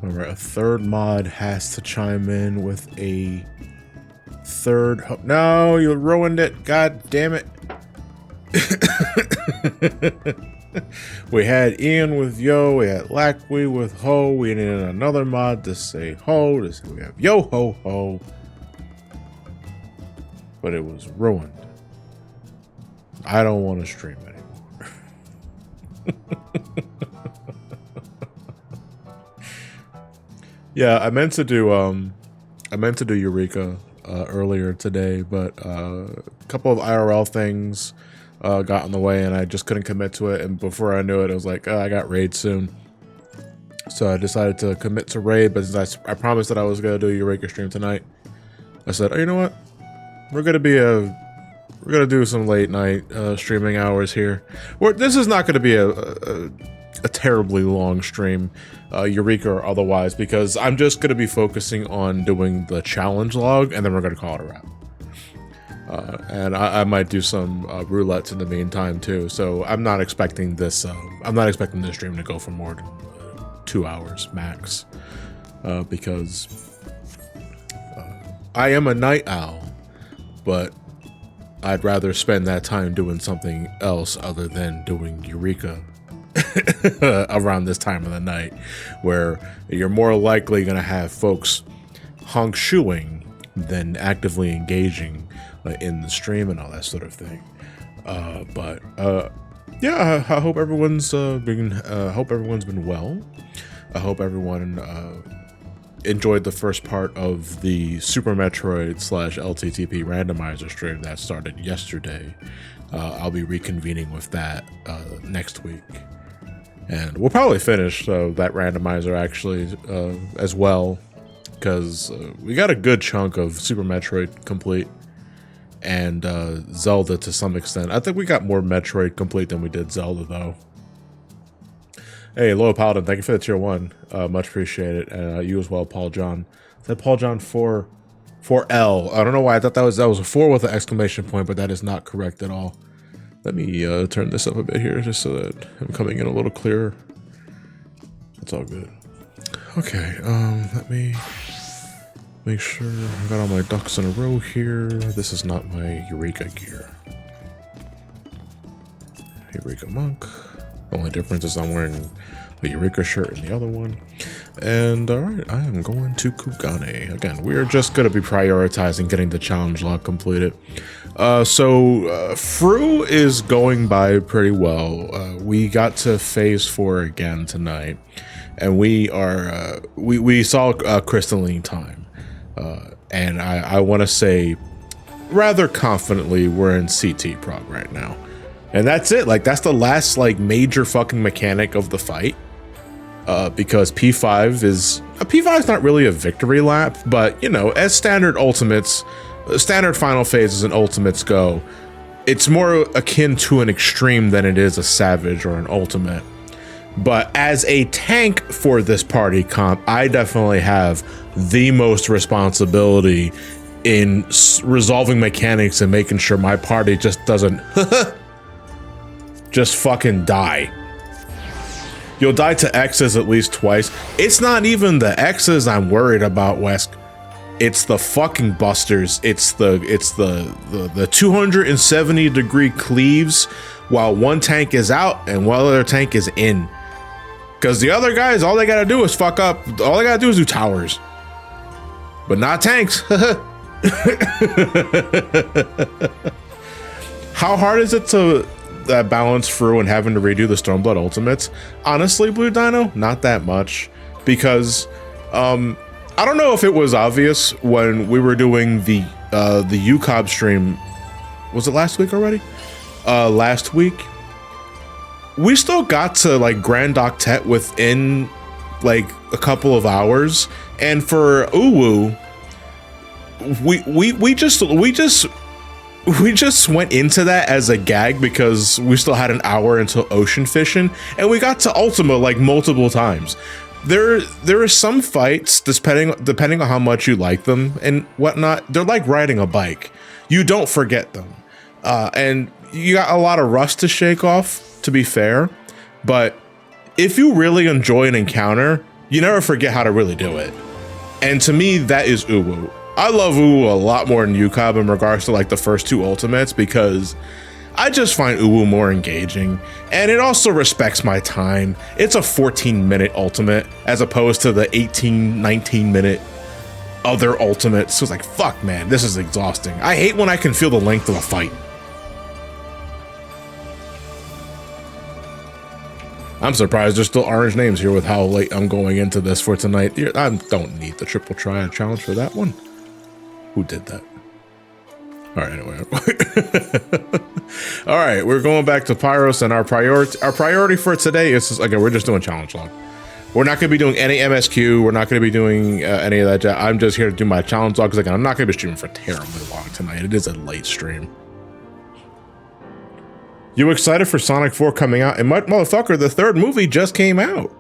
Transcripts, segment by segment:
All right, a third mod has to chime in with a third. No, you ruined it. God damn it. We had Ian with yo, we had Lackwee with ho, we needed another mod to say ho, to say we have yo ho ho. But it was ruined. I don't want to stream anymore. Yeah, I meant to do EUREKA earlier today, but a couple of IRL things got in the way and I just couldn't commit to it, and before I knew it, I was like, oh, I got raid soon. So I decided to commit to raid, but since I promised that I was gonna do a EUREKA stream tonight, I said, oh, you know what? We're gonna do some late night streaming hours here. This is not gonna be a terribly long stream, EUREKA or otherwise, because I'm just going to be focusing on doing the challenge log, and then we're going to call it a wrap. And I might do some roulettes in the meantime too. So I'm not expecting this. I'm not expecting this stream to go for more than 2 hours max, because I am a night owl, but I'd rather spend that time doing something else other than doing EUREKA around this time of the night, where you're more likely going to have folks honk shoeing than actively engaging in the stream and all that sort of thing. Yeah, I hope everyone's been well. I hope everyone enjoyed the first part of the Super Metroid / LTTP randomizer stream that started yesterday. I'll be reconvening with that next week. And we'll probably finish that randomizer actually as well, because we got a good chunk of Super Metroid complete and Zelda to some extent. I think we got more Metroid complete than we did Zelda though. Hey, Loyal Paladin, thank you for the tier 1. Much appreciated. You as well, Paul John. Is that Paul John 4L? I don't know why I thought that was a 4 with an exclamation point, but that is not correct at all. Let me turn this up a bit here just so that I'm coming in a little clearer. It's all good. Okay, let me make sure I got all my ducks in a row here. This is not my EUREKA gear. EUREKA monk. The only difference is I'm wearing the EUREKA shirt in the other one. And alright, I am going to Kugane. Again, we're just going to be prioritizing getting the challenge log completed. Fru is going by pretty well. We got to phase 4 again tonight, and we saw crystalline time. And I want to say rather confidently we're in CT prog right now. And that's it. Like, that's the last like major fucking mechanic of the fight. Because P5 is not really a victory lap, but you know, as standard final phases and ultimates go, it's more akin to an extreme than it is a savage or an ultimate. But as a tank for this party comp, I definitely have the most responsibility in resolving mechanics and making sure my party just doesn't just fucking die. You'll die to X's at least twice. It's not even the X's I'm worried about, Wesk. It's the fucking busters. It's the 270-degree cleaves while one tank is out and one other tank is in. Because the other guys, all they gotta do is fuck up. All they gotta do is do towers. But not tanks. How hard is it to balance through and having to redo the Stormblood ultimates? Honestly, Blue Dino, not that much, because I don't know if it was obvious when we were doing the UCOB stream. Was it last week already? Last week, we still got to like Grand Octet within like a couple of hours, and for Uwu, we just went into that as a gag because we still had an hour until ocean fishing, and we got to Ultima like multiple times. There are some fights, depending on how much you like them and whatnot, they're like riding a bike. You don't forget them. And you got a lot of rust to shake off, to be fair. But if you really enjoy an encounter, you never forget how to really do it. And to me, that is Uwu. I love Uwu a lot more than UCOB in regards to like the first two ultimates, because I just find Uwu more engaging, and it also respects my time. It's a 14-minute ultimate as opposed to the 18, 19-minute other ultimates. So it's like, fuck, man, this is exhausting. I hate when I can feel the length of a fight. I'm surprised there's still orange names here with how late I'm going into this for tonight. I don't need the triple triad challenge for that one. Who did that? All right, anyway. All right, we're going back to Pyros, and our priority for today is, again, we're just doing challenge log. We're not going to be doing any MSQ. We're not going to be doing any of that. I'm just here to do my challenge log, because again, I'm not going to be streaming for terribly long tonight. It is a late stream. You excited for Sonic 4 coming out? And motherfucker, the third movie just came out.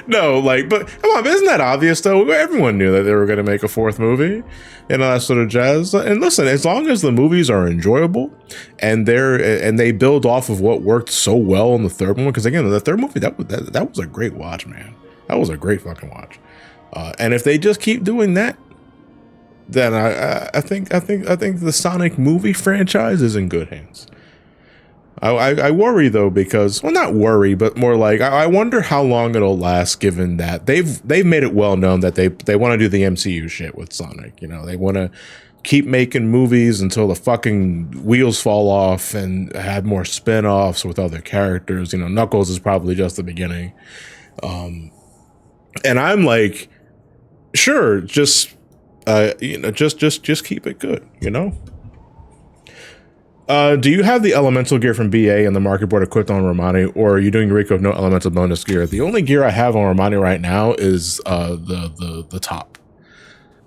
No, like, but come on, isn't that obvious though? Everyone knew that they were going to make a fourth movie and all that sort of jazz. And listen, as long as the movies are enjoyable and they build off of what worked so well in the third one, because again, the third movie, that was a great watch, man. That was a great fucking watch. And if they just keep doing that, then I think the Sonic movie franchise is in good hands. I worry though, because, well, not worry, but more like I wonder how long it'll last, given that they've made it well known that they want to do the MCU shit with Sonic. You know, they want to keep making movies until the fucking wheels fall off and have more spin-offs with other characters. You know, Knuckles is probably just the beginning. And I'm like, sure, just just keep it good, you know? Do you have the elemental gear from BA and the market board equipped on Ramani, or are you doing EUREKA with no elemental bonus gear? The only gear I have on Ramani right now is the top.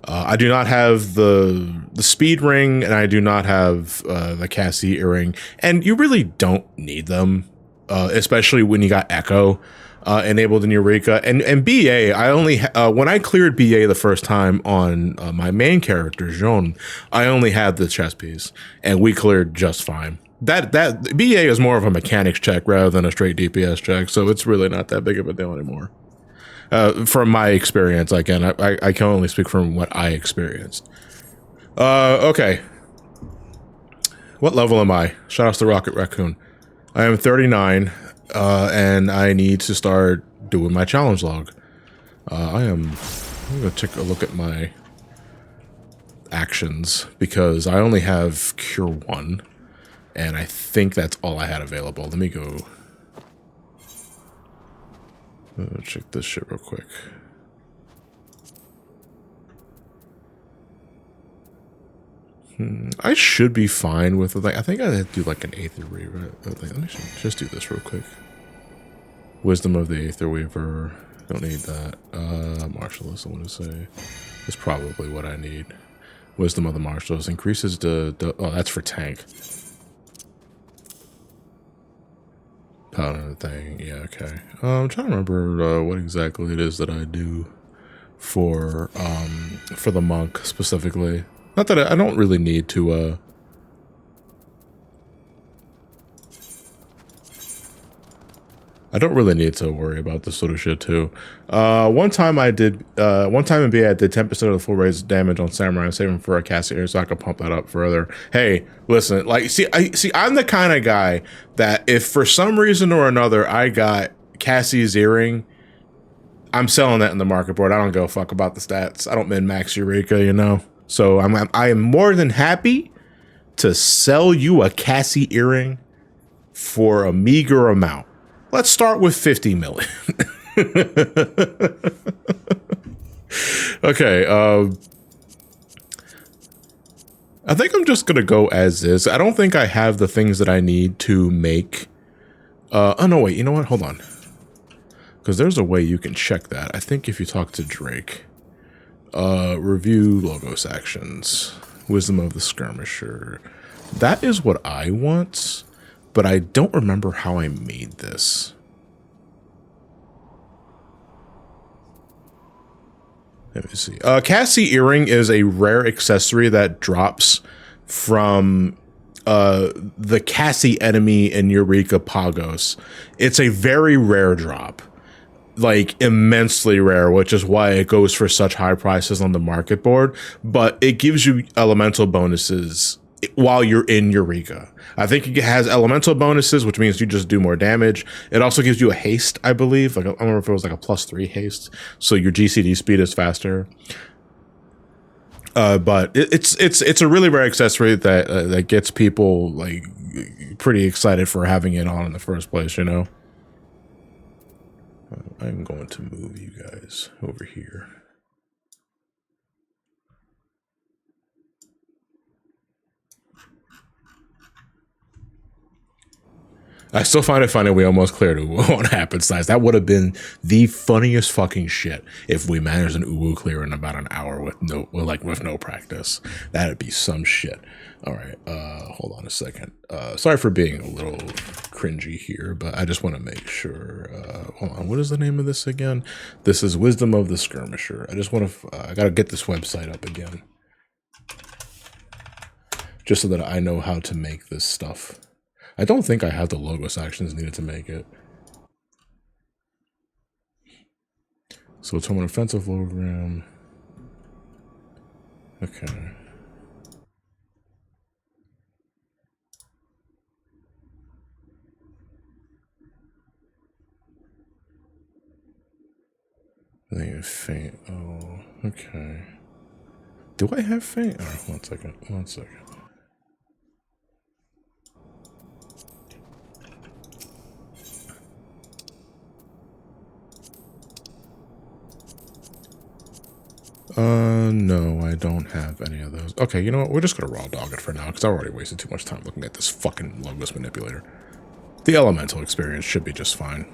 I do not have the speed ring, and I do not have the Cassie earring, and you really don't need them, especially when you got Echo enabled in EUREKA. And BA, I only when I cleared BA the first time on my main character Jean, I only had the chest piece, and we cleared just fine. That BA is more of a mechanics check rather than a straight DPS check, so it's really not that big of a deal anymore. From my experience, again, I can only speak from what I experienced. Okay. What level am I? Shout out to Rocket Raccoon. I am 39. And I need to start doing my challenge log. I'm gonna take a look at my actions, because I only have Cure 1, and I think that's all I had available. Let me go check this shit real quick. I should be fine with it. Like, I think I do like an Aether Weaver. Let me just do this real quick. Wisdom of the Aether Weaver. Don't need that. Martialist, I want to say, is probably what I need. Wisdom of the Martialist increases the oh, that's for tank. Paladin thing. Yeah, okay. I'm trying to remember what exactly it is that I do for the monk specifically. Not that I don't really need to I don't really need to worry about this sort of shit too. One time in BA I did 10% of the full raise damage on Samurai and saving for a Cassie, so I could pump that up further. Hey, listen, like, I'm the kind of guy that if for some reason or another I got Cassie's earring, I'm selling that in the market board. I don't give a fuck about the stats. I don't min-max EUREKA, you know? So I am more than happy to sell you a Cassie earring for a meager amount. Let's start with 50 million. Okay, I think I'm just gonna go as is. I don't think I have the things that I need to make. Oh no, wait, you know what? Hold on. Because there's a way you can check that. I think if you talk to Drake, review logos actions, wisdom of the skirmisher. That is what I want, but I don't remember how I made this. Let me see. Cassie earring is a rare accessory that drops from the Cassie enemy in EUREKA Pagos. It's a very rare drop. Like immensely rare, which is why it goes for such high prices on the market board, but it gives you elemental bonuses while you're in EUREKA. I think it has elemental bonuses, which means you just do more damage. It also gives you a haste, I believe. Like I don't remember if it was like a +3 haste, so your GCD speed is faster. But it's a really rare accessory that that gets people like pretty excited for having it on in the first place, you know. I'm going to move you guys over here. I still find it funny we almost cleared Uwu on happenstance. That would have been the funniest fucking shit if we managed an Uwu clear in about an hour with no practice. That'd be some shit. All right, hold on a second. Sorry for being a little cringy here, but I just want to make sure. Hold on, what is the name of this again? This is Wisdom of the Skirmisher. I just want to. I gotta get this website up again, just so that I know how to make this stuff. I don't think I have the logos actions needed to make it. So it's from an offensive program. Okay. I think it's faint. Oh, okay. Do I have faint? Oh, one second. One second. No, I don't have any of those. Okay, you know what? We're just gonna raw dog it for now, because I've already wasted too much time looking at this fucking logos manipulator. The elemental experience should be just fine.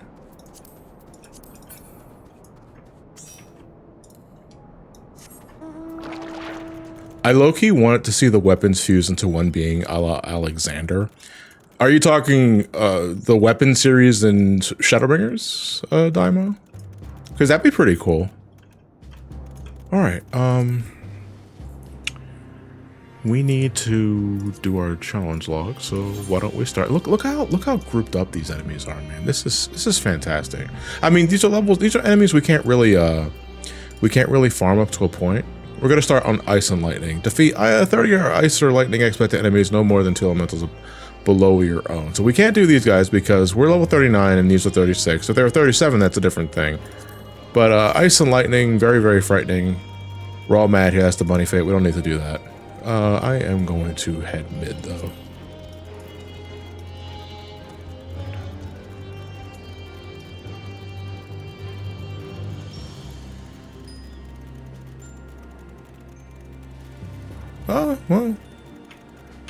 I low-key wanted to see the weapons fuse into one being a la Alexander. Are you talking the weapon series in Shadowbringers, Daimo? Because that'd be pretty cool. All right, we need to do our challenge log, so why don't we start? Look how grouped up these enemies are, man. This is fantastic. I mean, these are enemies we can't really farm up to a point. We're gonna start on ice and lightning. Defeat 30 ice or lightning expected enemies no more than 2 elementals below your own. So we can't do these guys because we're level 39 and these are 36. If they were 37, that's a different thing. But ice and lightning, very, very frightening. We're all mad here. That's the bunny fate. We don't need to do that. I am going to head mid, though. Well,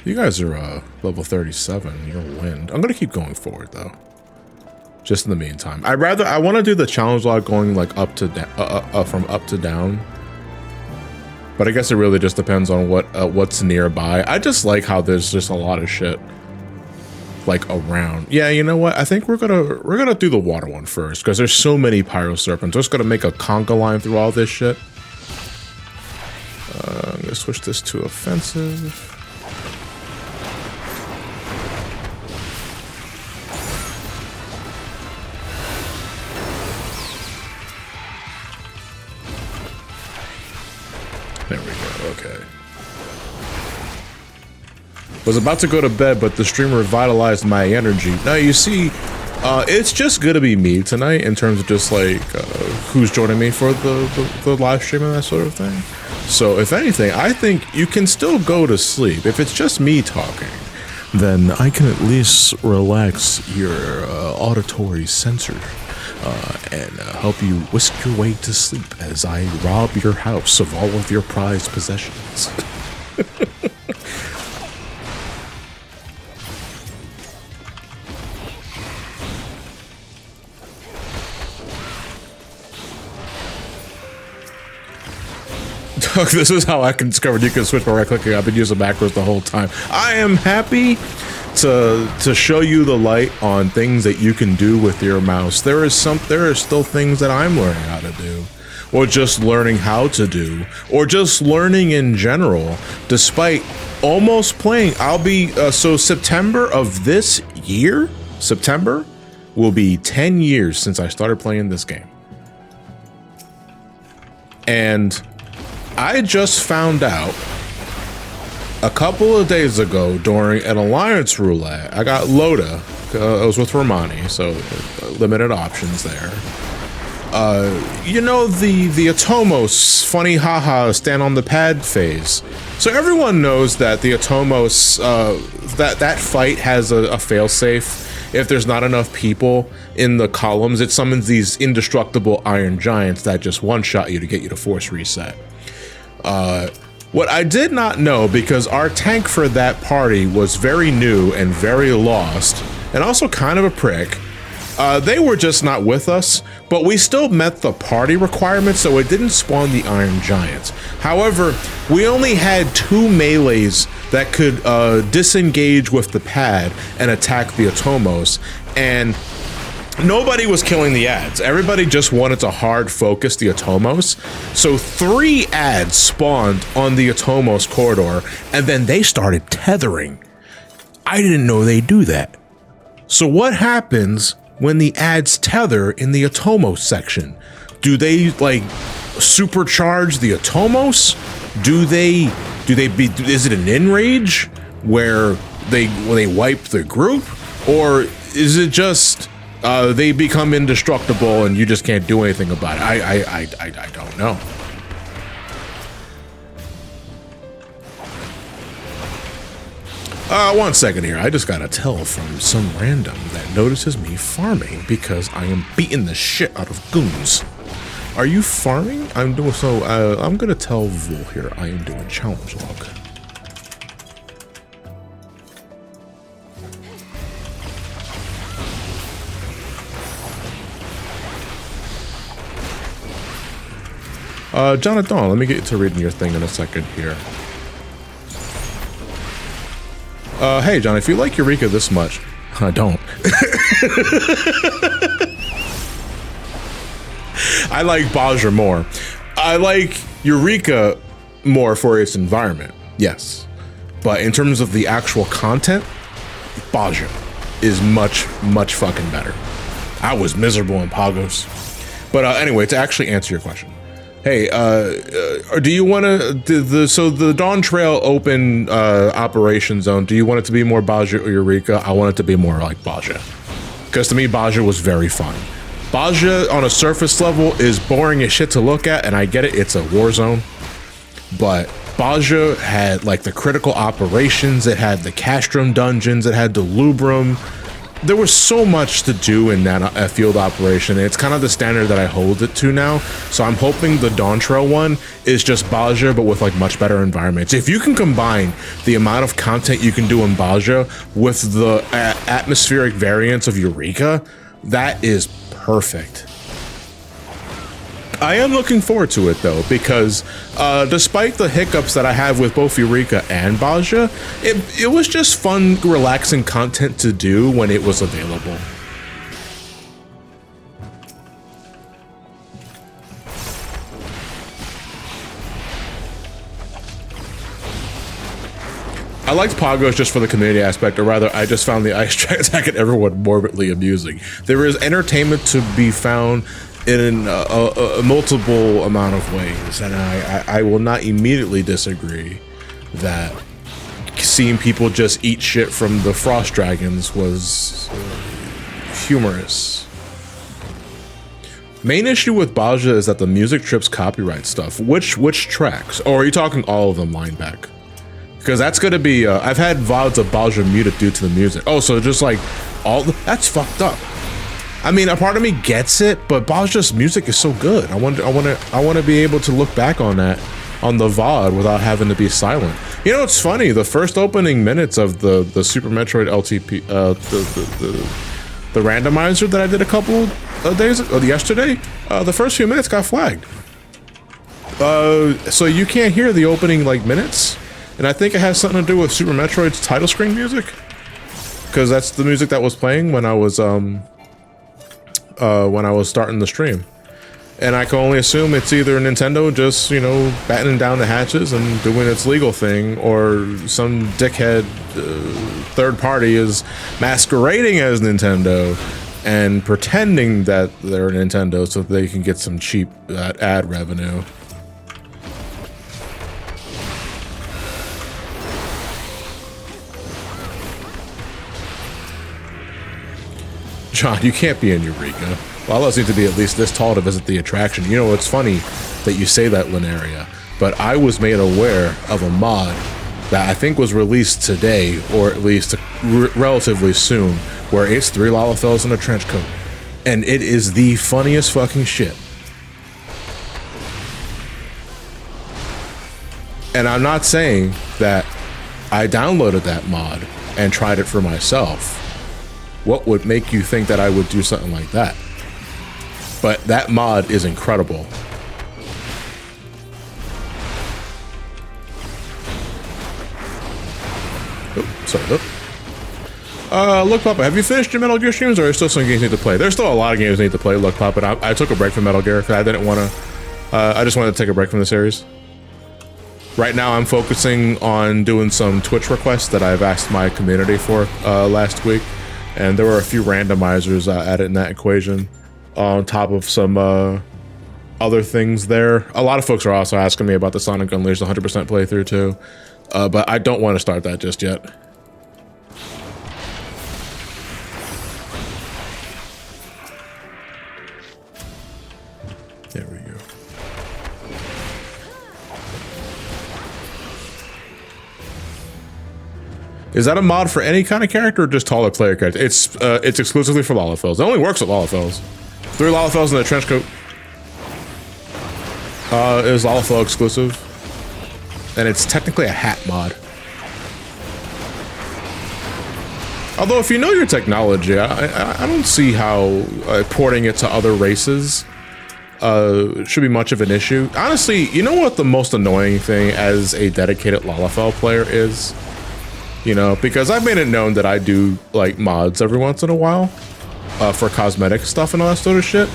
you guys are level 37. You're wind. I'm going to keep going forward, though. Just in the meantime, I want to do the challenge log going like up to from up to down, but I guess it really just depends on what's nearby. I just like how there's just a lot of shit like around. Yeah, you know what? I think we're gonna do the water one first because there's so many pyro serpents. We're just gonna make a conga line through all this shit. I'm gonna switch this to offensive. There we go, okay. Was about to go to bed, but the stream revitalized my energy. Now you see, It's just gonna be me tonight in terms of just like who's joining me for the live stream and that sort of thing. So if anything, I think you can still go to sleep. If it's just me talking, then I can at least relax your auditory sensor and help you whisk your way to sleep as I rob your house of all of your prized possessions. This is how I can discover you can switch by right-clicking. I've been using macros the whole time. I am happy to show you the light on things that you can do with your mouse. There are still things that I'm learning how to do, or just learning how to do, or just learning in general. Despite almost playing, I'll be so September of this year, September will be 10 years since I started playing this game, and I just found out a couple of days ago during an alliance roulette. I got Loda. I was with Ramani, so limited options there. You know, the Atomos funny haha stand on the pad phase. So everyone knows that the Atomos, that fight has a failsafe. If there's not enough people in the columns, it summons these indestructible iron giants that just one-shot you to get you to force reset. What I did not know, because our tank for that party was very new and very lost, and also kind of a prick, they were just not with us, but we still met the party requirements, so it didn't spawn the Iron Giants. However, we only had 2 melees that could disengage with the pad and attack the Atomos, and nobody was killing the ads. Everybody just wanted to hard focus the Atomos. So 3 ads spawned on the Atomos corridor, and then they started tethering. I didn't know they do that. So what happens when the ads tether in the Atomos section? Do they like supercharge the Atomos? Is it an enrage where they wipe the group? Or is it just they become indestructible and you just can't do anything about it? I don't know. One second here. I just got a tell from some random that notices me farming because I am beating the shit out of goons. Are you farming? I'm doing so. I'm gonna tell Vul here. I am doing challenge log. Jonathan, let me get you to reading your thing in a second here. Hey, John, if you like EUREKA this much, I don't. I like Bajra more. I like EUREKA more for its environment, yes. But in terms of the actual content, Bajra is much, much fucking better. I was miserable in Pagos. But anyway, to actually answer your question. Hey, do you want to, so the Dawntrail open operation zone, do you want it to be more Bajra or EUREKA? I want it to be more like Bajra. Because to me, Bajra was very fun. Bajra on a surface level is boring as shit to look at, and I get it, it's a war zone. But Bajra had like the critical operations, it had the Castrum dungeons, it had the Lubrum. There was so much to do in that field operation, and it's kind of the standard that I hold it to now. So I'm hoping the Dawntrail one is just Bajra, but with like much better environments. If you can combine the amount of content you can do in Bajra with the atmospheric variants of EUREKA, that is perfect. I am looking forward to it though, because despite the hiccups that I have with both EUREKA and Bajra, it was just fun, relaxing content to do when it was available. I liked Pagos just for the community aspect, or rather, I just found the ice attack at everyone morbidly amusing. There is entertainment to be found in a multiple amount of ways, and I will not immediately disagree that seeing people just eat shit from the frost dragons was humorous. Main issue with Baja is that the music trips copyright stuff. Which tracks? Or are you talking all of them line back? Because that's gonna be, I've had VODs of Baja muted due to the music. Oh, so just like, that's fucked up. I mean, a part of me gets it, but Baja's music is so good. I want to be able to look back on that on the VOD without having to be silent. You know, it's funny. The first opening minutes of the Super Metroid LTP, the randomizer that I did a couple of days yesterday, the first few minutes got flagged. So you can't hear the opening like minutes, and I think it has something to do with Super Metroid's title screen music, because that's the music that was playing when I was starting the stream. And I can only assume it's either Nintendo just, you know, battening down the hatches and doing its legal thing, or some dickhead third party is masquerading as Nintendo and pretending that they're Nintendo so they can get some cheap ad revenue. John, you can't be in Eureka. Lala's need to be at least this tall to visit the attraction. You know, it's funny that you say that, Linearia, but I was made aware of a mod that I think was released today, or at least relatively soon, where it's 3 Lalafels in a trench coat. And it is the funniest fucking shit. And I'm not saying that I downloaded that mod and tried it for myself. What would make you think that I would do something like that? But that mod is incredible. Oh, sorry. Look, Papa, have you finished your Metal Gear streams, or are there still some games you need to play? There's still a lot of games I need to play, Look, Papa. I took a break from Metal Gear because I didn't want to. I just wanted to take a break from the series. Right now, I'm focusing on doing some Twitch requests that I've asked my community for last week, and there were a few randomizers added in that equation, on top of some other things there. A lot of folks are also asking me about the Sonic Unleashed 100% playthrough too, but I don't want to start that just yet. There we go. Is that a mod for any kind of character, or just taller player character? It's exclusively for Lalafels. It only works with Lalafels. 3 Lalafels in a trench coat. It is Lalafell exclusive, and it's technically a hat mod. Although, if you know your technology, I don't see how porting it to other races should be much of an issue. Honestly, you know what the most annoying thing as a dedicated Lalafell player is? You know, because I've made it known that I do like mods every once in a while for cosmetic stuff and all that sort of shit.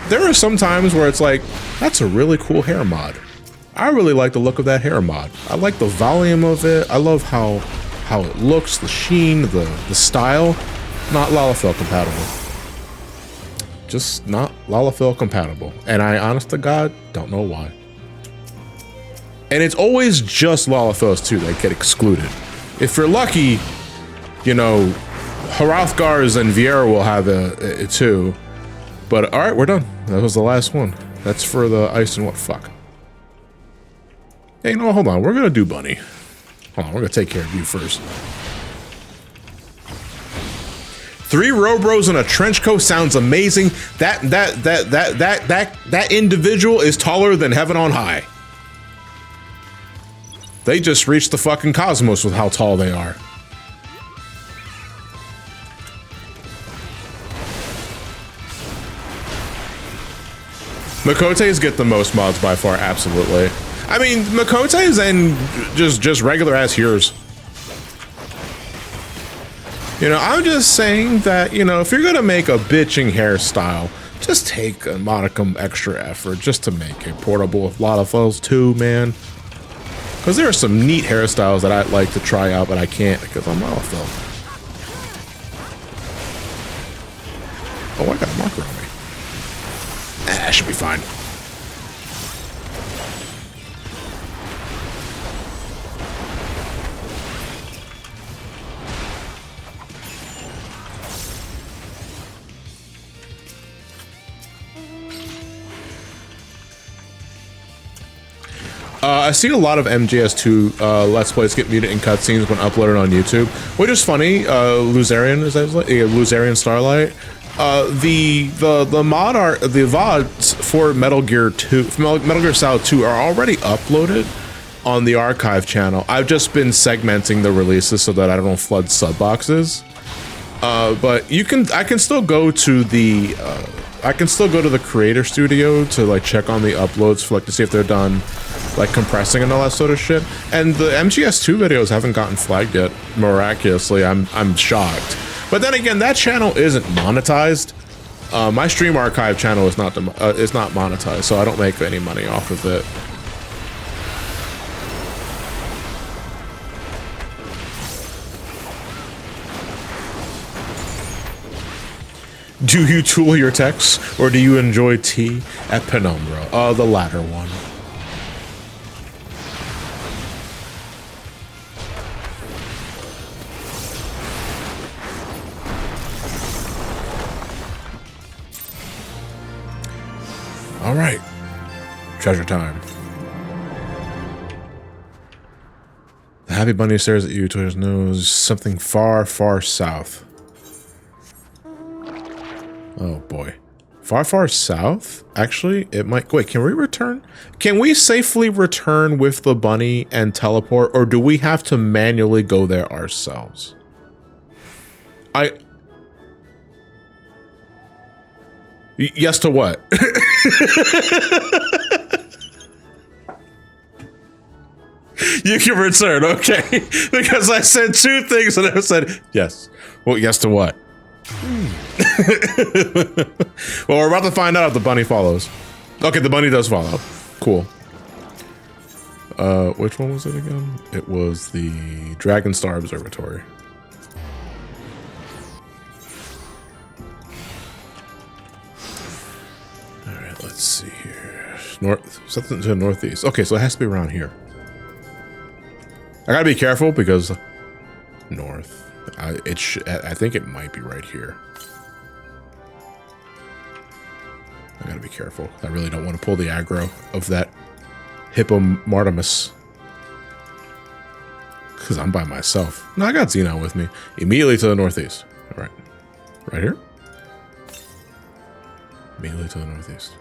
There are some times where it's like, that's a really cool hair mod. I really like the look of that hair mod. I like the volume of it. I love how it looks, the sheen, the style. Not Lalafell compatible. Just not Lalafell compatible. And I, honest to God, don't know why. And it's always just Lalafells too that get excluded. If you're lucky, you know, Hrothgar's and Vieira will have it too. But all right, we're done. That was the last one. That's for the ice and what fuck. Hey, no, hold on. We're gonna do Bunny. Hold on, we're gonna take care of you first. 3 Robros in a trench coat sounds amazing. That individual is taller than heaven on high. They just reached the fucking cosmos with how tall they are. Makotes get the most mods by far, absolutely. I mean, Makotes and just regular ass heroes. You know, I'm just saying that, you know, if you're gonna make a bitching hairstyle, just take a modicum extra effort just to make it portable with Lalafels too, man. Because there are some neat hairstyles that I'd like to try out, but I can't because I'm Lalafell. Oh, I got a marker on me. Ah, should be fine. I see a lot of MGS2 Let's Plays get muted in cutscenes when uploaded on YouTube, which is funny. Luzarian, is that like Luzarian Starlight? The mod art, the VODs for Metal Gear Solid 2 are already uploaded on the archive channel. I've just been segmenting the releases so that I don't flood sub boxes. But I can still go to the creator studio to like check on the uploads for like to see if they're done like compressing and all that sort of shit. And the MGS2 videos haven't gotten flagged yet. Miraculously, I'm shocked. But then again, that channel isn't monetized. My stream archive channel is not monetized, so I don't make any money off of it. Do you tool your texts, or do you enjoy tea at Penumbra? The latter one. All right, treasure time. The Happy Bunny stares at you towards nose something far, far south. Oh boy. Far, far south? Actually, it might... Wait, can we return? Can we safely return with the bunny and teleport, or do we have to manually go there ourselves? Yes to what? You can return, okay. Because I said two things and I said yes. Well, yes to what? Well, we're about to find out if the bunny follows. Okay, the bunny does follow. Cool. Which one was it again? It was the Dragon Star Observatory. Alright, let's see here. Something to the northeast. Okay, so it has to be around here. I gotta be careful because north. I think it might be right here. I gotta be careful. I really don't want to pull the aggro of that Hippomartimus. Because I'm by myself. No, I got Xenon with me. Immediately to the northeast. Alright. Right here? Immediately to the northeast.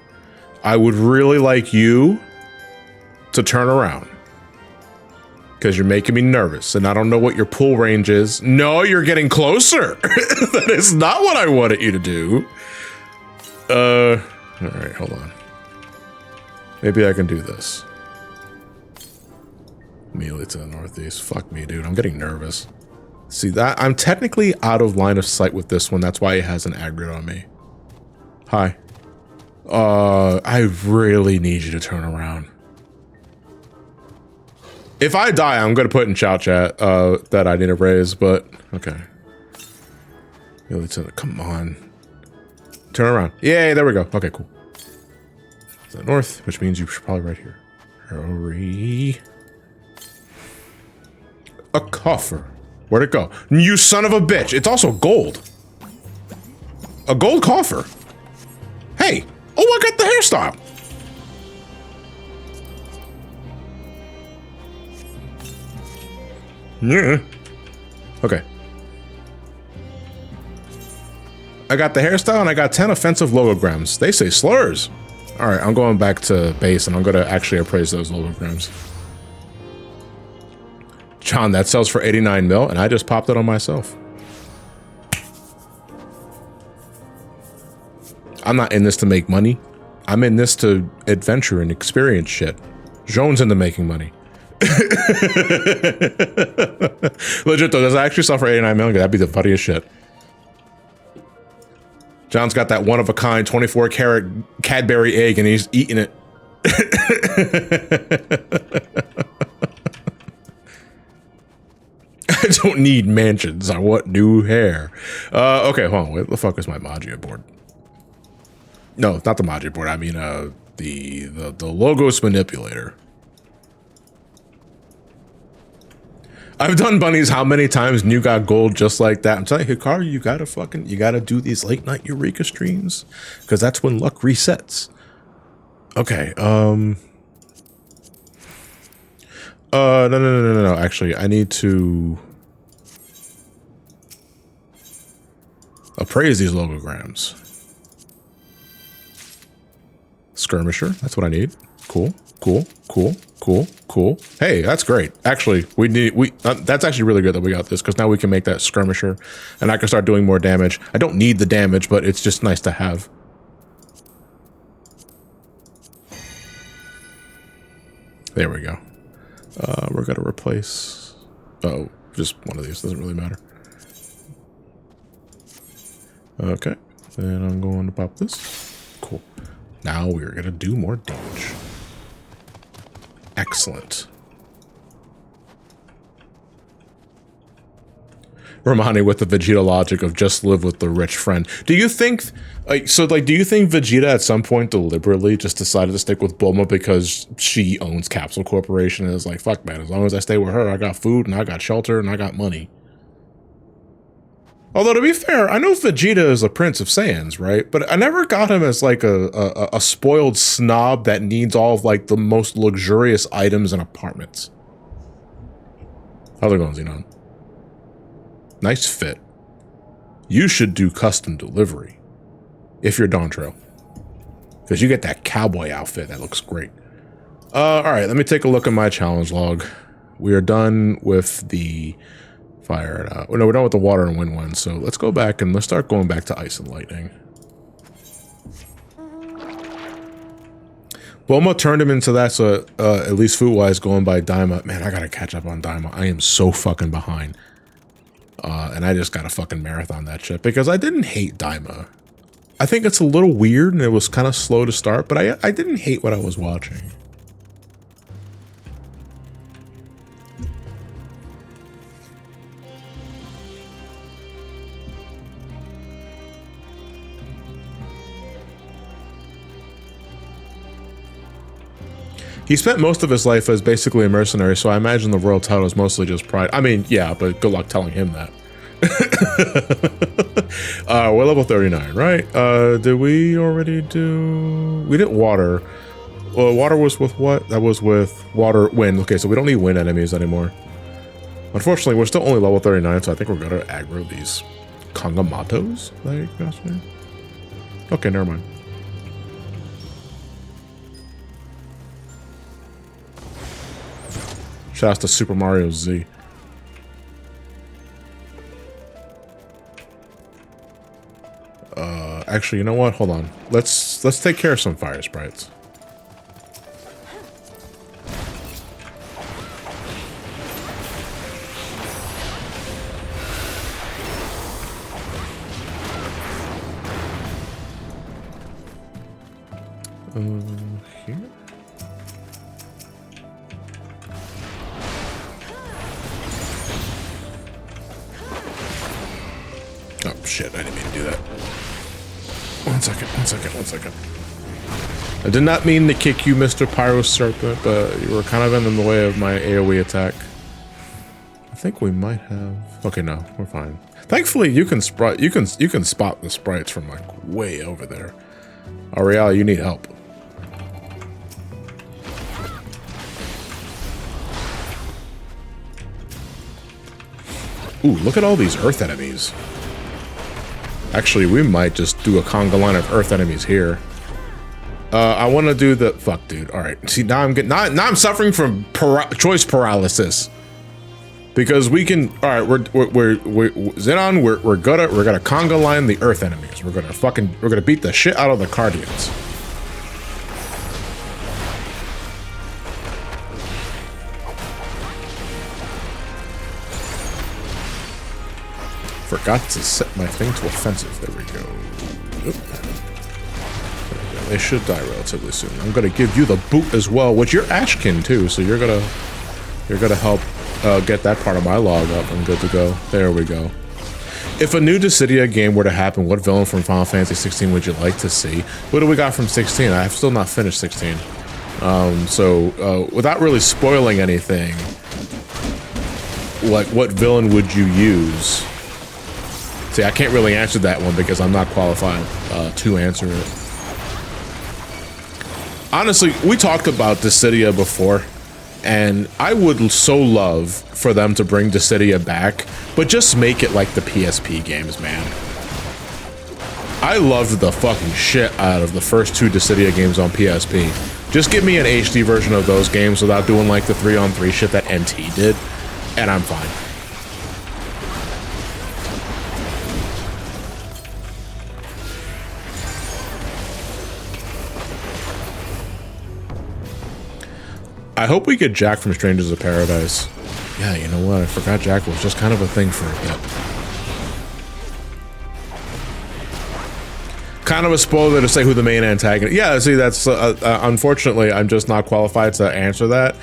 I would really like you to turn around. Because you're making me nervous, and I don't know what your pull range is. No, you're getting closer. That is not what I wanted you to do. All right, hold on. Maybe I can do this. Immediately to the northeast. Fuck me, dude. I'm getting nervous. See that? I'm technically out of line of sight with this one. That's why it has an aggro on me. Hi. I really need you to turn around. If I die, I'm going to put in chat that I need a raise, but okay. Come on. Turn around. Yay, there we go. Okay, cool. Is that north? Which means you're probably right here. Hurry. A coffer. Where'd it go? You son of a bitch. It's also gold. A gold coffer. Hey. Oh, I got the hairstyle. Yeah. Okay. I got the hairstyle and I got 10 offensive logograms. They say slurs. All right, I'm going back to base and I'm going to actually appraise those logograms. John, that sells for 89 mil and I just popped it on myself. I'm not in this to make money. I'm in this to adventure and experience shit. Joan's into making money. Legit though, does it actually sell for 89 million? That'd be the funniest shit. John's got that one-of-a-kind 24-karat Cadbury egg and he's eating it. I don't need mansions. I want new hair. Okay, hold on. Where the fuck is my Magia board? No, not the Magia board. I mean, the logos manipulator. I've done bunnies how many times and you got gold just like that. I'm telling you, Hikaru, you gotta do these late night Eureka streams because that's when luck resets. Okay, No. Actually, I need to appraise these logograms. Skirmisher, that's what I need. Cool. Hey, that's great. Actually, that's actually really good that we got this, because now we can make that skirmisher and I can start doing more damage. I don't need the damage, but it's just nice to have. There we go. We're gonna replace, oh, just one of these, doesn't really matter. Okay, then I'm going to pop this. Cool. Now we're gonna do more damage. Excellent. Ramani with the Vegeta logic of just live with the rich friend. Do you think, do you think Vegeta at some point deliberately just decided to stick with Bulma because she owns Capsule Corporation and is like, fuck man, as long as I stay with her, I got food and I got shelter and I got money. Although to be fair, I know Vegeta is a Prince of Saiyans, right? But I never got him as like a spoiled snob that needs all of like the most luxurious items and apartments. How's it going, Xenon? Nice fit. You should do custom delivery if you're Dawntrail, because you get that cowboy outfit that looks great. All right, let me take a look at my challenge log. We are done with the fire. No, we're done with the water and wind one. So let's go back and let's start going back to ice and lightning. Bulma turned him into that, so at least food-wise, going by Daima. Man, I gotta catch up on Daima. I am so fucking behind. And I just got to fucking marathon that shit because I didn't hate Daima. I think it's a little weird and it was kind of slow to start, but I didn't hate what I was watching. He spent most of his life as basically a mercenary, so I imagine the royal title is mostly just pride. I mean, yeah, but good luck telling him that. We're level 39, right? Did we already do... We didn't water. Well, water was with what? That was with water, wind. Okay, so we don't need wind enemies anymore. Unfortunately, we're still only level 39, so I think we're going to aggro these Kangamatos. Okay, never mind. Shouts to Super Mario Z. Actually, you know what? Hold on. Let's take care of some fire sprites. Here. Oh shit, I didn't mean to do that. One second. I did not mean to kick you, Mr. Pyro Serpent, but you were kind of in the way of my AoE attack. I think we might have... Okay, no, we're fine. Thankfully, you can spot the sprites from like way over there. Ariel, you need help. Ooh, look at all these earth enemies. Actually, we might just do a conga line of earth enemies here. I want to do the... Fuck, dude. All right. See, now I'm getting... Now I'm suffering from choice paralysis. Because we can... All right, we're Xenon, we're gonna conga line the earth enemies. We're gonna beat the shit out of the Cardians. Forgot to set my thing to offensive. There we go. Oop. There we go. They should die relatively soon. I'm gonna give you the boot as well, which you're Ashkin too, so you're gonna help get that part of my log up. I'm good to go. There we go. If a new Dissidia game were to happen, what villain from Final Fantasy 16 would you like to see? What do we got from 16? I have still not finished 16. So without really spoiling anything, like what villain would you use? See, I can't really answer that one because I'm not qualified to answer it. Honestly, we talked about Dissidia before, And I would so love for them to bring Dissidia back, but just make it like the PSP games, man. I loved the fucking shit out of the first 2 Dissidia games on PSP. Just give me an HD version of those games without doing like the 3-on-3 shit that NT did, and I'm fine. I hope we get Jack from Strangers of Paradise. Yeah, you know what? I forgot Jack was just kind of a thing for a bit. Kind of a spoiler to say who the main antagonist. Yeah, see, that's unfortunately, I'm just not qualified to answer that.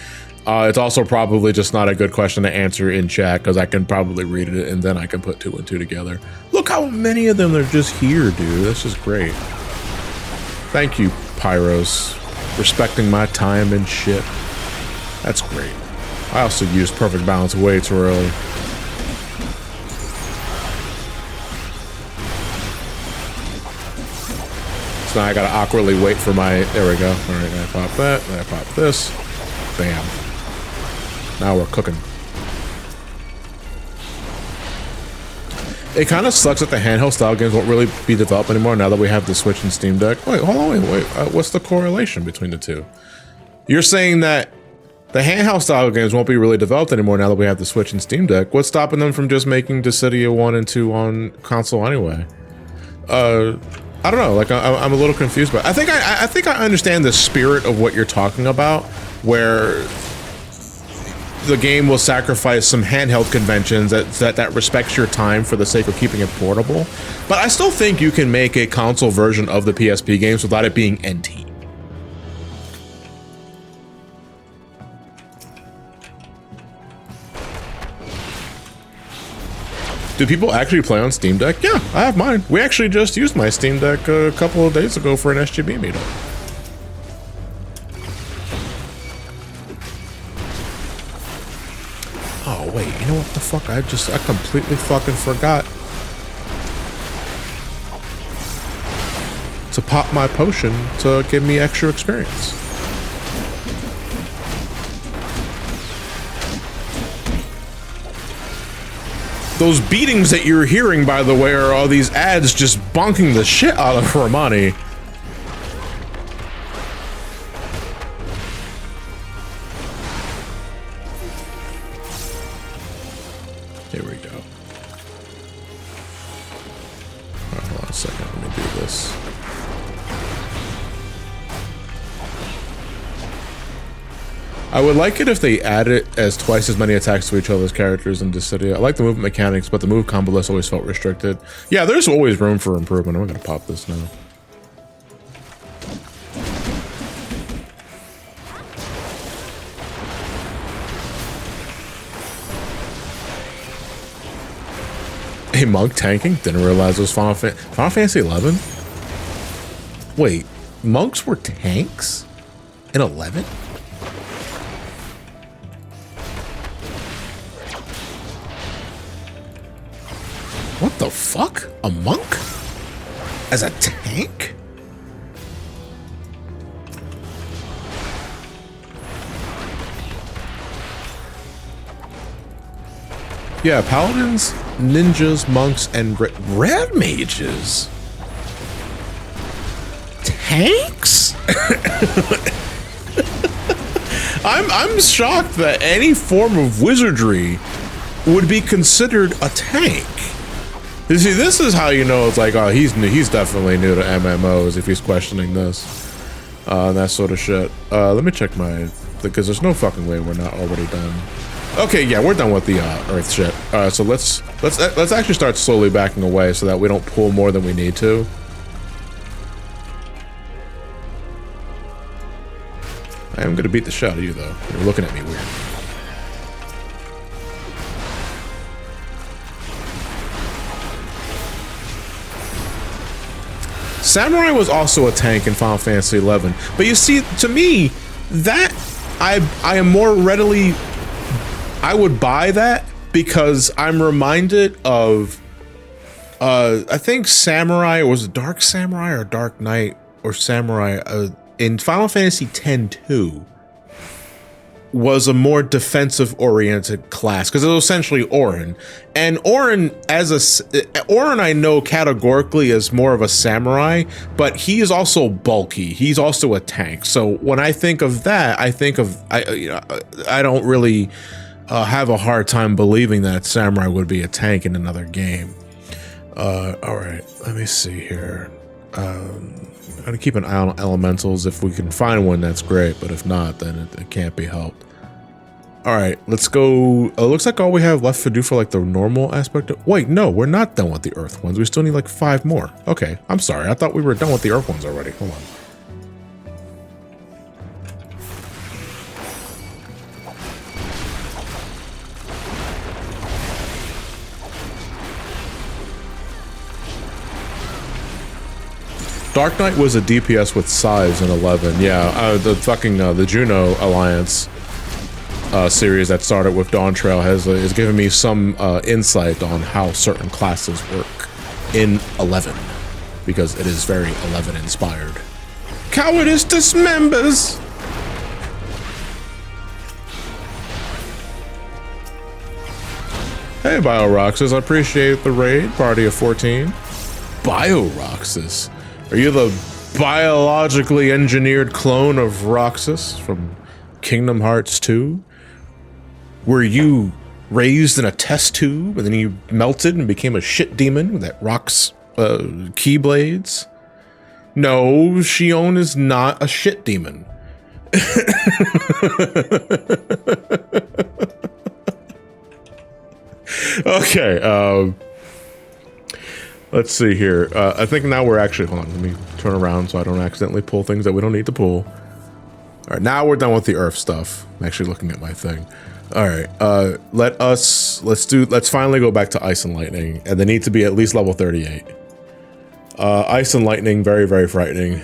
It's also probably just not a good question to answer in chat because I can probably read it and then I can put 2 and 2 together. Look how many of them are just here, dude. This is great. Thank you, Pyros, respecting my time and shit. That's great. I also used Perfect Balance way too early. So now I gotta awkwardly wait for my, there we go. All right, I pop that, then I pop this. Bam. Now we're cooking. It kind of sucks that the handheld style games won't really be developed anymore now that we have the Switch and Steam Deck. Wait, hold on, wait. What's the correlation between the two? You're saying that the handheld style games won't be really developed anymore now that we have the Switch and Steam Deck. What's stopping them from just making Dissidia 1 and 2 on console anyway? I don't know. Like I'm a little confused, but I think I understand the spirit of what you're talking about, where the game will sacrifice some handheld conventions that respects your time for the sake of keeping it portable. But I still think you can make a console version of the PSP games without it being NT. Do people actually play on Steam Deck? Yeah, I have mine. We actually just used my Steam Deck a couple of days ago for an SGB meetup. Oh, wait, you know what the fuck? I completely fucking forgot to pop my potion to give me extra experience. Those beatings that you're hearing, by the way, are all these ads just bonking the shit out of Ramani. Here we go. All right, hold on a second. Let me do this. I would like it if they added as twice as many attacks to each other's characters in Dissidia. I like the movement mechanics, but the move combo list always felt restricted. Yeah, there's always room for improvement. I'm gonna pop this now. A monk tanking? Didn't realize it was Final Fantasy 11? Wait, monks were tanks in 11? What the fuck? A monk? As a tank? Yeah, paladins, ninjas, monks, and red mages. Tanks? I'm shocked that any form of wizardry would be considered a tank. You see, this is how you know it's like, oh, he's definitely new to MMOs if he's questioning this. And that sort of shit. Let me check because there's no fucking way we're not already done. Okay, yeah, we're done with the Earth shit. So let's actually start slowly backing away so that we don't pull more than we need to. I am gonna beat the shit out of you though. You're looking at me weird. Samurai was also a tank in Final Fantasy XI, but you see, to me, that I am more readily, I would buy that because I'm reminded of, I think Samurai, was it Dark Samurai or Dark Knight or Samurai, in Final Fantasy X-2. was a more defensive-oriented class, because it was essentially Orin. And Orin, Orin I know categorically as more of a samurai, but he is also bulky. He's also a tank. So when I think of that, I think of, I don't really have a hard time believing that samurai would be a tank in another game. All right, let me see here. I'm gonna keep an eye on elementals. If we can find one, that's great, but if not, then it can't be helped. All right, let's go. It looks like all we have left to do for like the normal aspect of, wait, no, we're not done with the earth ones. We still need like 5 more. Okay, I'm sorry. I thought we were done with the earth ones already. Hold on. Dark Knight was a DPS with size in 11. Yeah, the fucking the Juno Alliance series that started with Dawntrail has given me some insight on how certain classes work in 11, because it is very 11 inspired. Cowardice dismembers. Hey, BioRoxas, I appreciate the raid. Party of 14. BioRoxas. Are you the biologically engineered clone of Roxas from Kingdom Hearts 2? Were you raised in a test tube and then you melted and became a shit demon that rocks keyblades? No, Shion is not a shit demon. Okay, let's see here. I think now we're actually, hold on, let me turn around so I don't accidentally pull things that we don't need to pull. All right, now we're done with the earth stuff. I'm actually looking at my thing. All right, let's finally go back to Ice and Lightning, and they need to be at least level 38. Ice and Lightning, very, very frightening.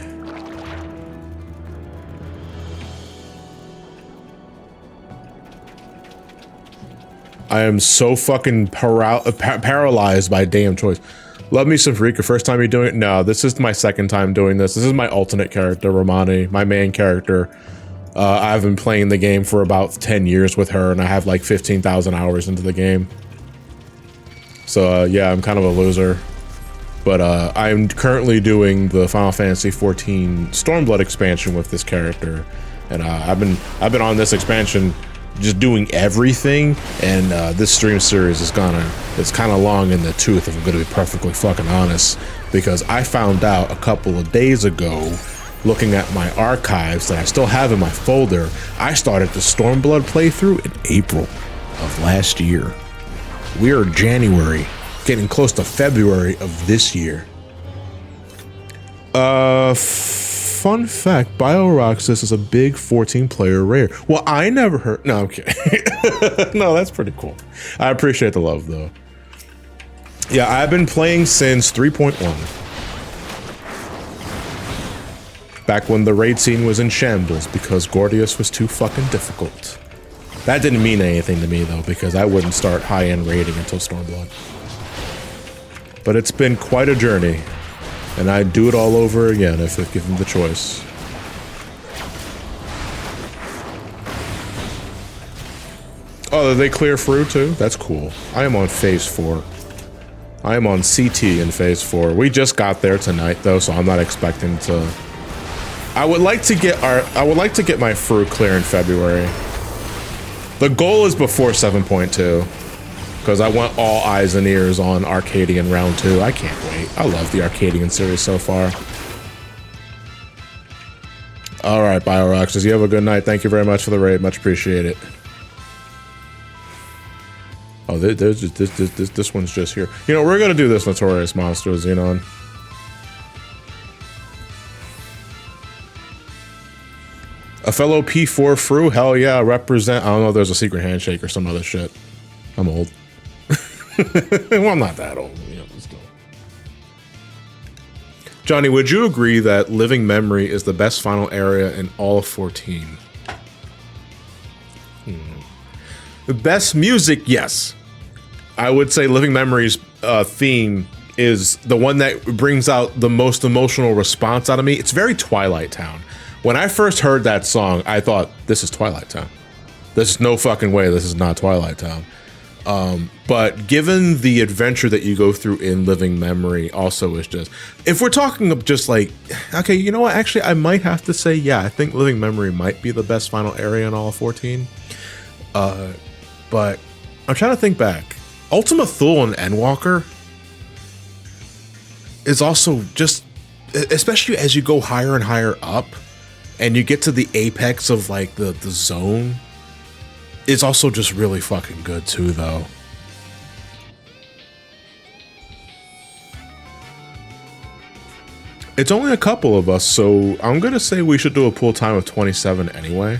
I am so fucking paralyzed by damn choice. Love me some Eureka. First time you're doing it? No, this is my second time doing this. This is my alternate character, Ramani, my main character. I've been playing the game for about 10 years with her, and I have like 15,000 hours into the game. So yeah, I'm kind of a loser. But I'm currently doing the Final Fantasy XIV Stormblood expansion with this character, and I've been on this expansion just doing everything, and this stream series is it's kind of long in the tooth, if I'm gonna be perfectly fucking honest, because I found out a couple of days ago, looking at my archives that I still have in my folder, I started the Stormblood playthrough in April of last year. We are January, getting close to February of this year. Fun fact, BioRoxas is a big 14-player raid. Well, I never heard. No, I'm kidding. No, that's pretty cool. I appreciate the love, though. Yeah, I've been playing since 3.1. Back when the raid scene was in shambles because Gordius was too fucking difficult. That didn't mean anything to me, though, because I wouldn't start high-end raiding until Stormblood. But it's been quite a journey. And I'd do it all over again if given the choice. Oh, did they clear through too? That's cool. I am on phase 4. I am on CT in phase 4. We just got there tonight though, so I'm not expecting to. I would like to get my fruit clear in February. The goal is before 7.2. Because I want all eyes and ears on Arcadian Round 2. I can't wait. I love the Arcadian series so far. Alright, BioRoxas, you have a good night. Thank you very much for the raid. Much appreciated. Oh, this one's just here. You know, we're going to do this Notorious Monster, Xenon. A fellow P4 Fru? Hell yeah, represent. I don't know if there's a secret handshake or some other shit. I'm old. Well, I'm not that old. You know, still. Johnny, would you agree that Living Memory is the best final area in all of 14? The best music, yes. I would say Living Memory's theme is the one that brings out the most emotional response out of me. It's very Twilight Town. When I first heard that song, I thought, this is Twilight Town. There's no fucking way this is not Twilight Town. But given the adventure that you go through in Living Memory also is just, if we're talking of just like, okay, you know what, actually I might have to say, yeah, I think Living Memory might be the best final area in all of 14. But I'm trying to think back. Ultima Thule and Endwalker is also just, especially as you go higher and higher up and you get to the apex of like the zone, it's also just really fucking good too, though. It's only a couple of us, so I'm gonna say we should do a pool time of 27 anyway.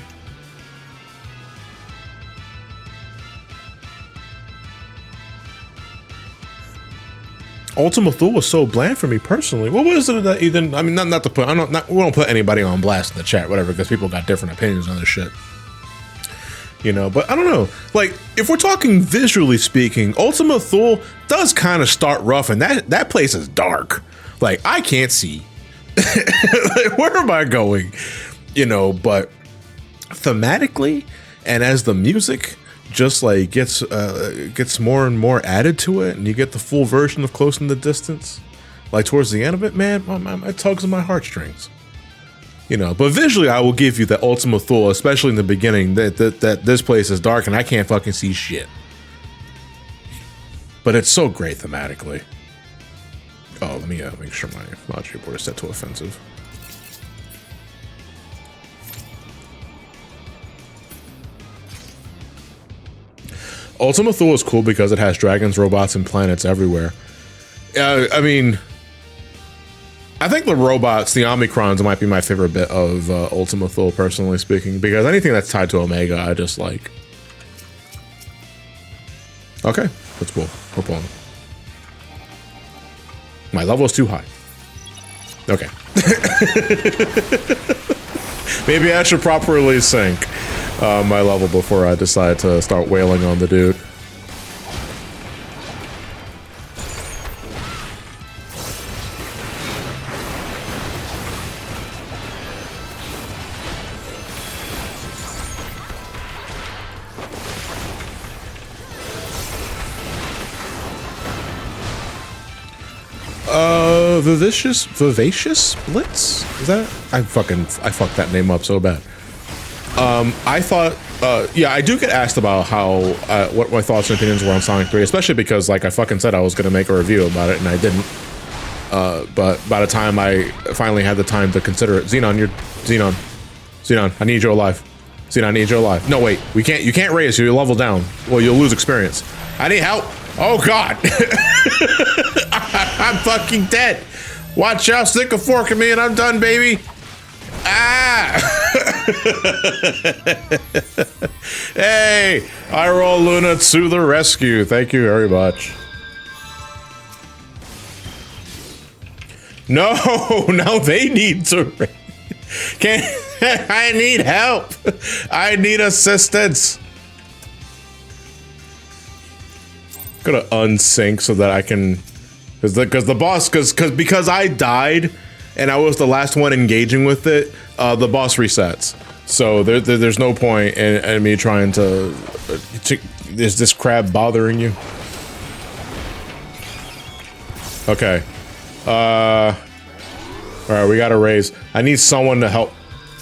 Ultima Thule was so bland for me personally. What was it that you didn't? I mean, not to put. We don't put anybody on blast in the chat, whatever, because people got different opinions on this shit. You know, but I don't know. Like, if we're talking visually speaking, Ultima Thule does kind of start rough, and that place is dark. Like, I can't see. Like, where am I going? You know, but thematically, and as the music just like gets more and more added to it, and you get the full version of Close in the Distance, like towards the end of it, man, it tugs on my heartstrings. You know, but visually, I will give you the Ultima Thule, especially in the beginning, that this place is dark and I can't fucking see shit. But it's so great thematically. Oh, let me make sure my module board is set to offensive. Ultima Thule is cool because it has dragons, robots, and planets everywhere. I mean, I think the robots, the Omicrons, might be my favorite bit of Ultima Thule, personally speaking, because anything that's tied to Omega, I just like. Okay, let's pull. We're pulling. My level is too high. Okay. Maybe I should properly sync my level before I decide to start wailing on the dude. Vivacious Blitz? Is that? I fucked that name up so bad. I thought, yeah, I do get asked about how, what my thoughts and opinions were on Sonic 3, especially because, like I fucking said, I was gonna make a review about it and I didn't. But by the time I finally had the time to consider it, Xenon, I need you alive. Xenon, I need you alive. No, wait, you can't raise, you'll level down. Well, you'll lose experience. I need help. Oh God. I'm fucking dead. Watch out, stick a fork in me and I'm done, baby. Ah! Hey, I roll Luna to the rescue. Thank you very much. No, now they need to. I need help. I need assistance. I'm gonna unsync so that I can, because I died and I was the last one engaging with it. The boss resets, so there's no point in me trying to. Is this crab bothering you? Okay. All right, we got to raise. I need someone to help.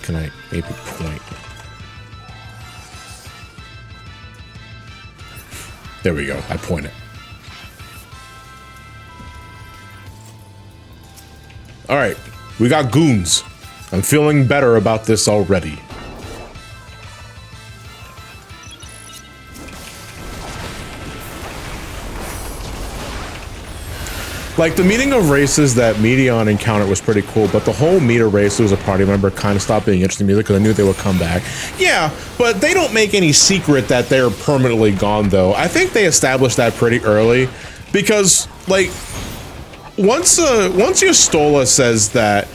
Can I maybe point? There we go. I pointed. All right, we got goons. I'm feeling better about this already. Like, the meeting of races that Medion encountered was pretty cool, but the whole Meta race who was a party member kind of stopped being interesting to me because I knew they would come back. Yeah, but they don't make any secret that they're permanently gone, though. I think they established that pretty early because, like, once Yustola says that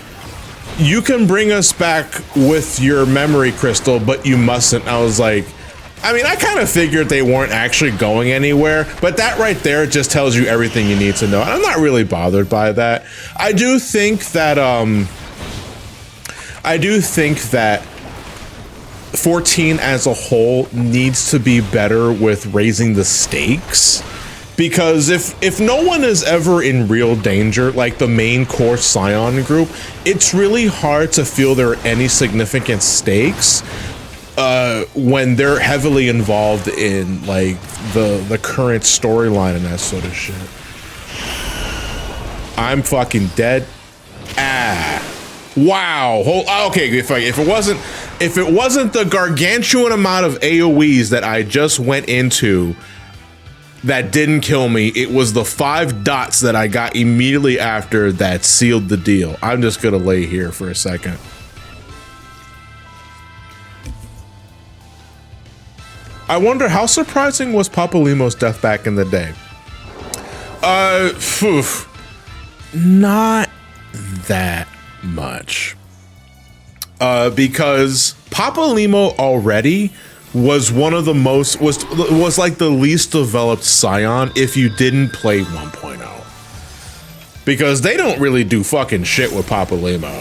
you can bring us back with your memory crystal, but you mustn't, I was like, I mean, I kind of figured they weren't actually going anywhere, but that right there just tells you everything you need to know. And I'm not really bothered by that. I do think that 14 as a whole needs to be better with raising the stakes, because if no one is ever in real danger, like the main core Scion group, it's really hard to feel there are any significant stakes when they're heavily involved in like the current storyline and that sort of shit. I'm fucking dead. Wow. Okay, if it wasn't the gargantuan amount of AoEs that I just went into that didn't kill me, it was the 5 dots that I got immediately after that sealed the deal. I'm just gonna lay here for a second. I wonder how surprising was Papalimo's death back in the day? Not that much. Because Papalimo already was one of the most, was like the least developed Scion if you didn't play 1.0. Because they don't really do fucking shit with Papalimo.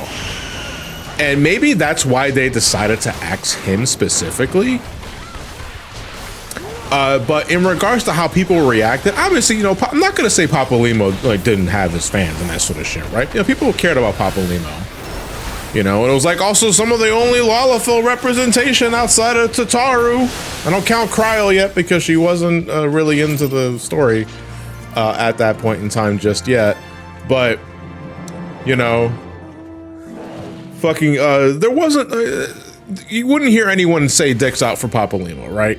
And maybe that's why they decided to axe him specifically. But in regards to how people reacted, obviously, you know, I'm not gonna say Papalimo like didn't have his fans and that sort of shit, right? You know, people cared about Papalimo. You know, and it was like also some of the only Lalafell representation outside of Tataru. I don't count Cryle yet because she wasn't really into the story at that point in time just yet. But, you know, fucking, there wasn't, you wouldn't hear anyone say dicks out for Papalimo, right?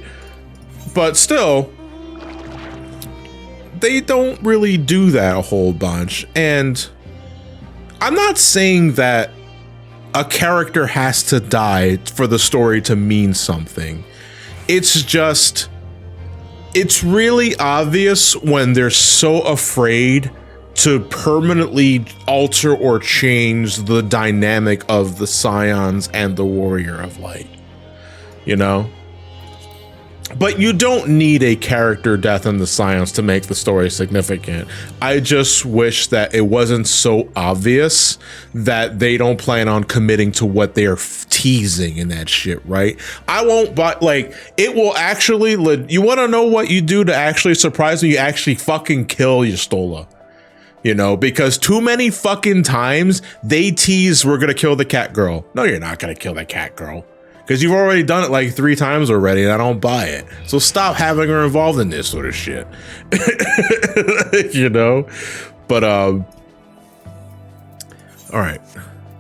But still, they don't really do that a whole bunch. And I'm not saying that a character has to die for the story to mean something. It's just, it's really obvious when they're so afraid to permanently alter or change the dynamic of the Scions and the Warrior of Light, you know? But you don't need a character death in the Scions to make the story significant. I just wish that it wasn't so obvious that they don't plan on committing to what they're teasing in that shit, right? I won't, but like, it will actually, you want to know what you do to actually surprise me? You actually fucking kill Y'shtola. You know, because too many fucking times they tease, we're gonna kill the cat girl. No, you're not gonna kill the cat girl. Because you've already done it like 3 times already and I don't buy it. So stop having her involved in this sort of shit. You know? But, all right.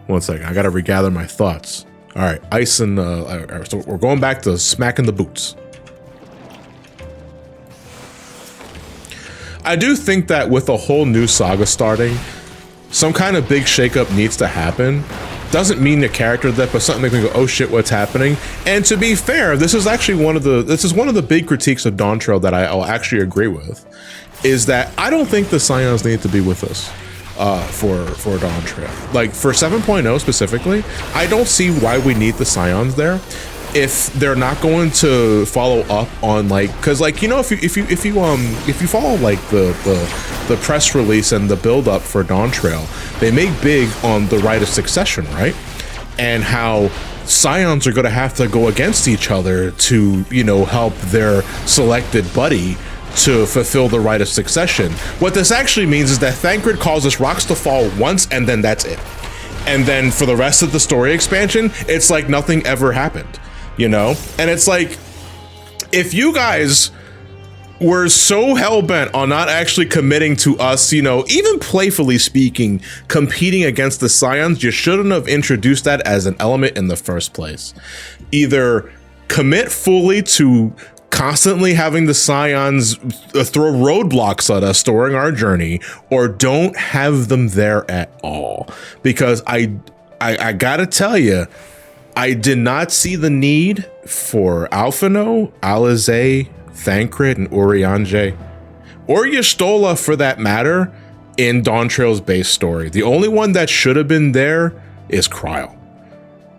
One second. I got to regather my thoughts. All right. Ice and, so we're going back to smacking the boots. I do think that with a whole new saga starting, some kind of big shakeup needs to happen. Doesn't mean the character death, but something makes me go, oh shit, what's happening? And to be fair, this is actually one of the big critiques of Dawntrail that I'll actually agree with, is that I don't think the Scions need to be with us for Dawntrail. Like for 7.0 specifically, I don't see why we need the Scions there if they're not going to follow up on like, because like, you know, if you follow like the press release and the build up for Dawntrail, they make big on the right of succession, right? And how Scions are going to have to go against each other to, you know, help their selected buddy to fulfill the right of succession. What this actually means is that Thancred causes rocks to fall once and then that's it. And then for the rest of the story expansion, it's like nothing ever happened. You know, and it's like, if you guys were so hell-bent on not actually committing to us, you know, even playfully speaking, competing against the Scions, you shouldn't have introduced that as an element in the first place. Either commit fully to constantly having the Scions throw roadblocks at us during our journey, or don't have them there at all. Because I gotta tell you, I did not see the need for Alphino, Alizé, Thancred, and Urianger, or Y'shtola for that matter, in Dawntrail's base story. The only one that should have been there is Cryle.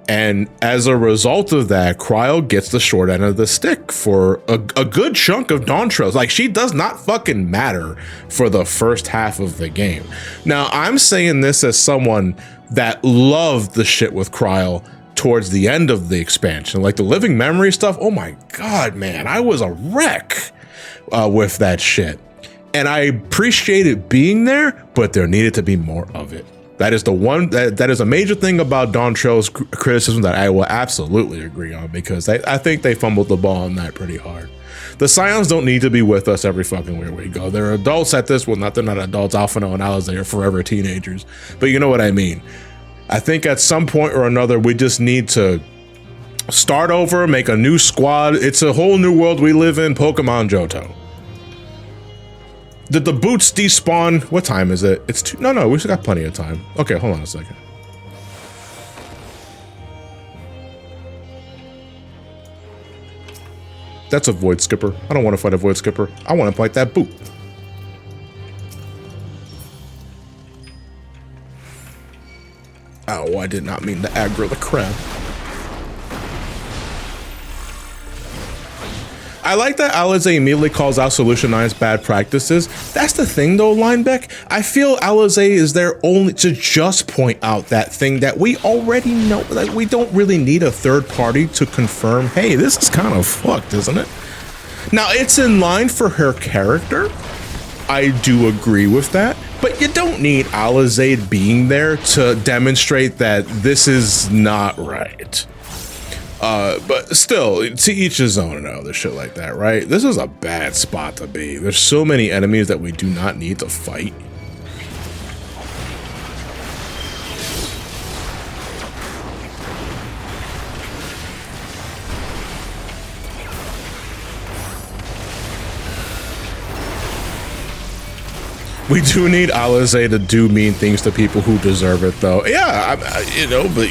And as a result of that, Cryle gets the short end of the stick for a good chunk of Dawntrail. Like, she does not fucking matter for the first half of the game. Now, I'm saying this as someone that loved the shit with Cryle towards the end of the expansion. Like the living memory stuff, oh my God, man, I was a wreck with that shit. And I appreciate it being there, but there needed to be more of it. That is the one that is a major thing about Dawntrail's criticism that I will absolutely agree on, because I think they fumbled the ball on that pretty hard. The Scions don't need to be with us every fucking where we go. They're adults at this. Well, they're not adults. Alphinaud and Alizé are forever teenagers. But you know what I mean. I think at some point or another, we just need to start over, make a new squad. It's a whole new world we live in. Pokemon Johto. Did the boots despawn? What time is it? It's 2. No, we still got plenty of time. Okay, hold on a second. That's a Void Skipper. I don't want to fight a Void Skipper. I want to fight that boot. Oh, I did not mean to aggro the crab. I like that Alizé immediately calls out Solution 9's bad practices. That's the thing though, Linebeck. I feel Alizé is there only to just point out that thing that we already know. Like, we don't really need a third party to confirm, hey, this is kind of fucked, isn't it? Now, it's in line for her character. I do agree with that. But you don't need Alizé being there to demonstrate that this is not right. But still, to each his own and all this shit like that, right? This is a bad spot to be. There's so many enemies that we do not need to fight. We do need Alizé to do mean things to people who deserve it, though. Yeah, you know, but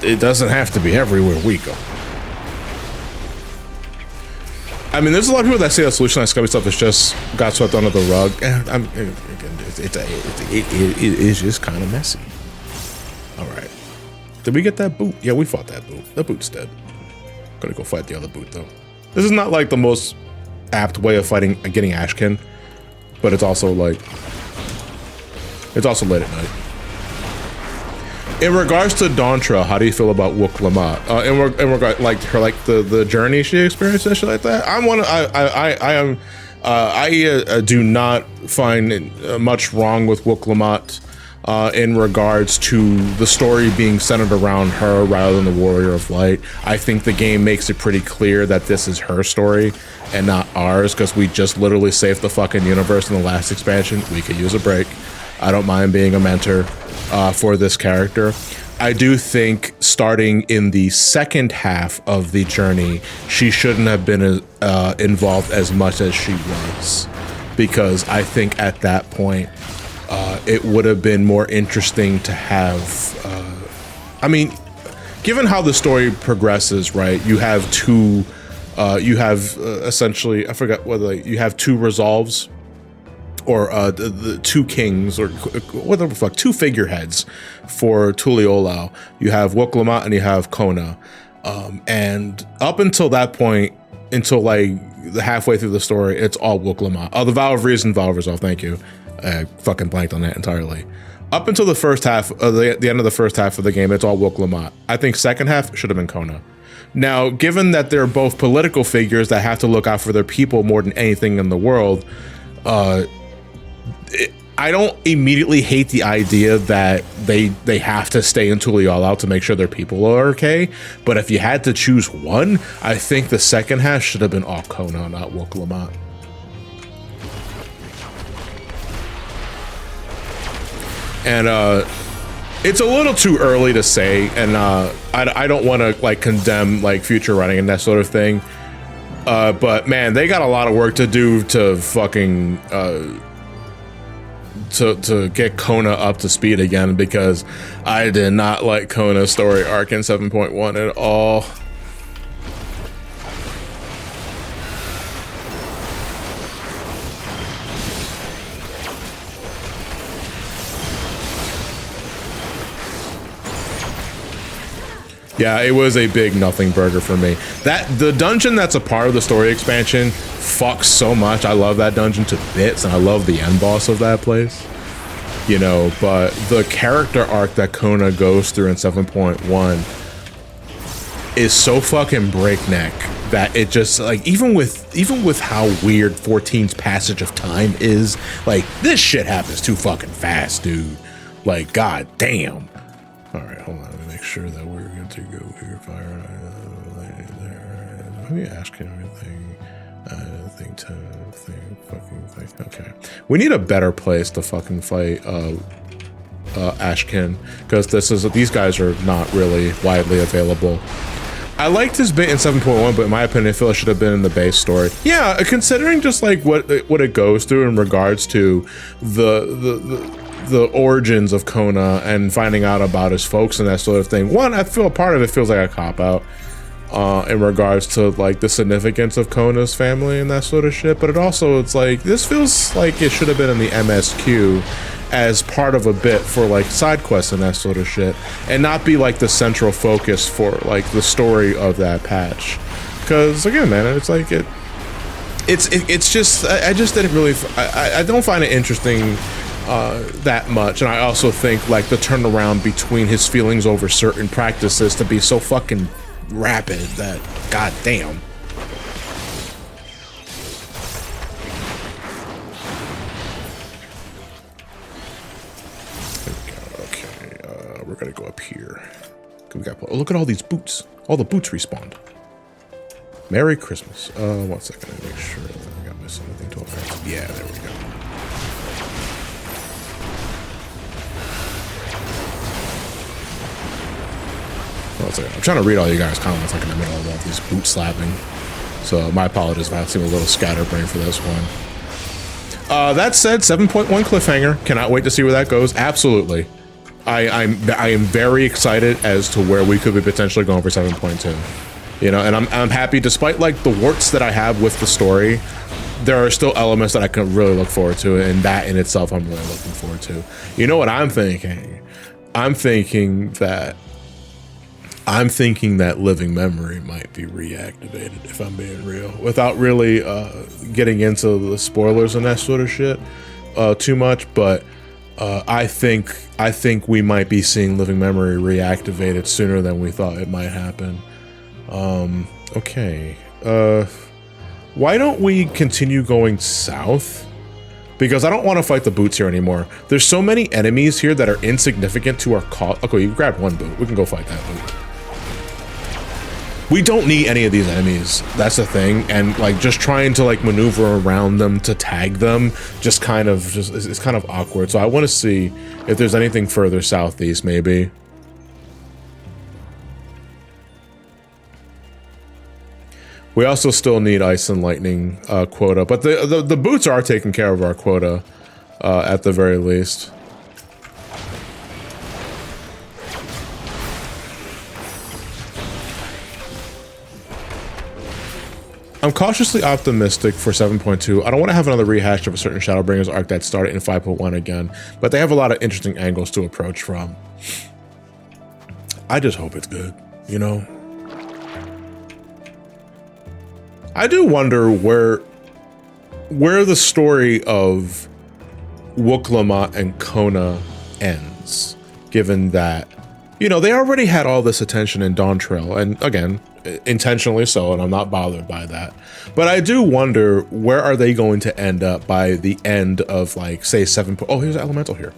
it doesn't have to be everywhere we go. I mean, there's a lot of people that say that Solution 9 scummy stuff is just got swept under the rug. It is just kind of messy. All right. Did we get that boot? Yeah, we fought that boot. That boot's dead. Gonna go fight the other boot, though. This is not like the most apt way of fighting, getting Ashkin. But it's also like, it's also late at night. In regards to Dawntrail, how do you feel about Wook-Lamont? In regard, like her, like the journey she experienced and shit like that. I do not find much wrong with Wook-Lamont in regards to the story being centered around her rather than the Warrior of Light. I think the game makes it pretty clear that this is her story and not ours, because we just literally saved the fucking universe in the last expansion. We could use a break. I don't mind being a mentor for this character. I do think starting in the second half of the journey, she shouldn't have been involved as much as she was, because I think at that point, it would have been more interesting to have, I mean, given how the story progresses, right, you have two, essentially, I forgot whether you have two resolves, or the two kings, or whatever the fuck, two figureheads for Tuliolao. You have Wook-Lamont and you have Kona. And up until that point, until like the halfway through the story, it's all Wook-Lamont. Oh, the Vow of Reason, Vow of Resolve, thank you. I fucking blanked on that entirely. Up until the first half, the end of the first half of the game, it's all Wook-Lamont. I think second half should have been Kona. Now, given that they're both political figures that have to look out for their people more than anything in the world, I don't immediately hate the idea that they have to stay in Tuliolao to make sure their people are okay. But if you had to choose one, I think the second half should have been all Kona, not Wook-Lamont. And it's a little too early to say, and I don't want to like condemn like future running and that sort of thing. But man, they got a lot of work to do to fucking to get Kona up to speed again, because I did not like Kona's story arc in 7.1 at all. Yeah, it was a big nothing burger for me. The dungeon that's a part of the story expansion fucks so much. I love that dungeon to bits, and I love the end boss of that place. You know, but the character arc that Kona goes through in 7.1 is so fucking breakneck that it just like even with how weird 14's passage of time is, like this shit happens too fucking fast, dude. Like god damn. All right, hold on. Let me make sure that we're good to go here. Fire there. Let me ask him everything. Okay. We need a better place to fucking fight Ashkin, because these guys are not really widely available. I liked his bit in 7.1, but in my opinion, I feel it should have been in the base story. Yeah, considering just like what it goes through in regards to the origins of Kona and finding out about his folks and that sort of thing. One, I feel part of it feels like a cop-out in regards to like the significance of Kona's family and that sort of shit, but it's like this feels like it should have been in the MSQ as part of a bit for like side quests and that sort of shit, and not be like the central focus for like the story of that patch. Because again, man, it's like it's just I just didn't really I don't find it interesting that much, and I also think like the turnaround between his feelings over certain practices to be so fucking rapid that god damn. Okay, we're gonna go up here. We got, oh, look at all these boots. All the boots respawned. Merry Christmas. 1 second, let me make sure that we got missing anything to affect. Yeah, there we go. I'm trying to read all you guys' comments like in the middle of all these boot slapping. So my apologies if I seem a little scatterbrained for this one. That said, 7.1 cliffhanger. Cannot wait to see where that goes. Absolutely. I am very excited as to where we could be potentially going for 7.2. You know, and I'm happy despite like the warts that I have with the story. There are still elements that I can really look forward to, and that in itself I'm really looking forward to. You know what I'm thinking? I'm thinking that living memory might be reactivated, if I'm being real, without really getting into the spoilers and that sort of shit too much. But I think we might be seeing living memory reactivated sooner than we thought it might happen. Okay. Why don't we continue going south? Because I don't want to fight the boots here anymore. There's so many enemies here that are insignificant to our cause. Okay, you grabbed one boot. We can go fight that boot. We don't need any of these enemies. That's the thing. And like just trying to like maneuver around them to tag them just kind of it's kind of awkward. So I want to see if there's anything further southeast maybe. We also still need ice and lightning quota, but the boots are taking care of our quota at the very least. I'm cautiously optimistic for 7.2. I don't want to have another rehash of a certain Shadowbringers arc that started in 5.1 again, but they have a lot of interesting angles to approach from. I just hope it's good, you know? I do wonder where the story of Wuk-Lamat and Kona ends, given that, you know, they already had all this attention in Dawntrail, and again, intentionally so, and I'm not bothered by that. But I do wonder, where are they going to end up by the end of, like, say, 7. Oh, here's an elemental here.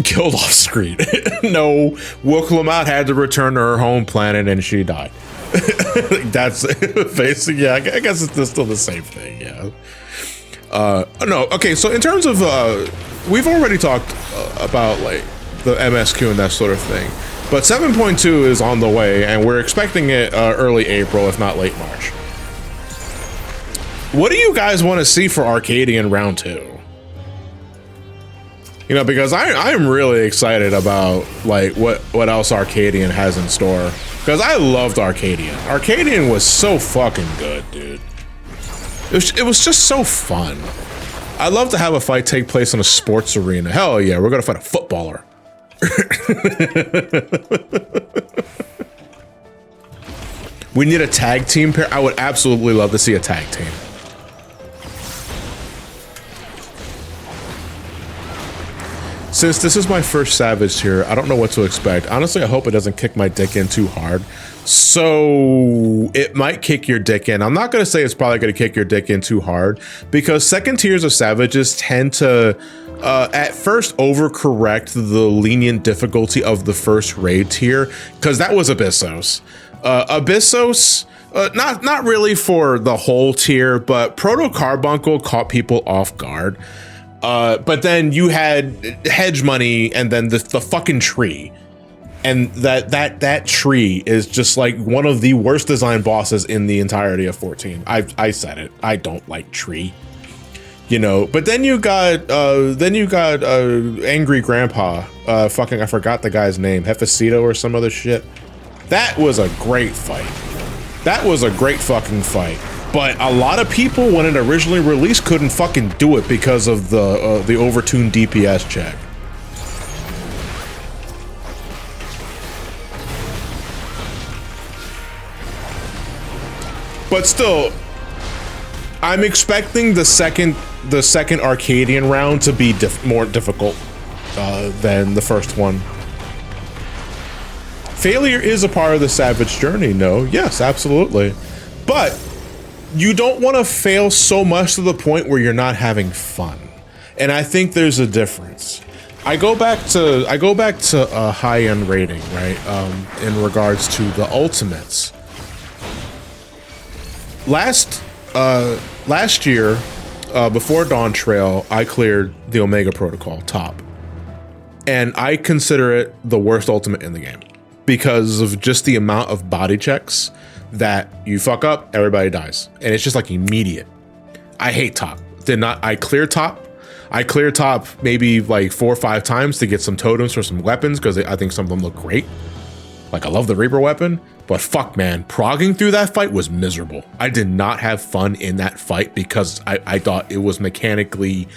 Killed off screen. No, Wuk-Lamat had to return to her home planet and she died. That's basically, yeah, I guess it's still the same thing, yeah. No, okay, so in terms of, we've already talked about, like, the MSQ and that sort of thing, but 7.2 is on the way, and we're expecting it early April, if not late March. What do you guys want to see for Arcadian Round 2? You know, because I'm really excited about, like, what else Arcadian has in store. Because I loved Arcadian. Arcadian was so fucking good, dude. It was just so fun. I'd love to have a fight take place in a sports arena. Hell yeah, we're gonna fight a footballer. We need a tag team pair. I would absolutely love to see a tag team. Since this is my first Savage here, I don't know what to expect. Honestly, I hope it doesn't kick my dick in too hard. So it might kick your dick in. I'm not going to say it's probably going to kick your dick in too hard, because second tiers of Savages tend to at first overcorrect the lenient difficulty of the first raid tier, because that was Abyssos. Abyssos, not really for the whole tier, but Proto Carbuncle caught people off guard. But then you had Hedge Money and then the fucking tree. And that tree is just like one of the worst designed bosses in the entirety of 14. I said it. I don't like tree. You know, but then you got Angry Grandpa. Fucking I forgot the guy's name. Hefecito or some other shit. That was a great fight. That was a great fucking fight. But a lot of people, when it originally released, couldn't fucking do it because of the overtuned DPS check. But still, I'm expecting the second Arcadian round to be more difficult than the first one. Failure is a part of the Savage journey, no? Yes, absolutely. But you don't want to fail so much to the point where you're not having fun. And I think there's a difference. I go back to high-end rating, right? In regards to the ultimates. Last year, before Dawntrail, I cleared the Omega Protocol top. And I consider it the worst ultimate in the game because of just the amount of body checks that you fuck up, everybody dies. And it's just like immediate. I hate top. I cleared top. I cleared top maybe like 4 or 5 times to get some totems for some weapons because I think some of them look great. Like I love the Reaper weapon, but fuck man, progging through that fight was miserable. I did not have fun in that fight because I thought it was mechanically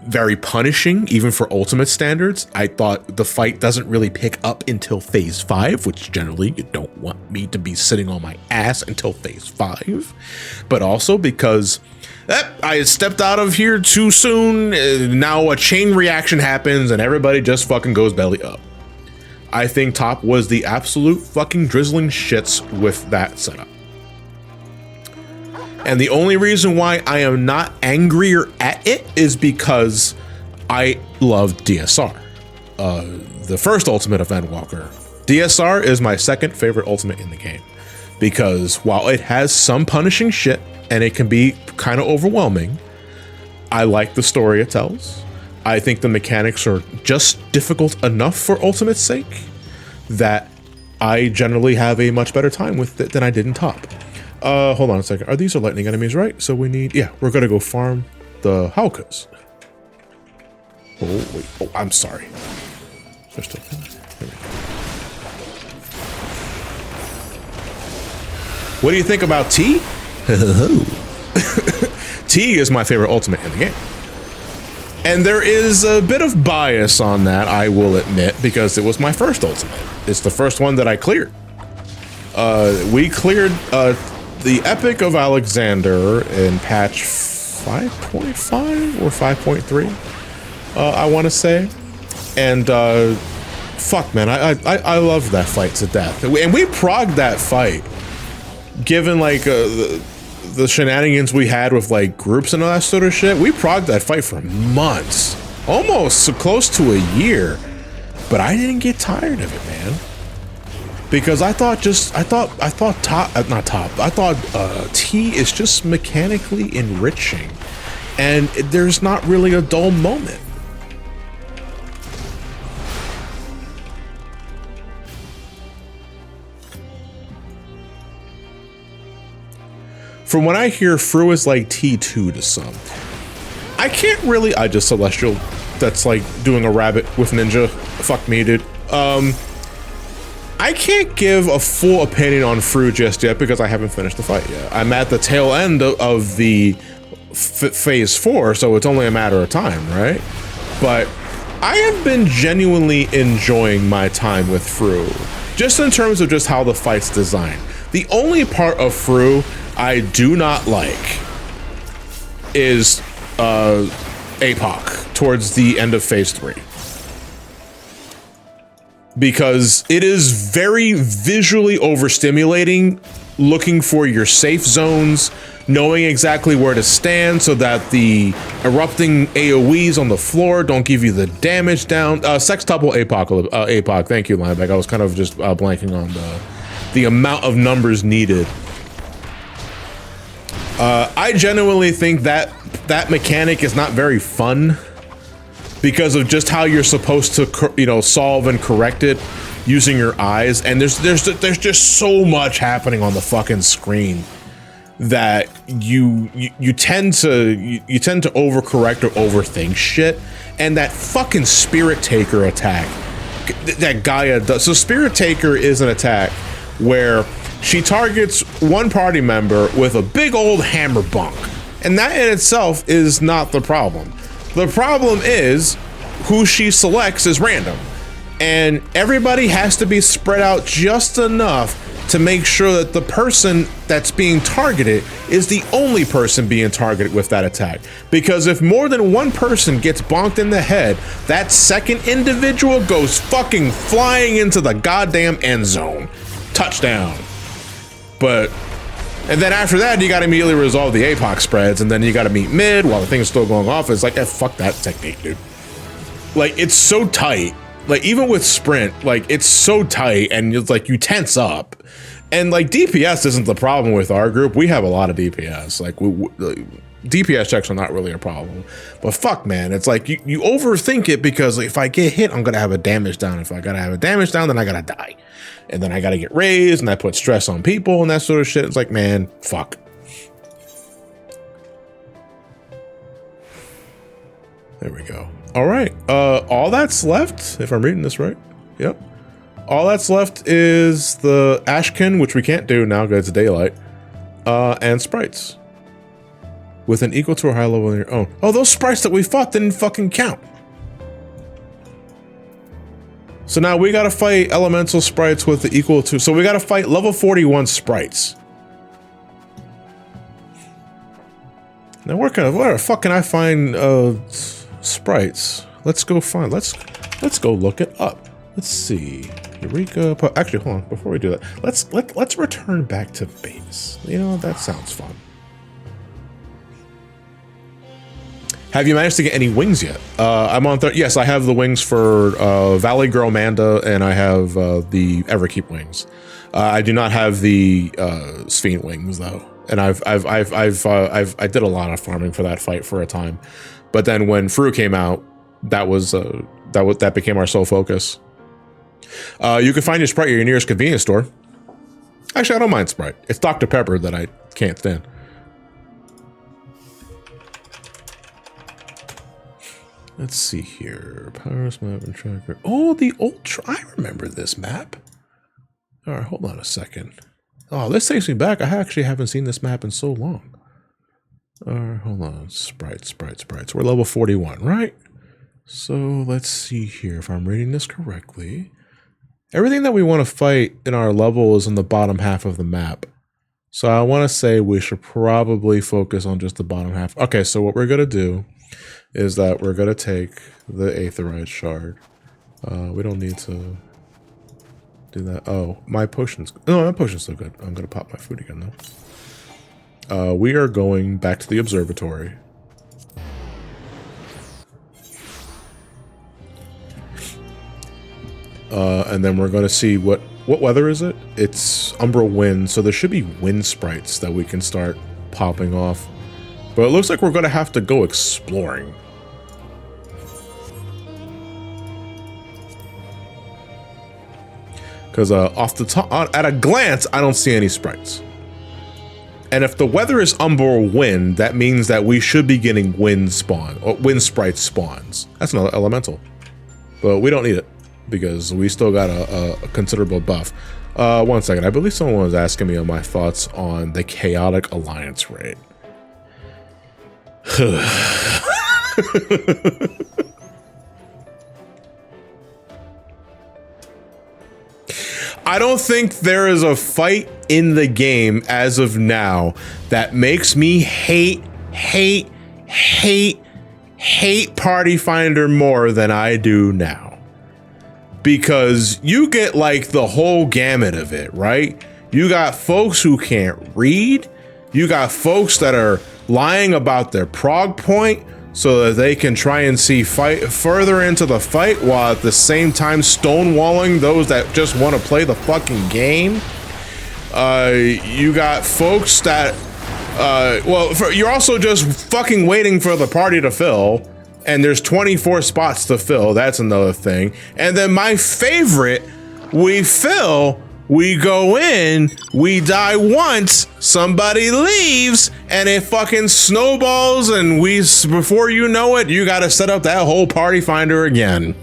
very punishing, even for ultimate standards. I thought the fight doesn't really pick up until phase 5, which generally you don't want me to be sitting on my ass until phase 5. But also because I stepped out of here too soon. Now a chain reaction happens and everybody just fucking goes belly up. I think top was the absolute fucking drizzling shits with that setup. And the only reason why I am not angrier at it is because I love DSR. The first ultimate of Endwalker. DSR is my second favorite ultimate in the game. Because while it has some punishing shit, and it can be kind of overwhelming, I like the story it tells. I think the mechanics are just difficult enough for ultimate's sake that I generally have a much better time with it than I did in top. Hold on a second. Are these lightning enemies, right? So we need, yeah, we're gonna go farm the Haukas. Oh, wait. Oh, I'm sorry. Just a minute. What do you think about T? T is my favorite ultimate in the game. And there is a bit of bias on that, I will admit, because it was my first ultimate. It's the first one that I cleared. We cleared the Epic of Alexander in patch 5.5 or 5.3, I want to say. And fuck, man, I love that fight to death. And we progged that fight, given like the shenanigans we had with like groups and all that sort of shit. We progged that fight for months, almost so close to a year. But I didn't get tired of it, man. Because I thought T is just mechanically enriching, and there's not really a dull moment. From what I hear, Fru is like T2 to some. I can't really, I just Celestial, that's like doing a rabbit with ninja. Fuck me, dude. I can't give a full opinion on Fru just yet because I haven't finished the fight yet. I'm at the tail end of the phase 4, so it's only a matter of time, right? But I have been genuinely enjoying my time with Fru, just in terms of just how the fight's designed. The only part of Fru I do not like is APOC towards the end of phase 3. Because it is very visually overstimulating, looking for your safe zones, knowing exactly where to stand so that the erupting AoEs on the floor don't give you the damage down. Sextuple APOC, thank you, Lineback. I was kind of just blanking on the amount of numbers needed. I genuinely think that mechanic is not very fun because of just how you're supposed to, you know, solve and correct it using your eyes. And there's just so much happening on the fucking screen that you tend to overcorrect or overthink shit. And that fucking Spirit Taker attack that Gaia does. So Spirit Taker is an attack where she targets one party member with a big old hammer bunk. And that in itself is not the problem. The problem is who she selects is random. And everybody has to be spread out just enough to make sure that the person that's being targeted is the only person being targeted with that attack. Because if more than one person gets bonked in the head, that second individual goes fucking flying into the goddamn end zone. Touchdown. And then after that, you gotta immediately resolve the APOC spreads, and then you gotta meet mid while the thing is still going off. It's like, fuck that technique, dude. Like, it's so tight. Like, even with sprint, like, it's so tight, and it's like, you tense up. And like, DPS isn't the problem with our group. We have a lot of DPS. Like, DPS checks are not really a problem. But fuck, man, it's like, you overthink it because if I get hit, I'm gonna have a damage down. If I gotta have a damage down, then I gotta die. And then I gotta get raised, and I put stress on people and that sort of shit. It's like, man, fuck. There we go. All right, all that's left, if I'm reading this right, yep. All that's left is the Ashkin, which we can't do now because it's daylight, and sprites. With an equal to or high level on your own. Oh, those sprites that we fought didn't fucking count. So now we gotta fight elemental sprites with the equal to, so we gotta fight level 41 sprites. Now where the fuck can I find sprites? Let's go look it up. Let's see. EUREKA. Actually, hold on. Before we do that, let's return back to base. You know, that sounds fun. Have you managed to get any wings yet? I'm on yes, I have the wings for Valley Girl Manda, and I have the Everkeep wings. I do not have the Sphene wings though, and I did a lot of farming for that fight for a time, but then when Fru came out, that became our sole focus. You can find your Sprite at your nearest convenience store. Actually, I don't mind Sprite. It's Dr. Pepper that I can't stand. Let's see here. Powers map and tracker. Oh, the old. I remember this map. All right, hold on a second. Oh, this takes me back. I actually haven't seen this map in so long. All right, hold on. Sprites. We're level 41, right? So let's see here if I'm reading this correctly. Everything that we want to fight in our level is in the bottom half of the map. So I want to say we should probably focus on just the bottom half. Okay, so what we're going to do is that we're going to take the Aetheryte shard. We don't need to do that. Oh, my potion's... No, my potion's still good. I'm going to pop my food again, though. We are going back to the observatory. And then we're going to see what weather is it? It's Umbral Wind, so there should be wind sprites that we can start popping off. But it looks like we're going to have to go exploring. Because off the top, at a glance, I don't see any sprites. And if the weather is Umbral Wind, that means that we should be getting wind sprite spawns. That's another elemental. But we don't need it, because we still got a considerable buff. 1 second, I believe someone was asking me on my thoughts on the Chaotic Alliance raid. I don't think there is a fight in the game as of now that makes me hate Party Finder more than I do now. Because you get like the whole gamut of it, right? You got folks who can't read. You got folks that are lying about their prog point so that they can try and see fight further into the fight while at the same time stonewalling those that just want to play the fucking game. You got folks that, you're also just fucking waiting for the party to fill, and there's 24 spots to fill. That's another thing. And then my favorite, we fill, we go in, we die once, somebody leaves, and it fucking snowballs, and before you know it, you gotta set up that whole Party Finder again.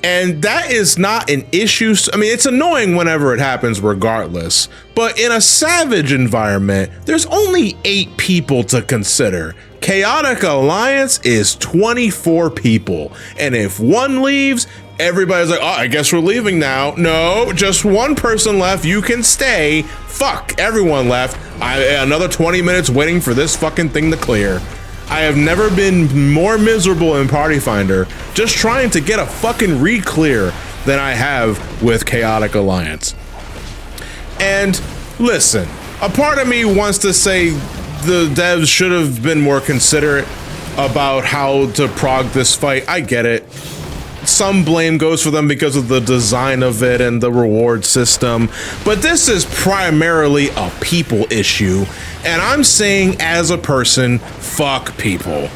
And that is not an issue. I mean, it's annoying whenever it happens regardless, but in a Savage environment, there's only 8 people to consider. Chaotic Alliance is 24 people, and if one leaves, everybody's like, oh, I guess we're leaving now. No, just one person left. You can stay. Fuck, everyone left. Another 20 minutes waiting for this fucking thing to clear. I have never been more miserable in Party Finder just trying to get a fucking re-clear than I have with Chaotic Alliance. And listen, a part of me wants to say the devs should have been more considerate about how to prog this fight. I get it. Some blame goes for them because of the design of it and the reward system, but this is primarily a people issue, and I'm saying as a person, fuck people,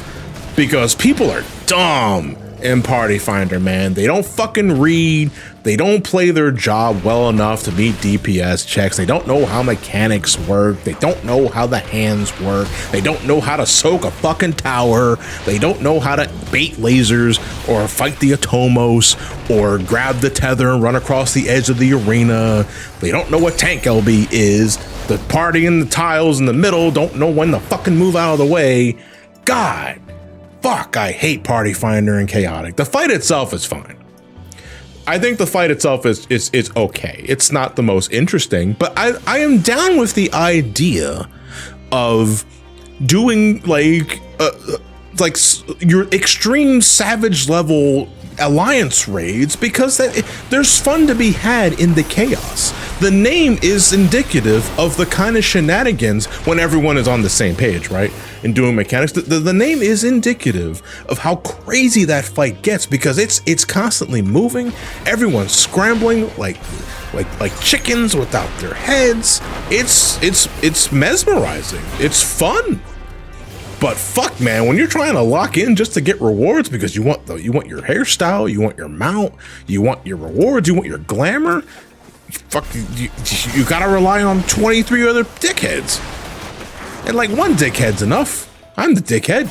because people are dumb in Party Finder, man. They don't fucking read, they don't play their job well enough to meet DPS checks, they don't know how mechanics work, they don't know how the hands work, they don't know how to soak a fucking tower, they don't know how to bait lasers or fight the Atomos or grab the tether and run across the edge of the arena, they don't know what tank LB is, the party in the tiles in the middle don't know when to fucking move out of the way. God, fuck, I hate Party Finder and Chaotic. The fight itself is fine. I think the fight itself is okay. It's not the most interesting, but I am down with the idea of doing like your extreme Savage level alliance raids, because there's fun to be had in the chaos. The name is indicative of the kind of shenanigans when everyone is on the same page, right? And doing mechanics. The name is indicative of how crazy that fight gets, because it's constantly moving. Everyone's scrambling like chickens without their heads. It's mesmerizing. It's fun. But fuck, man, when you're trying to lock in just to get rewards because you want your hairstyle, you want your mount, you want your rewards, you want your glamour, fuck, you gotta rely on 23 other dickheads. And like one dickhead's enough. I'm the dickhead.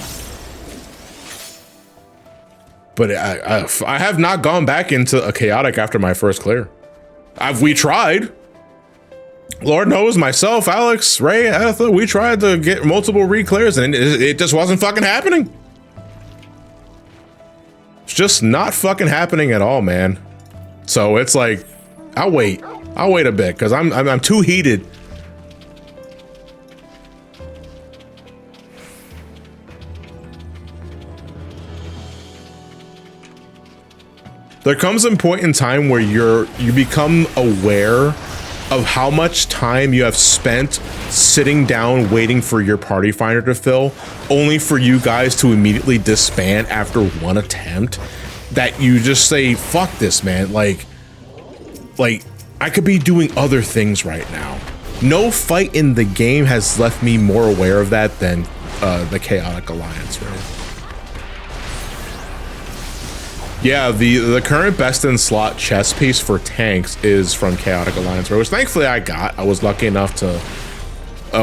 But I have not gone back into a Chaotic after my first clear. We tried. Lord knows, myself, Alex, Ray, Etha, we tried to get multiple re-clears and it just wasn't fucking happening. It's just not fucking happening at all, man. So it's like, I'll wait a bit, because I'm too heated. There comes a point in time where you become aware of how much time you have spent sitting down waiting for your Party Finder to fill, only for you guys to immediately disband after one attempt, that you just say, fuck this, man. Like I could be doing other things right now. No fight in the game has left me more aware of that than the Chaotic Alliance, right? Yeah, the current best in slot chess piece for tanks is from Chaotic Alliance, which thankfully I got. I was lucky enough to,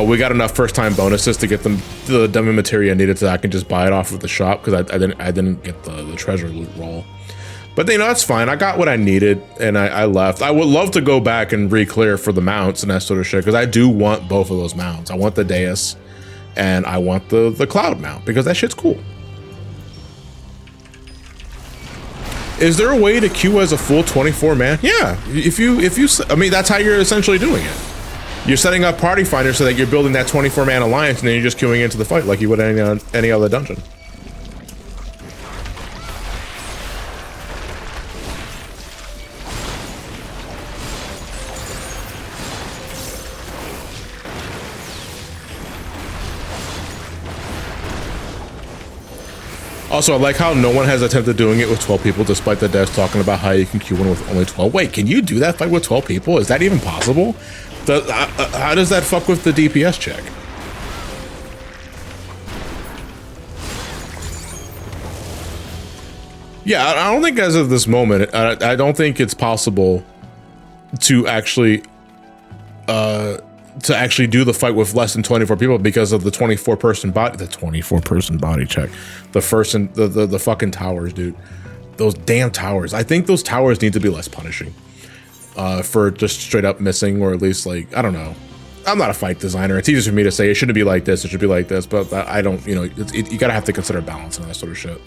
we got enough first time bonuses to get the dummy material I needed so I can just buy it off of the shop, because I didn't get the treasure loot roll. But you know, that's fine. I got what I needed and I left. I would love to go back and re-clear for the mounts and that sort of shit, because I do want both of those mounts. I want the Deus and I want the Cloud mount, because that shit's cool. Is there a way to queue as a full 24-man? Yeah, if you, I mean, that's how you're essentially doing it. You're setting up party finders so that you're building that 24-man alliance, and then you're just queuing into the fight like you would any other dungeon. Also, I like how no one has attempted doing it with 12 people, despite the devs talking about how you can queue in with only 12. Wait, can you do that fight with 12 people? Is that even possible? How does that fuck with the DPS check? Yeah, I don't think as of this moment, I don't think it's possible to actually do the fight with less than 24 people because of the 24-person body, the 24-person body check, the fucking towers, dude. Those damn towers. I think those towers need to be less punishing for just straight up missing, or at least, like, I don't know. I'm not a fight designer. It's easy for me to say it shouldn't be like this, it should be like this, but I don't, you know, you gotta have to consider balance and that sort of shit.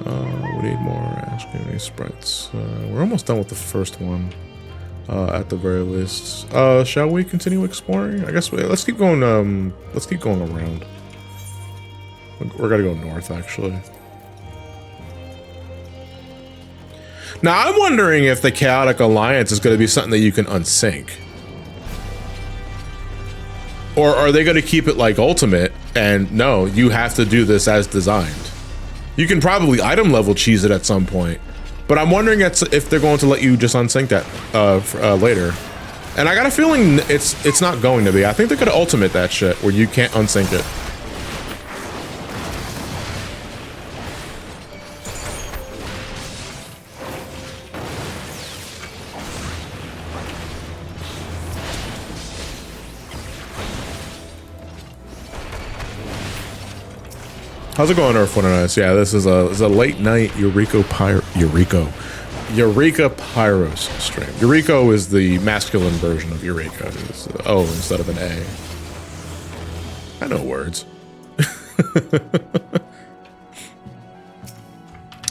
We need more Ash Community sprites. We're almost done with the first one, at the very least. Shall we continue exploring? I guess let's keep going. Let's keep going around. We're gonna go north, actually. Now I'm wondering if the Chaotic Alliance is going to be something that you can unsync, or are they going to keep it like Ultimate and no, you have to do this as designed. You can probably item level cheese it at some point, but I'm wondering if they're going to let you just unsync that later. And I got a feeling it's not going to be. I think they're going to ultimate that shit where you can't unsync it. How's it going, Earth 109? Yeah, this is a late night Eureka Pyros stream. Eureka is the masculine version of Eureka. It's O instead of an A. I know words.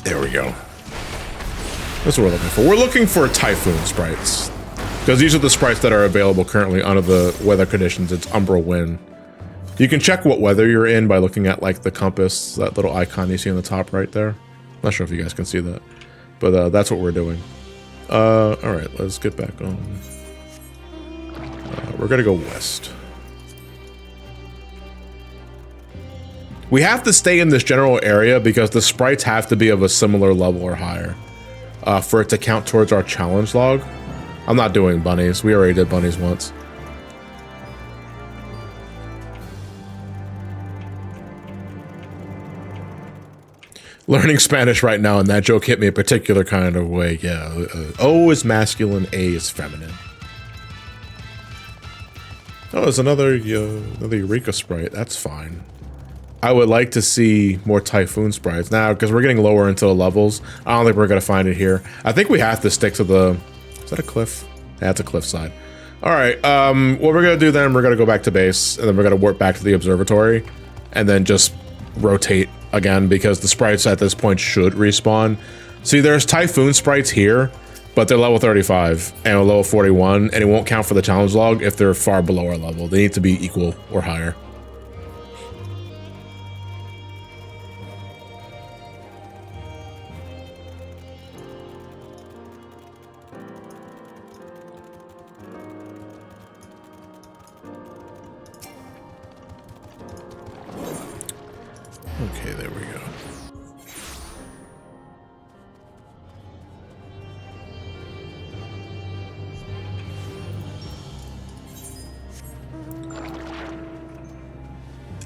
There we go. That's what we're looking for. We're looking for Typhoon sprites, because these are the sprites that are available currently under the weather conditions. It's Umbral Wind. You can check what weather you're in by looking at, like, the compass, that little icon you see on the top right there. Not sure if you guys can see that, but that's what we're doing. All right, let's get back on. We're gonna go west. We have to stay in this general area because the sprites have to be of a similar level or higher for it to count towards our challenge log. I'm not doing bunnies. We already did bunnies once. Learning Spanish right now, and that joke hit me a particular kind of way. Yeah, O is masculine, A is feminine. Oh, there's another Eureka sprite. That's fine. I would like to see more Typhoon sprites now, because we're getting lower into the levels. I don't think we're gonna find it here. I think we have to stick to the. Is that a cliff? That's a cliffside. All right. What we're gonna do then? We're gonna go back to base, and then we're gonna warp back to the observatory, and then just rotate again, because the sprites at this point should respawn. See, there's Typhoon sprites here, but they're level 35 and level 41, and it won't count for the challenge log if they're far below our level. They need to be equal or higher. Okay, there we go.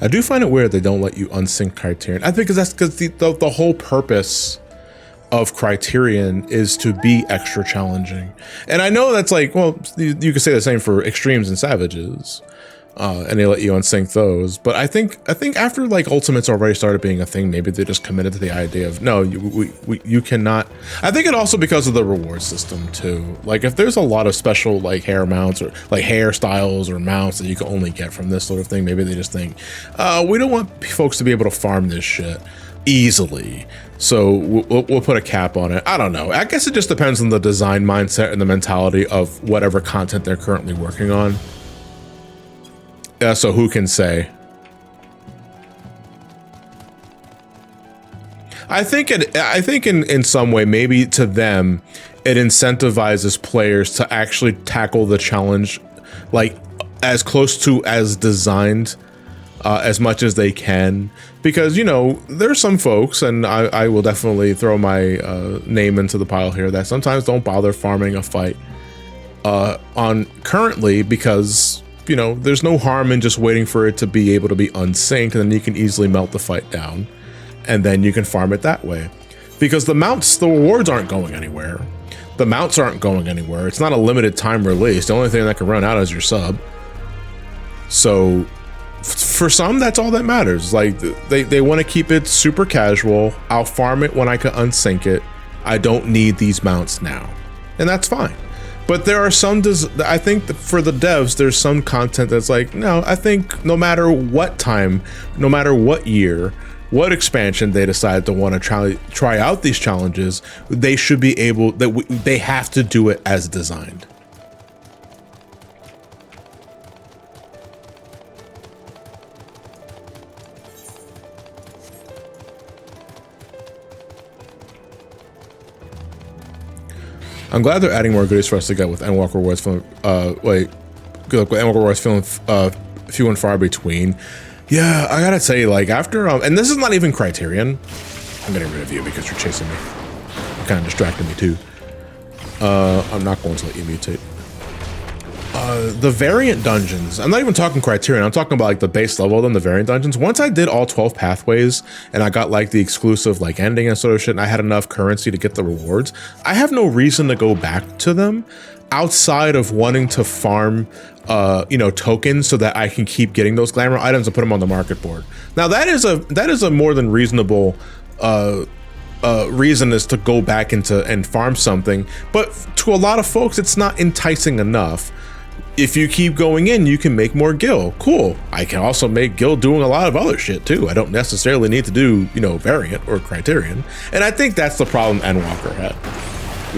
I do find it weird they don't let you unsync Criterion. I think that's because the whole purpose of Criterion is to be extra challenging. And I know that's like, well, you could say the same for Extremes and Savages. and they let you unsync those. But I think after like Ultimates already started being a thing, maybe they just committed to the idea of no, you cannot. I think it also because of the reward system too. Like if there's a lot of special like hair mounts or like hairstyles or mounts that you can only get from this sort of thing, maybe they just think we don't want folks to be able to farm this shit easily, so we'll put a cap on it. I don't know. I guess it just depends on the design mindset and the mentality of whatever content they're currently working on. So who can say? I think in some way, maybe to them, it incentivizes players to actually tackle the challenge like as close to as designed as much as they can, because you know there's some folks, and I will definitely throw my name into the pile here, that sometimes don't bother farming a fight on currently because you know there's no harm in just waiting for it to be able to be unsynced, and then you can easily melt the fight down and then you can farm it that way, because the mounts, the rewards aren't going anywhere, the mounts aren't going anywhere, it's not a limited time release, the only thing that can run out is your sub. So for some, that's all that matters. Like they want to keep it super casual. I'll farm it when I can unsync it. I don't need these mounts now, and that's fine. But there are some, I think for the devs, there's some content that's like, no, I think no matter what time, no matter what year, what expansion they decide to want to try out these challenges, they should be able, they have to do it as designed. I'm glad they're adding more goodies for us to get with Endwalker Rewards feeling, good luck with Endwalker Rewards feeling few and far between. Yeah, I gotta say, like after, and this is not even Criterion. I'm getting rid of you because you're chasing me. You're kind of distracting me too. I'm not going to let you mutate. The variant dungeons, I'm not even talking Criterion, I'm talking about like the base level of them, the variant dungeons. Once I did all 12 pathways and I got like the exclusive like ending and sort of shit, and I had enough currency to get the rewards, I have no reason to go back to them outside of wanting to farm you know, tokens so that I can keep getting those glamour items and put them on the market board. Now that is a more than reasonable reason is to go back into and farm something, but to a lot of folks it's not enticing enough. If you keep going in, you can make more gil. Cool. I can also make gil doing a lot of other shit too. I don't necessarily need to do, you know, variant or Criterion. And I think that's the problem Endwalker had,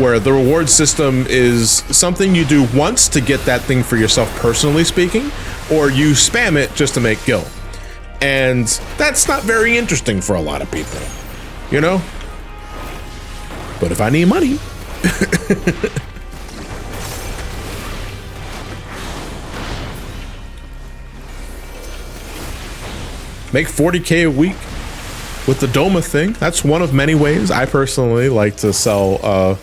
where the reward system is something you do once to get that thing for yourself personally speaking, or you spam it just to make gil. And that's not very interesting for a lot of people, you know? But if I need money, make 40K a week with the Doma thing. That's one of many ways. I personally like to sell,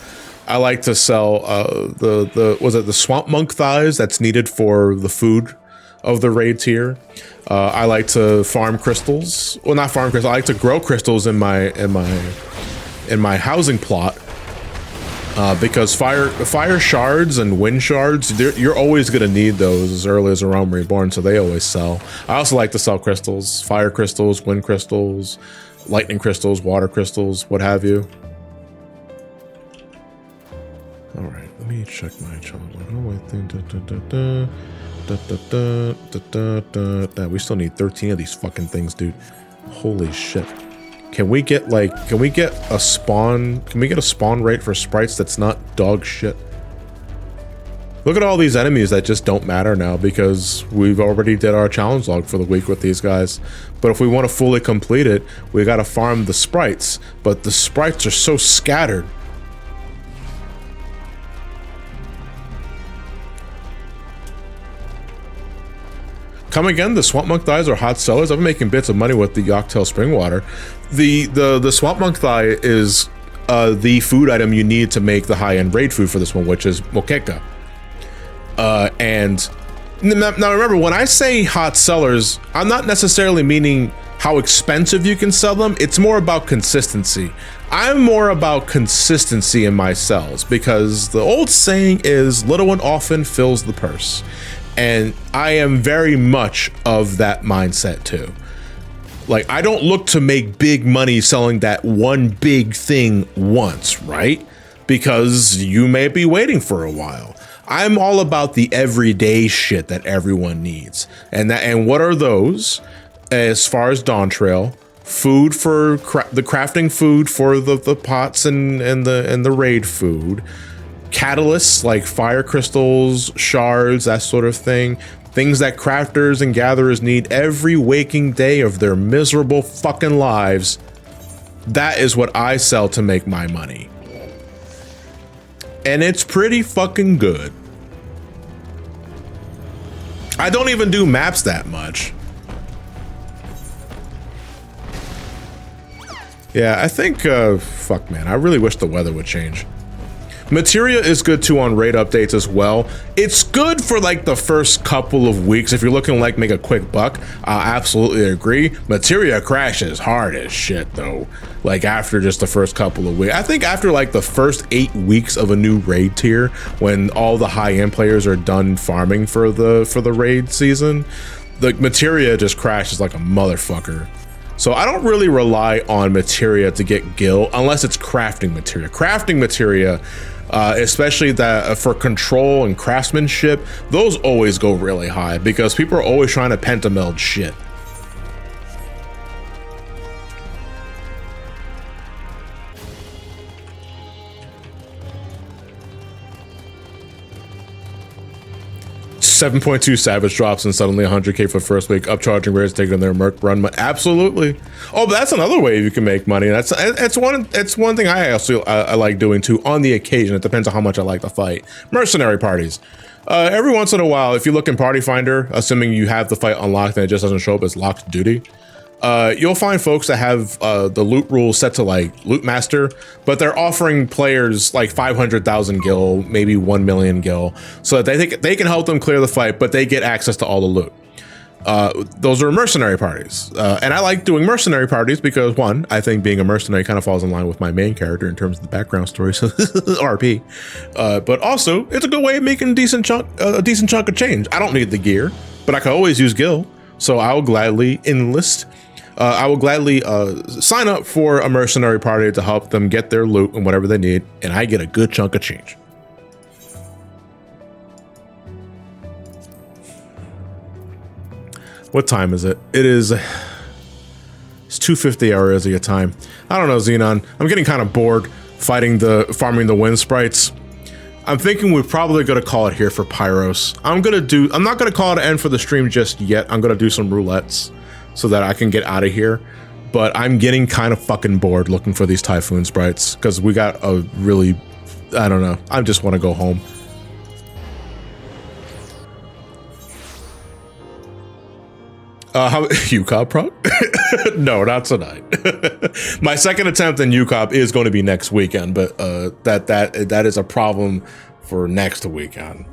I like to sell the swamp monk thighs that's needed for the food of the raid tier. I like to farm crystals. Well, not farm crystals. I like to grow crystals in my housing plot. Because fire shards and wind shards, you're always going to need those as early as a Realm Reborn, so they always sell. I also like to sell crystals, fire crystals, wind crystals, lightning crystals, water crystals, what have you. All right, let me check my channel. We still need 13 of these fucking things, dude. Holy shit. Can we get a spawn rate for sprites that's not dog shit? Look at all these enemies that just don't matter now because we've already did our challenge log for the week with these guys. But if we want to fully complete it, we got to farm the sprites, but the sprites are so scattered. Come again, the Swamp Monk thighs are hot sellers. I've been making bits of money with the Yachtail spring water. The Swamp Monk thigh is the food item you need to make the high-end raid food for this one, which is Mokeka. And now remember, when I say hot sellers, I'm not necessarily meaning how expensive you can sell them. It's more about consistency. I'm more about consistency in my sells because the old saying is little and often fills the purse. And I am very much of that mindset too. Like, I don't look to make big money selling that one big thing once, right? Because you may be waiting for a while. I'm all about the everyday shit that everyone needs. And what are those? As far as Dawntrail, food for the crafting food for the pots and the raid food, catalysts like fire crystals, shards, that sort of thing. Things that crafters and gatherers need every waking day of their miserable fucking lives. That is what I sell to make my money. And it's pretty fucking good. I don't even do maps that much. Yeah, I think, fuck man, I really wish the weather would change. Materia is good too on raid updates as well. It's good for like the first couple of weeks if you're looking like make a quick buck. I absolutely agree. Materia crashes hard as shit though. Like after just the first couple of weeks. I think after like the first 8 weeks of a new raid tier, when all the high-end players are done farming for the raid season, the materia just crashes like a motherfucker. So I don't really rely on materia to get gil unless it's crafting materia. Crafting materia, especially that for control and craftsmanship, those always go really high because people are always trying to pentameld shit. $7.2 Savage drops and suddenly 100k for first week, upcharging rares taking their merc run. Absolutely. Oh, but that's another way you can make money. It's one thing I like doing too on the occasion. It depends on how much I like to fight. Mercenary parties. Every once in a while, if you look in Party Finder, assuming you have the fight unlocked and it just doesn't show up as locked duty, you'll find folks that have the loot rules set to like loot master, but they're offering players like 500,000 gil, maybe 1 million gil, so that they can help them clear the fight, but they get access to all the loot. Those are mercenary parties, and I like doing mercenary parties because one, I think being a mercenary kind of falls in line with my main character in terms of the background story, so RP. But also, it's a good way of making a decent chunk of change. I don't need the gear, but I can always use gil, so I will gladly enlist. I will gladly sign up for a mercenary party to help them get their loot and whatever they need, and I get a good chunk of change. What time is it? It's 2:50 area time. I don't know, Xenon. I'm getting kind of bored farming the wind sprites. I'm thinking we're probably gonna call it here for Pyros. I'm not gonna call it an end for the stream just yet. I'm gonna do some roulettes so that I can get out of here. But I'm getting kind of fucking bored looking for these Typhoon sprites because we got a really, I don't know. I just want to go home. How UCOP pro? No, not tonight. My second attempt in UCOP is going to be next weekend, but that is a problem for next weekend.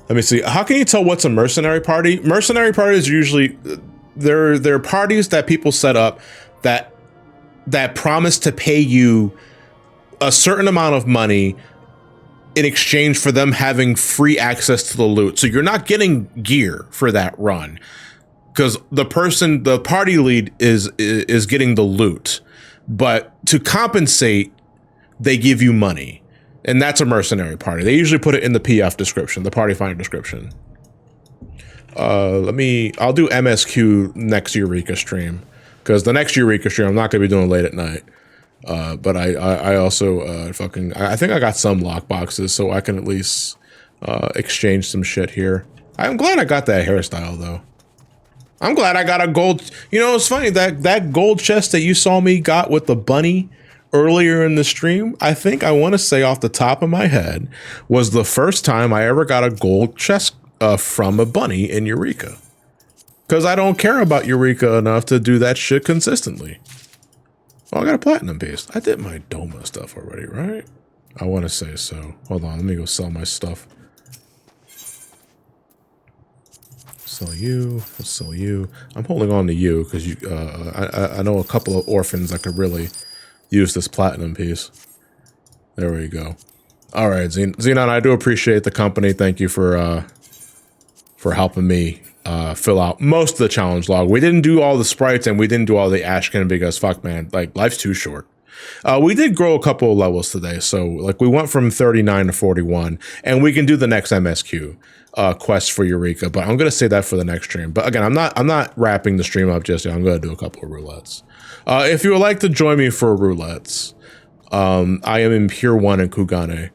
Let me see. How can you tell what's a mercenary party? Mercenary parties are usually they're parties that people set up that promise to pay you a certain amount of money in exchange for them having free access to the loot. So you're not getting gear for that run because the party lead is getting the loot, but to compensate, they give you money. And that's a mercenary party. They usually put it in the PF description, the Party Finder description. I'll do MSQ next EUREKA stream because the next EUREKA stream I'm not gonna be doing late at night. But I also I think I got some lock boxes so I can at least exchange some shit here. I'm glad I got that hairstyle though. I'm glad I got a gold. You know, it's funny that gold chest that you saw me got with the bunny earlier in the stream, I think I want to say off the top of my head, was the first time I ever got a gold chest from a bunny in EUREKA. Because I don't care about EUREKA enough to do that shit consistently. Oh, I got a platinum piece. I did my Doma stuff already, right? I want to say so. Hold on, let me go sell my stuff. Sell you, I'll sell you. I'm holding on to you because I know a couple of orphans that could really use this platinum piece. There we go. All right, Xenon, I do appreciate the company. Thank you for helping me fill out most of the challenge log. We didn't do all the sprites and we didn't do all the Ashkin because fuck, man, like life's too short. We did grow a couple of levels today, so like we went from 39 to 41, and we can do the next MSQ quest for EUREKA. But I'm gonna say that for the next stream. But again, I'm not wrapping the stream up just yet. I'm gonna do a couple of roulettes. If you would like to join me for roulettes, I am in Pier 1 in Kugane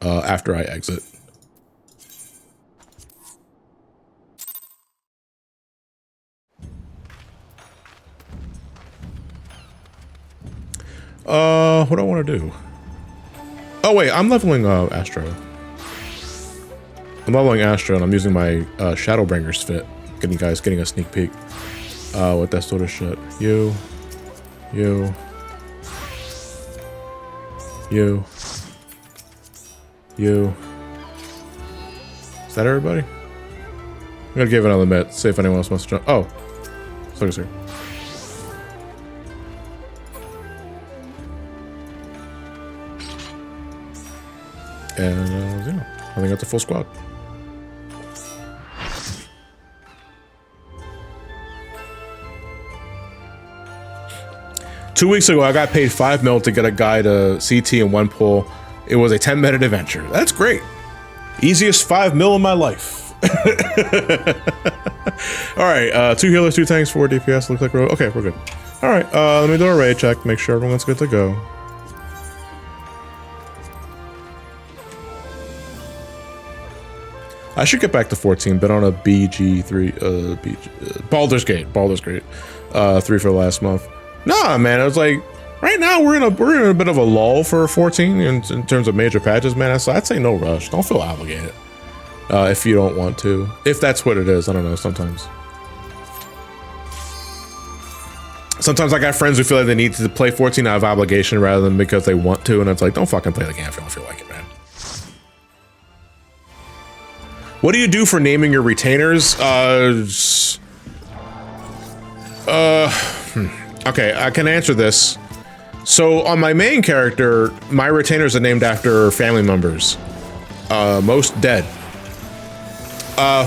after I exit. What do I want to do? Oh wait, I'm leveling Astro. I'm leveling Astro and I'm using my Shadowbringer's fit. Getting a sneak peek. With that sort of shit. You. Is that everybody? I'm gonna give it another minute, see if anyone else wants to jump. Oh. Sorry. And yeah, I think that's a full squad. Two weeks ago, I got paid 5 mil to get a guy to CT in one pull. It was a 10-minute adventure. That's great. Easiest 5 mil in my life. All right, 2 healers, 2 tanks, 4 DPS. Looks like we're okay. We're good. All right, let me do a raid check. Make sure everyone's good to go. I should get back to 14, but on a BG3, Baldur's Gate, 3 for the last month. Nah, man, it was like, right now we're in a bit of a lull for 14 in terms of major patches, man. So I'd say no rush. Don't feel obligated if you don't want to. If that's what it is, I don't know. Sometimes I got friends who feel like they need to play 14 out of obligation rather than because they want to, and it's like, don't fucking play the game if you don't feel like it, man. What do you do for naming your retainers? Okay, I can answer this. So on my main character, my retainers are named after family members. Most dead.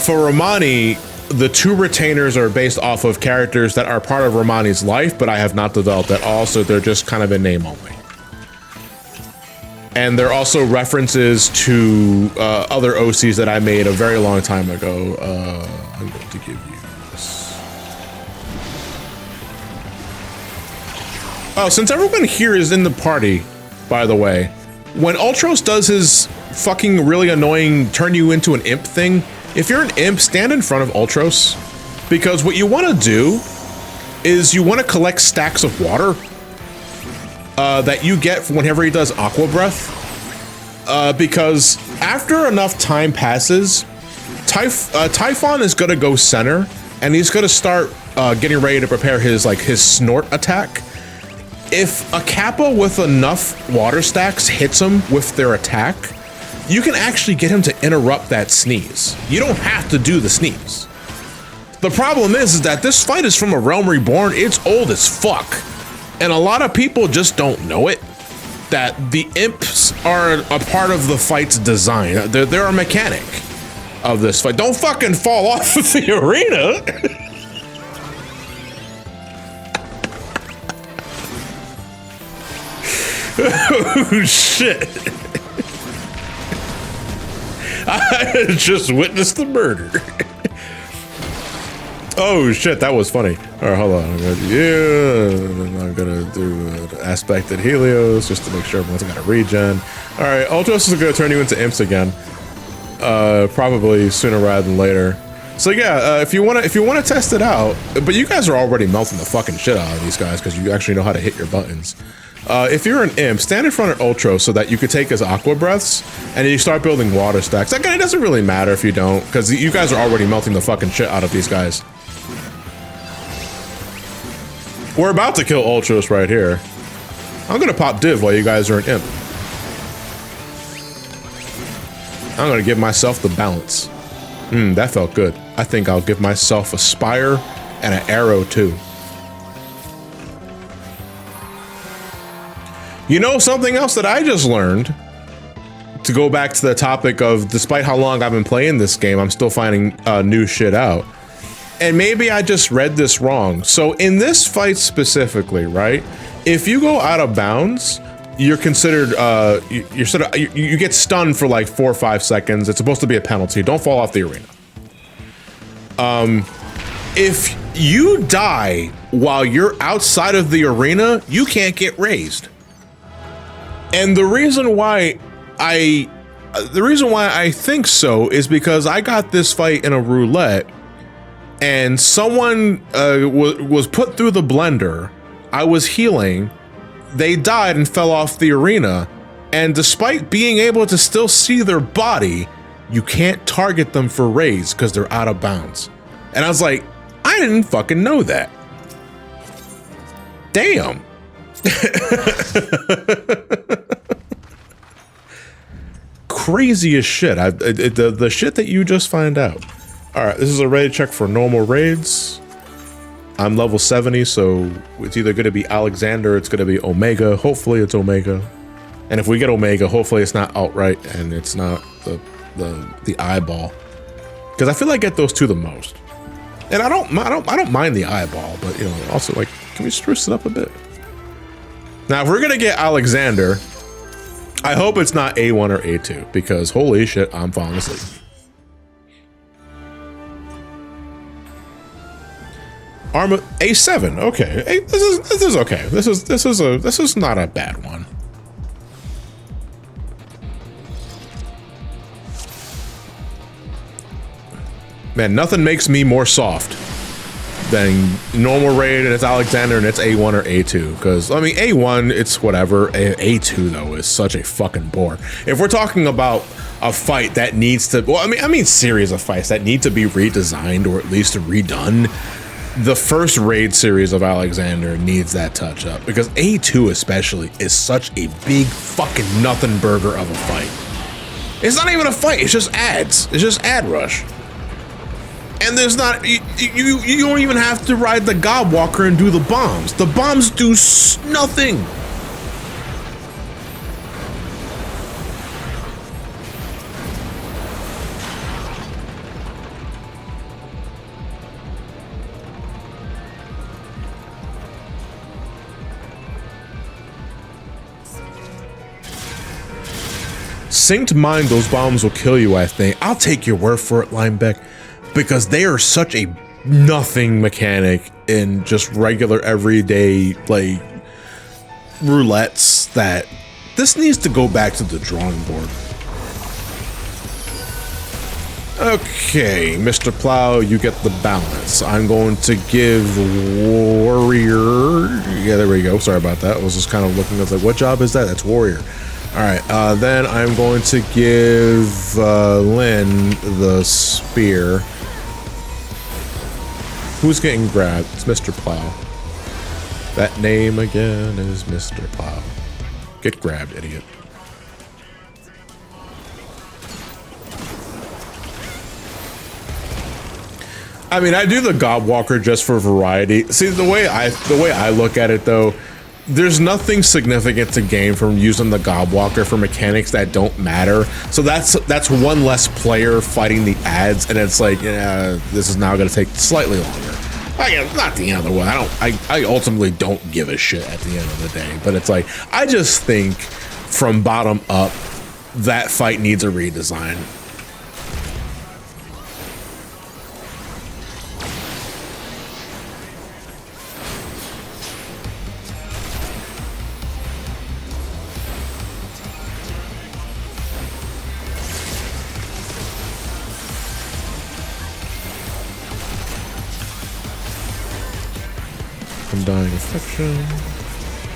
For Ramani, the 2 retainers are based off of characters that are part of Ramani's life, but I have not developed at all, so they're just kind of in name only. And they're also references to other OCs that I made a very long time ago. I'm going to give you this. Oh, since everyone here is in the party, by the way, when Ultros does his fucking really annoying turn you into an imp thing, if you're an imp, stand in front of Ultros, because what you want to do is you want to collect stacks of water that you get whenever he does Aqua Breath, because after enough time passes, Typhon is gonna go center, and he's gonna start getting ready to prepare his snort attack. If a Kappa with enough water stacks hits him with their attack, you can actually get him to interrupt that sneeze. You don't have to do the sneeze. The problem is that this fight is from a Realm Reborn. It's old as fuck. And a lot of people just don't know it, that the imps are a part of the fight's design. They're a mechanic of this fight. Don't fucking fall off of the arena. Oh, shit. I just witnessed the murder. Oh shit, that was funny. All right, hold on. I'm gonna do aspected Helios just to make sure everyone's got a regen. All right, Ultros is gonna turn you into imps again, probably sooner rather than later. So yeah, if you wanna test it out, but you guys are already melting the fucking shit out of these guys because you actually know how to hit your buttons. If you're an imp, stand in front of Ultros so that you could take his Aqua Breaths and you start building water stacks. Again, it doesn't really matter if you don't, because you guys are already melting the fucking shit out of these guys. We're about to kill Ultros right here. I'm gonna pop div while you guys are an imp. I'm gonna give myself the balance. That felt good. I think I'll give myself a spire and an arrow too. You know something else that I just learned to go back to the topic of, despite how long I've been playing this game, I'm still finding new shit out. And maybe I just read this wrong. So in this fight specifically, right? If you go out of bounds, you're considered, you get stunned for like 4 or 5 seconds. It's supposed to be a penalty. Don't fall off the arena. If you die while you're outside of the arena, you can't get raised. And the reason why I think so is because I got this fight in a roulette, and someone was put through the blender. I was healing. They died and fell off the arena. And despite being able to still see their body, you can't target them for raise because they're out of bounds. And I was like, I didn't fucking know that. Damn. Crazy as shit. The shit that you just find out. All right, this is a raid check for normal raids. I'm level 70, so it's either going to be Alexander or it's going to be Omega. Hopefully it's Omega. And if we get Omega, hopefully it's not outright and it's not the eyeball. Because I feel like I get those two the most. And I don't mind the eyeball, but you know, also like, can we spruce it up a bit? Now, if we're gonna get Alexander, I hope it's not A1 or A2, because holy shit, I'm falling asleep. Armor A7, okay. This is okay. This is not a bad one. Man, nothing makes me more soft than normal raid and it's Alexander and it's A1 or A2. Because, I mean, A1, it's whatever. A2, though, is such a fucking bore. If we're talking about a fight that needs to... Well, I mean series of fights that need to be redesigned or at least redone, the first raid series of Alexander needs that touch up. Because A2 especially is such a big fucking nothing burger of a fight. It's not even a fight. It's just ads. It's just ad rush. And there's not, you don't even have to ride the Godwalker and do the bombs. The bombs do nothing. Synced mind, those bombs will kill you, I think. I'll take your word for it, Linebeck. Because they are such a nothing mechanic in just regular everyday like roulettes that this needs to go back to the drawing board. Okay, Mr. Plow, you get the balance. I'm going to give Warrior. Yeah, there we go. Sorry about that. I was just kind of looking. I was like, what job is that? That's Warrior. All right, then I'm going to give Lynn the spear. Who's getting grabbed? It's Mr. Plow. That name again is Mr. Plow. Get grabbed, idiot. I mean, I do the Godwalker just for variety. See, the way I look at it though, there's nothing significant to gain from using the Godwalker for mechanics that don't matter. So that's one less player fighting the ads, and it's like, yeah, this is now going to take slightly longer. Not the end of the way. I ultimately don't give a shit at the end of the day. But it's like, I just think from bottom up, that fight needs a redesign. Undying affection.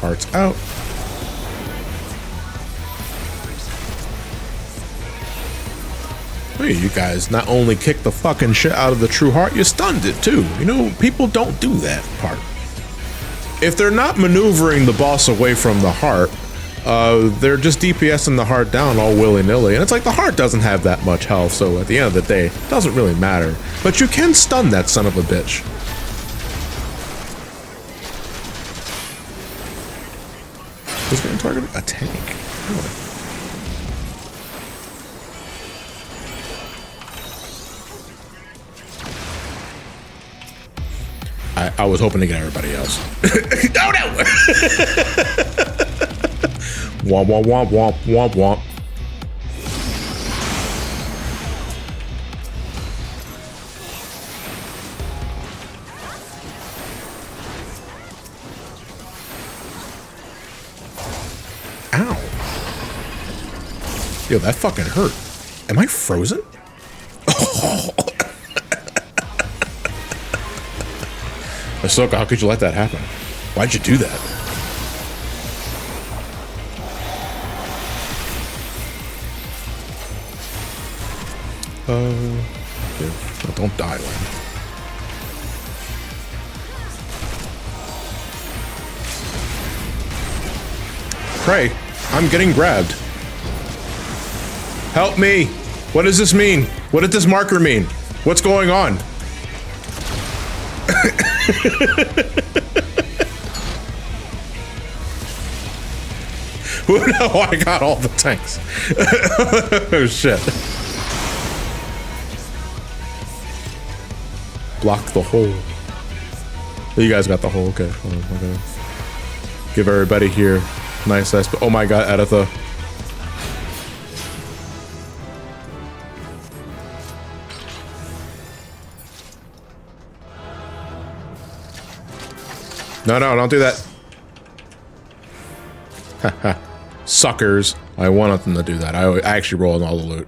Hearts out. Hey, you guys not only kicked the fucking shit out of the true heart, you stunned it too. You know, people don't do that part. If they're not maneuvering the boss away from the heart, they're just DPSing the heart down all willy-nilly. And it's like the heart doesn't have that much health, so at the end of the day, it doesn't really matter. But you can stun that son of a bitch. Who's getting targeted? A tank. Oh. I was hoping to get everybody else. Oh no! Womp womp womp womp womp womp. Ow. Yo, that fucking hurt. Am I frozen? Oh. Ahsoka, how could you let that happen? Why'd you do that? Okay. Oh, don't die, Len. Pray, I'm getting grabbed. Help me! What does this mean? What did this marker mean? What's going on? No, I got all the tanks. Oh shit. Block the hole. You guys got the hole, okay. Hold on, okay. Give everybody here nice ass. Oh my god, Editha. No, no, don't do that. Haha. Suckers. I wanted them to do that. I actually rolled all the loot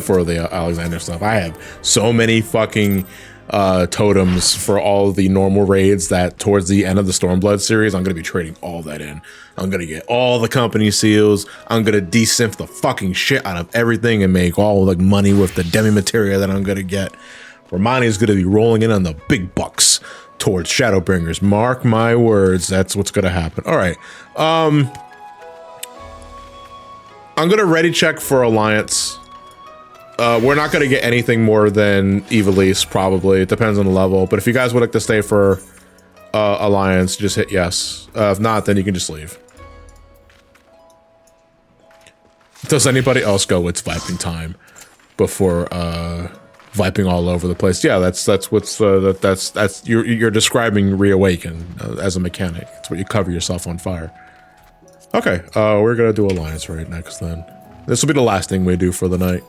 for the Alexander stuff. I have so many fucking totems for all the normal raids that towards the end of the Stormblood series, I'm going to be trading all that in. I'm going to get all the company seals. I'm going to de-synth the fucking shit out of everything and make all the money with the demi materia that I'm going to get. Ramani is going to be rolling in on the big bucks towards Shadowbringers. Mark my words, that's what's going to happen. All right. I'm going to ready check for Alliance. We're not going to get anything more than Evilise, probably. It depends on the level. But if you guys would like to stay for Alliance, just hit yes. If not, then you can just leave. Does anybody else go, it's viping time before viping all over the place? Yeah, that's what's that's you're describing reawaken as a mechanic. It's what you cover yourself on fire. Okay, we're gonna do Alliance right next then. This will be the last thing we do for the night.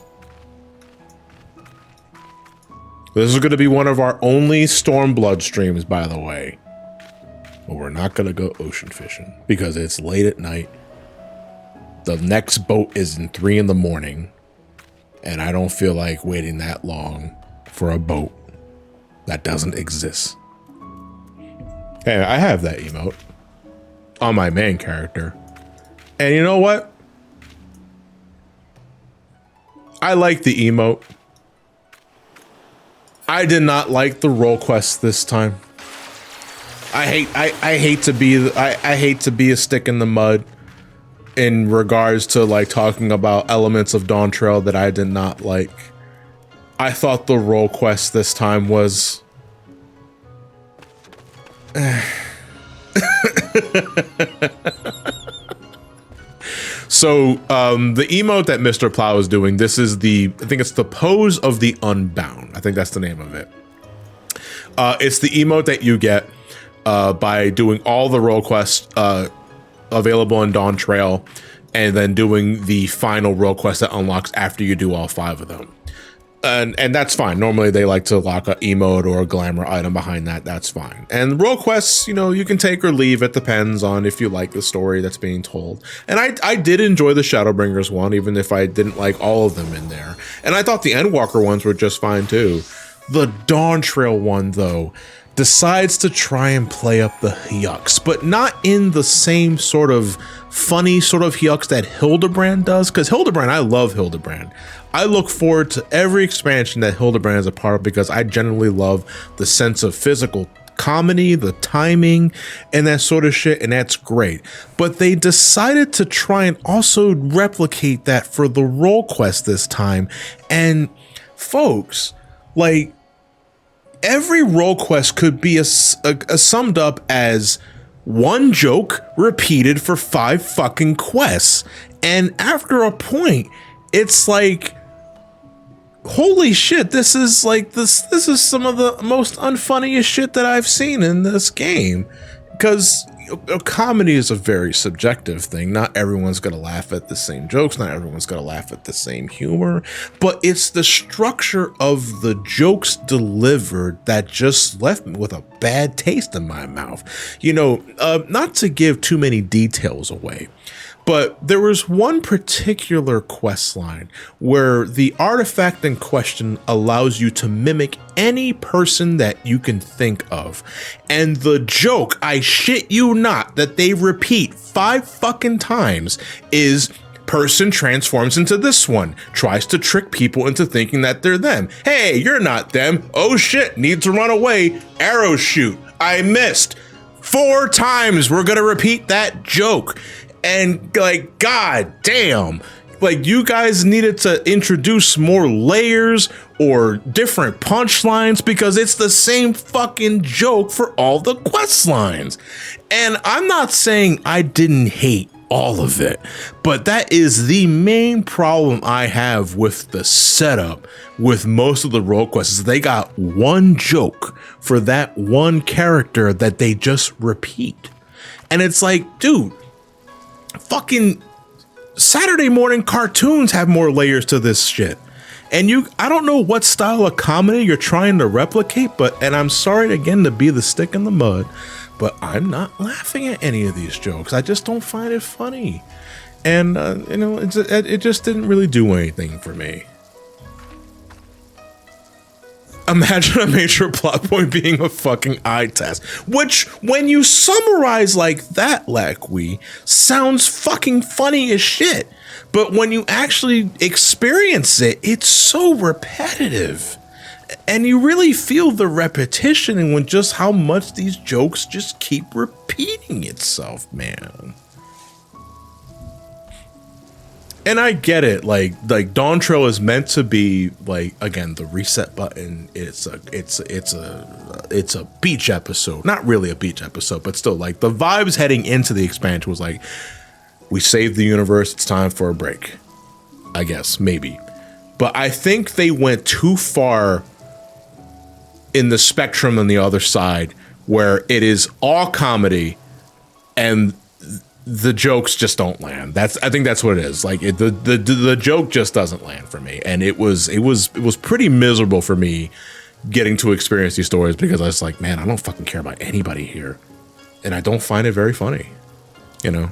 This is gonna be one of our only Stormblood streams, by the way. But we're not gonna go ocean fishing because it's late at night. The next boat is in 3 in the morning. And I don't feel like waiting that long for a boat that doesn't exist. Hey, I have that emote on my main character. And you know what? I like the emote. I did not like the role quest this time. I hate to be a stick in the mud in regards to like talking about elements of Dawntrail that I did not like. I thought the role quest this time was so the emote that Mr. Plow is doing, this is I think it's the Pose of the Unbound. I think that's the name of it. It's the emote that you get by doing all the role quests available in Dawntrail, and then doing the final role quest that unlocks after you do all 5 of them. And that's fine. Normally they like to lock an emote or a glamour item behind that. That's fine. And role quests, you know, you can take or leave. It depends on if you like the story that's being told. And I did enjoy the Shadowbringers one, even if I didn't like all of them in there. And I thought the Endwalker ones were just fine too. The Dawntrail one, though, decides to try and play up the Hyux, but not in the same sort of funny sort of Hyux that Hildebrand does, because Hildebrand, I love Hildebrand. I look forward to every expansion that Hildebrand is a part of because I generally love the sense of physical comedy, the timing, and that sort of shit, and that's great. But they decided to try and also replicate that for the role quest this time, and folks, like, every role quest could be summed up as one joke repeated for 5 fucking quests. And after a point, it's like, holy shit, this is like this is some of the most unfunniest shit that I've seen in this game. Because comedy is a very subjective thing. Not everyone's gonna laugh at the same jokes, not everyone's gonna laugh at the same humor, but it's the structure of the jokes delivered that just left me with a bad taste in my mouth. You know, not to give too many details away, but there was one particular quest line where the artifact in question allows you to mimic any person that you can think of. And the joke, I shit you not, that they repeat 5 fucking times is person transforms into this one, tries to trick people into thinking that they're them. Hey, you're not them. Oh shit, need to run away. Arrow shoot. I missed. 4 times we're gonna repeat that joke. And like, god damn, like you guys needed to introduce more layers or different punchlines because it's the same fucking joke for all the quest lines. And I'm not saying I didn't hate all of it, but that is the main problem I have with the setup with most of the role quests. They got one joke for that one character that they just repeat. And it's like, dude, fucking Saturday morning cartoons have more layers to this shit. And I don't know what style of comedy you're trying to replicate, and I'm sorry again to be the stick in the mud, but I'm not laughing at any of these jokes. I just don't find it funny. And, you know, it just didn't really do anything for me. Imagine a major plot point being a fucking eye test, which, when you summarize like that, Lackwee, sounds fucking funny as shit. But when you actually experience it, it's so repetitive. And you really feel the repetition and when just how much these jokes just keep repeating itself, man. And I get it, like Dawntrail is meant to be like, again, the reset button. It's a beach episode, not really a beach episode, but still, like the vibes heading into the expansion was like, we saved the universe, it's time for a break, I guess, maybe. But I think they went too far in the spectrum on the other side, where it is all comedy and the jokes just don't land. I think that's what it is. Like the joke just doesn't land for me, and it was pretty miserable for me getting to experience these stories because I was like, man, I don't fucking care about anybody here, and I don't find it very funny, you know.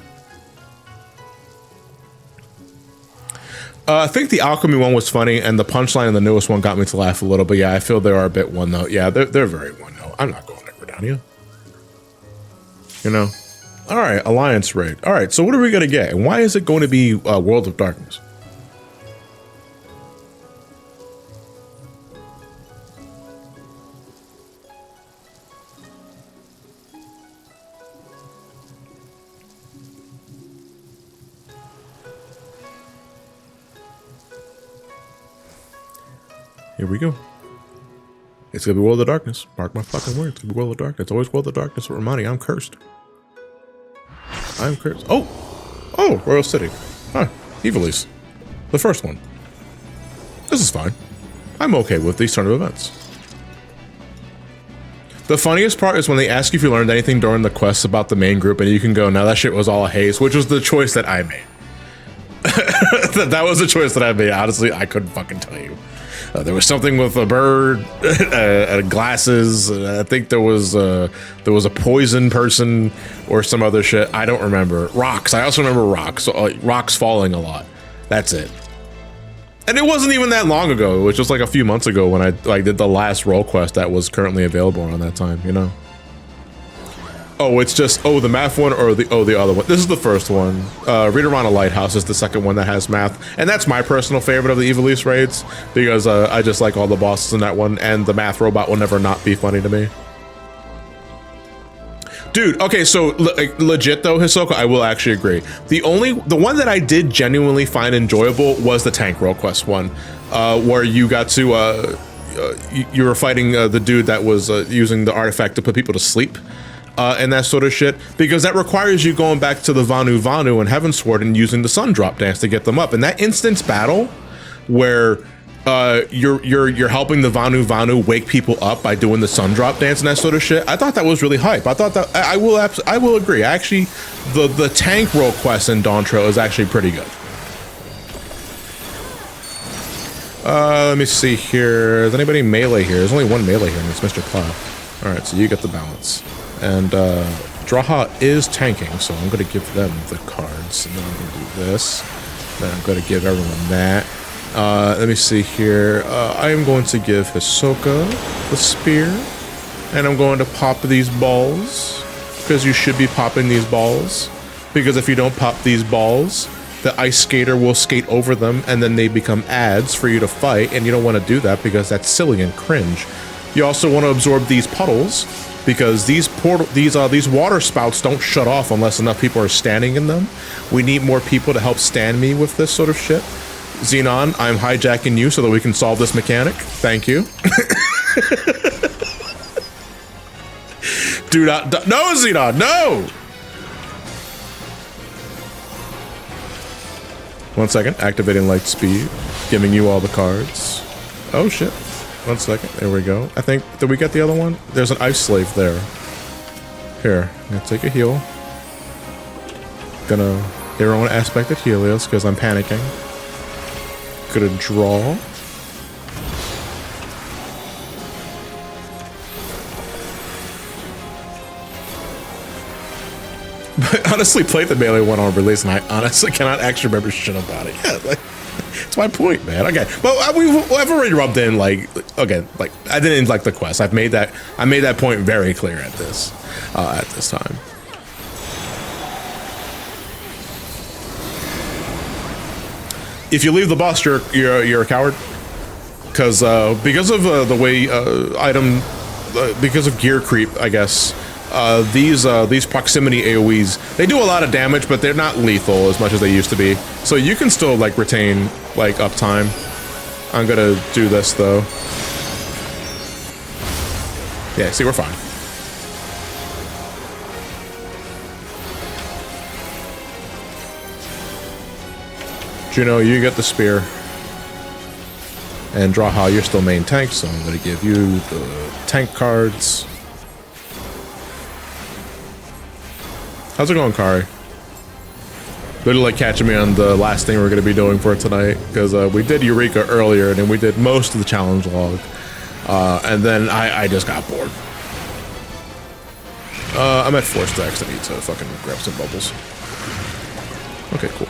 I think the alchemy one was funny, and the punchline in the newest one got me to laugh a little. But yeah, I feel they are a bit one note. Yeah, they're very one note. I'm not going ever down here, you know. All right, Alliance raid. All right, so what are we going to get? And why is it going to be World of Darkness? Here we go. It's going to be World of Darkness. Mark my fucking words. It's going to be World of Darkness. It's always World of Darkness with Ramani. I'm cursed. I'm cursed. Oh, Royal City. Huh, Evilise. The first one. This is fine. I'm okay with these turn of events. The funniest part is when they ask you if you learned anything during the quests about the main group, and you can go, no, that shit was all a haze, which was the choice that I made. That was the choice that I made. Honestly, I couldn't fucking tell you. There was something with a bird, glasses. I think there was a poison person or some other shit. I don't remember. Rocks. I also remember rocks. Rocks falling a lot. That's it. And it wasn't even that long ago. It was just like a few months ago when I did the last role quest that was currently available around that time. You know. Oh, it's just, the math one or the other one. This is the first one. Read Around a Lighthouse is the second one that has math. And that's my personal favorite of the Evilise raids because I just like all the bosses in that one, and the math robot will never not be funny to me. Dude, okay, so legit though, Hisoka, I will actually agree. The one that I did genuinely find enjoyable was the tank role quest one, where you got to, you were fighting the dude that was using the artifact to put people to sleep. And that sort of shit, because that requires you going back to the Vanu and Heavensward and using the sun drop dance to get them up. And that instance battle where you're helping the Vanu wake people up by doing the sun drop dance and that sort of shit. I thought that was really hype. I thought that I will agree. Actually, the tank role quest in Dawntrail is actually pretty good. Let me see here. Is anybody melee here? There's only one melee here, and it's Mr. Cloud. All right, so you get the balance, and Draha is tanking, so I'm gonna give them the cards, and then I'm gonna do this. Then I'm gonna give everyone that. Let me see here. I am going to give Hisoka the spear, and I'm going to pop these balls, because you should be popping these balls, because if you don't pop these balls, the ice skater will skate over them, and then they become ads for you to fight, and you don't want to do that because that's silly and cringe. You also want to absorb these puddles, because these water spouts don't shut off unless enough people are standing in them. We need more people to help stand me with this sort of shit. Xenon, I'm hijacking you so that we can solve this mechanic. Thank you. Do not, no, Xenon, no! 1 second, activating light speed, giving you all the cards. Oh shit. 1 second, there we go. I think, did we get the other one? There's an ice slave there. Here, I'm gonna take a heal. Gonna hero on aspect at Helios because I'm panicking. Gonna draw. But honestly, played the melee one on release, and I honestly cannot actually remember shit about it. Yeah, like, that's my point, man. Okay, well, I've already rubbed in, like, again, like, I didn't like the quest. I made that point very clear at this time. If you leave the boss, you're a coward, because of the way because of gear creep, I guess. These proximity AoEs, they do a lot of damage, but they're not lethal as much as they used to be. So you can still like retain like uptime. I'm gonna do this though. Yeah, see, we're fine. Juno, you get the spear. And Draha, you're still main tank, so I'm gonna give you the tank cards. How's it going, Kari? Good like catching me on the last thing we're going to be doing for tonight, because we did EUREKA earlier, and then we did most of the challenge log, and then I just got bored. I'm at 4 stacks. I need to fucking grab some bubbles. Okay, cool.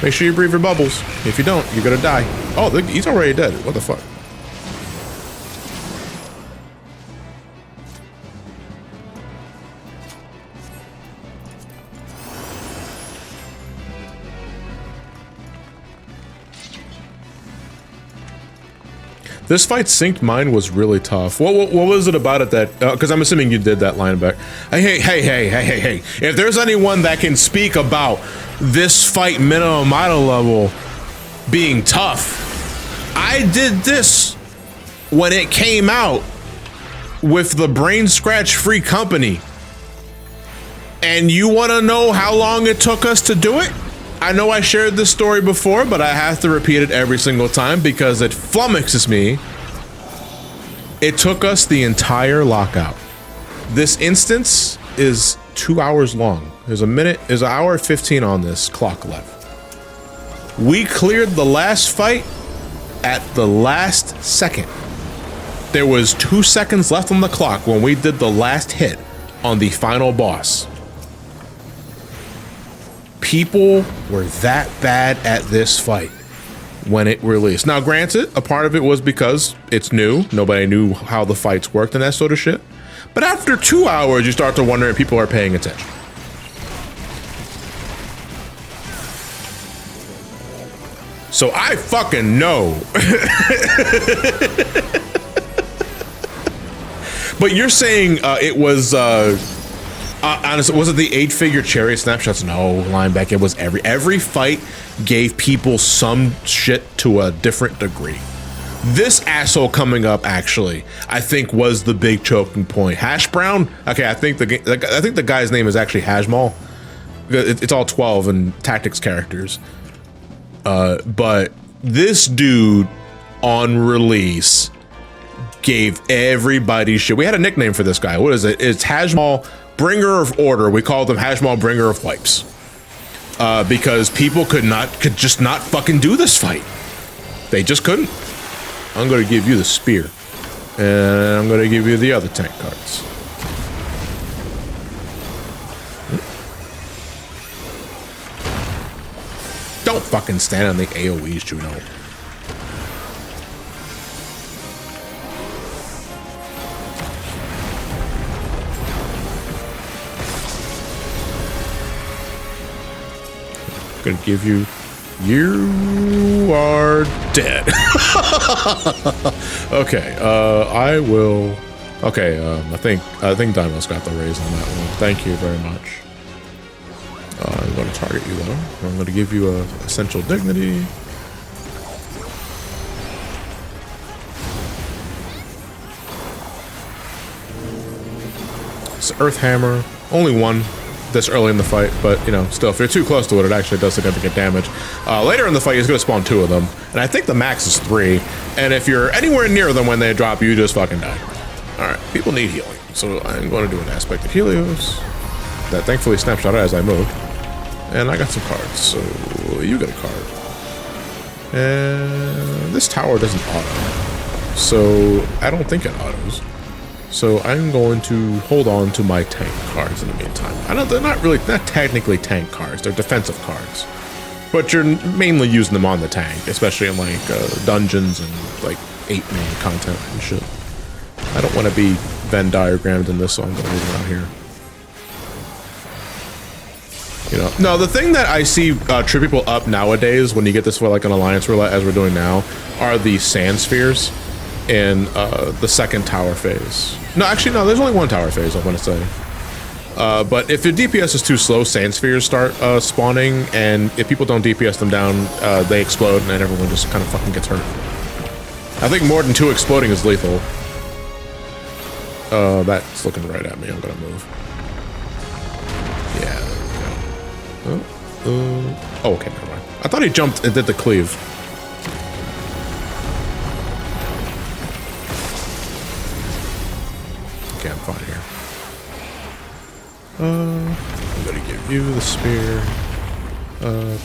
Make sure you breathe your bubbles. If you don't, you're gonna die. Oh, he's already dead. What the fuck? This fight synced mine was really tough. What was it about it that, because I'm assuming you did that line back. Hey. If there's anyone that can speak about this fight minimum idle level being tough, I did this when it came out with the brain scratch free company. And you want to know how long it took us to do it? I know I shared this story before, but I have to repeat it every single time because it flummoxes me. It took us the entire lockout. This instance is 2 hours long. There's an hour 15 on this clock left. We cleared the last fight at the last second. There was 2 seconds left on the clock when we did the last hit on the final boss. People were that bad at this fight when it released. Now, granted, a part of it was because it's new. Nobody knew how the fights worked and that sort of shit. But after 2 hours, you start to wonder if people are paying attention. So I fucking know. But you're saying it was... honestly, was it the 8-figure cherry snapshots? No, Lineback, it was every fight gave people some shit to a different degree. This asshole coming up, actually, I think was the big choking point. Hash Brown? Okay, I think the guy's name is actually Hashmal. It's all 12 and tactics characters. But this dude on release gave everybody shit. We had a nickname for this guy. What is it? It's Hajmal, Bringer of Order. We called him Hajmal, Bringer of Wipes. Because people could just not fucking do this fight. They just couldn't. I'm gonna give you the spear. And I'm gonna give you the other tank cards. Don't fucking stand on the AoEs, Juno. Gonna give you. You are dead. Okay, I will. Okay, I think Daimo's got the raise on that one. Thank you very much. I'm going to target you though. I'm going to give you a essential dignity. It's Earth Hammer. Only one this early in the fight, but you know, still, if you're too close to it, it actually does significant damage. Later in the fight, he's going to spawn 2 of them, and I think the max is 3. And if you're anywhere near them when they drop, you just fucking die. All right, people need healing, so I'm going to do an aspect of Helios that thankfully snapshot as I moved. And I got some cards, so you get a card. And this tower doesn't auto, so I don't think it autos. So I'm going to hold on to my tank cards in the meantime. I know they're not technically tank cards, they're defensive cards. But you're mainly using them on the tank, especially in like dungeons and like 8-man content and shit. I don't want to be Venn diagrammed in this, so I'm going to leave it around here. You know, no, the thing that I see trip people up nowadays when you get this for like an alliance roulette, as we're doing now, are the sand spheres in the second tower phase. No, actually, no, there's only one tower phase, I want to say. But if your DPS is too slow, sand spheres start spawning, and if people don't DPS them down, they explode, and then everyone just kind of fucking gets hurt. I think more than 2 exploding is lethal. That's looking right at me. I'm gonna move. Yeah. Oh, okay, never mind. I thought he jumped and did the cleave. Okay, I'm fine here. I'm gonna give you the spear.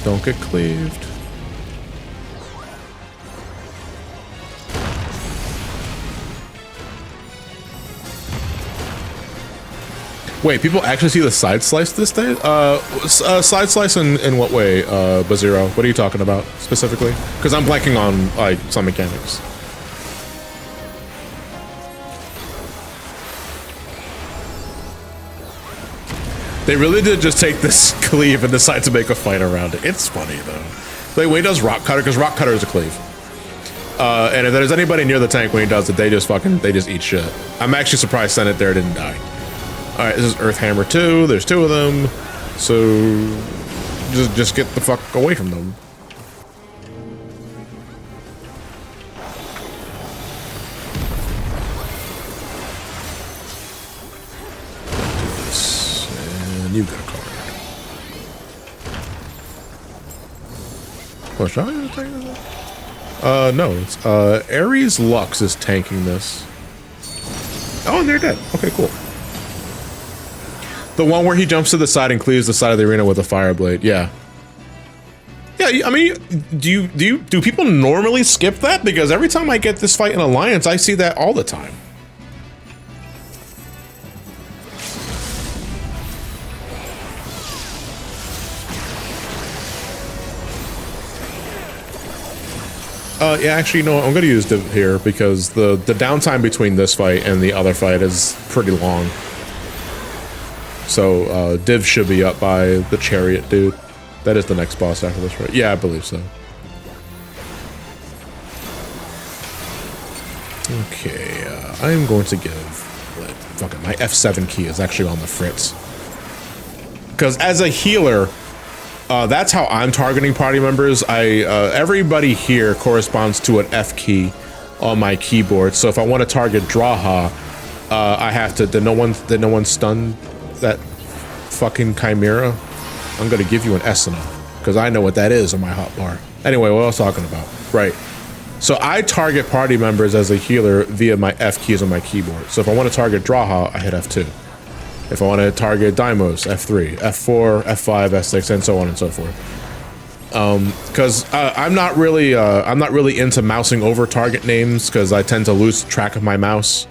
Don't get cleaved. Wait, people actually see the side slice this day? Side slice in what way, Bazero? What are you talking about specifically? Because I'm blanking on like some mechanics. They really did just take this cleave and decide to make a fight around it. It's funny though. Like when he does Rock Cutter, because Rock Cutter is a cleave. And if there's anybody near the tank when he does it, they just eat shit. I'm actually surprised Senate there didn't die. All right, this is Earth Hammer 2. There's 2 of them, so just get the fuck away from them. Do this, and you get a card. What shot is taking this? No, it's Ares Lux is tanking this. Oh, and they're dead. Okay, cool. The one where he jumps to the side and cleaves the side of the arena with a fire blade. Yeah. Yeah, I mean, do people normally skip that? Because every time I get this fight in Alliance, I see that all the time. Yeah, actually, no, I'm gonna use Div here because the downtime between this fight and the other fight is pretty long. So, Div should be up by the Chariot dude. That is the next boss after this, right? Yeah, I believe so. Okay, I'm going to give... Fuck it, my F7 key is actually on the fritz. Because as a healer, that's how I'm targeting party members. Everybody here corresponds to an F key on my keyboard. So if I want to target Draha, I have to... Did no one stun that fucking Chimera? I'm gonna give you an Esena because I know what that is on my hotbar. Anyway, what I was talking about, right? So I target party members as a healer via my F keys on my keyboard. So if I want to target Draha, I hit F2. If I want to target Daimos, F3, F4, F5, F6, and so on and so forth. Because I'm not really into mousing over target names, because I tend to lose track of my mouse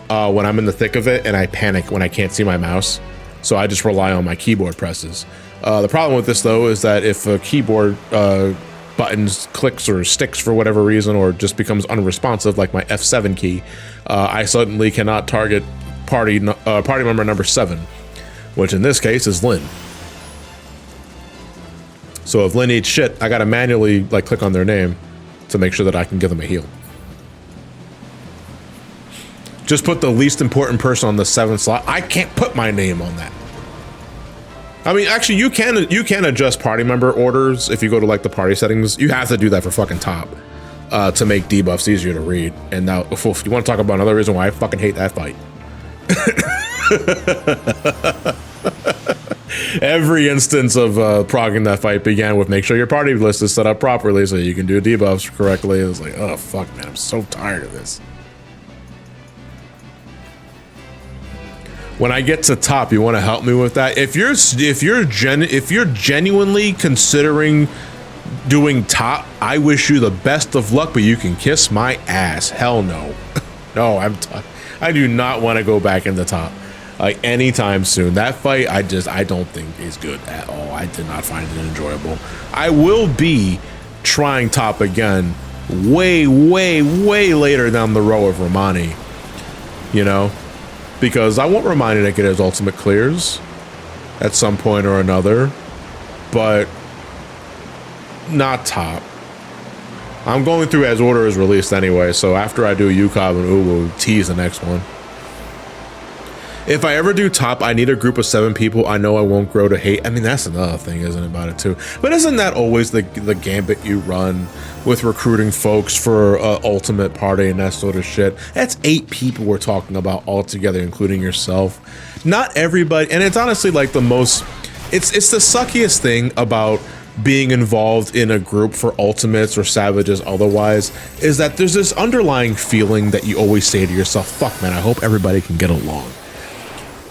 when I'm in the thick of it, and I panic when I can't see my mouse. So I just rely on my keyboard presses. The problem with this though is that if a keyboard buttons clicks or sticks for whatever reason, or just becomes unresponsive, like my F7 key, I suddenly cannot target party member number 7, which in this case is Lynn. So if Lynn needs shit, I gotta manually like click on their name to make sure that I can give them a heal. Just put the least important person on the 7th slot. I can't put my name on that. I mean, actually, you can adjust party member orders if you go to like the party settings. You have to do that for fucking top to make debuffs easier to read. And now, if you want to talk about another reason why I fucking hate that fight. Every instance of progging that fight began with make sure your party list is set up properly so you can do debuffs correctly. It was like, oh fuck, man, I'm so tired of this. When I get to top, you want to help me with that? If you're genuinely considering doing top, I wish you the best of luck, but you can kiss my ass. Hell no. No, I do not want to go back in the top like anytime soon. That fight, I don't think is good at all. I did not find it enjoyable. I will be trying top again way later down the road with Ramani, you know, because I want Ramani to get his ultimate clears at some point or another, but not top. I'm going through as order is released anyway, so after I do UCOB and we'll tease the next one. If I ever do top, I need a group of 7 people I know I won't grow to hate. I mean, that's another thing, isn't it, about it too? But isn't that always the gambit you run with recruiting folks for ultimate party and that sort of shit? That's 8 people we're talking about altogether, including yourself. Not everybody, and it's honestly like the most, it's the suckiest thing about being involved in a group for ultimates or savages otherwise, is that there's this underlying feeling that you always say to yourself, fuck man, I hope everybody can get along.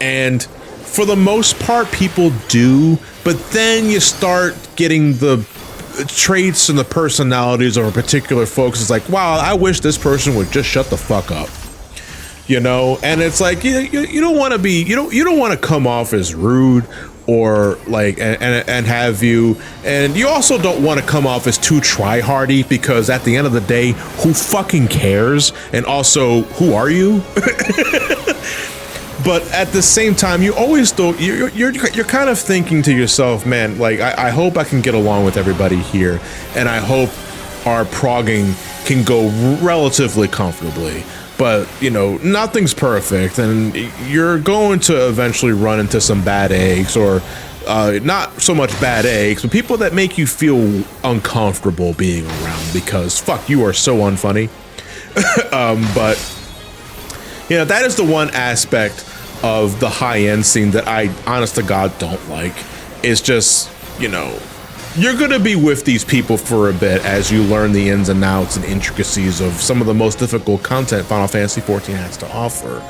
And for the most part, people do, but then you start getting the traits and the personalities of a particular folks. It's like, wow, I wish this person would just shut the fuck up, you know? And it's like, you don't want to be, you don't want to come off as rude or like, and have you, and you also don't want to come off as too try-hardy, because at the end of the day, who fucking cares? And also, who are you? But at the same time, you always don't, you're kind of thinking to yourself, man, like, I hope I can get along with everybody here, and I hope our progging can go relatively comfortably. But, you know, nothing's perfect, and you're going to eventually run into some bad eggs, or not so much bad eggs, but people that make you feel uncomfortable being around, because fuck, you are so unfunny. But, you know, that is the one aspect of the high-end scene that I, honest to God, don't like. It's just, you know, you're gonna be with these people for a bit as you learn the ins and outs and intricacies of some of the most difficult content Final Fantasy XIV has to offer.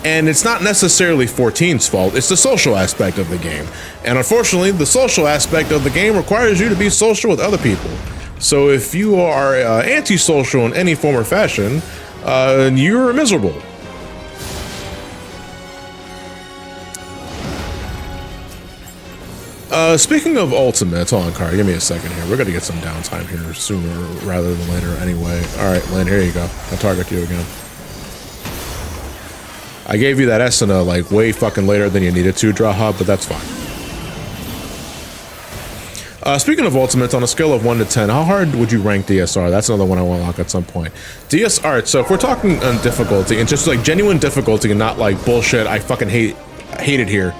And it's not necessarily 14's fault, it's the social aspect of the game. And unfortunately, the social aspect of the game requires you to be social with other people. So if you are antisocial in any form or fashion, you're miserable. Speaking of ultimates, hold on, Car, give me a second here. We're gonna get some downtime here sooner rather than later anyway. All right, Lynn, here you go. I'll target you again. I gave you that Esena like way fucking later than you needed to, Draha, but that's fine. Speaking of ultimates, on a scale of 1 to 10, how hard would you rank DSR? That's another one I want to lock at some point. DSR, so if we're talking on difficulty, and just like genuine difficulty and not like bullshit, I fucking hate it here.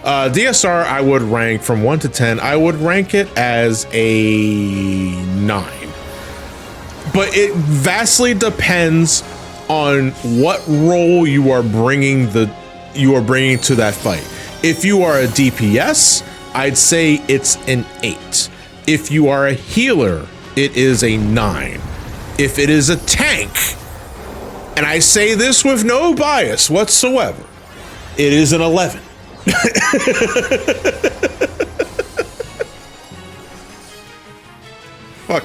DSR, I would rank from 1 to 10. I would rank it as a 9. But it vastly depends on what role you are bringing to that fight. If you are a DPS, I'd say it's an 8. If you are a healer, it is a 9. if it is a tank, and I say this with no bias whatsoever, it is an 11. Fuck.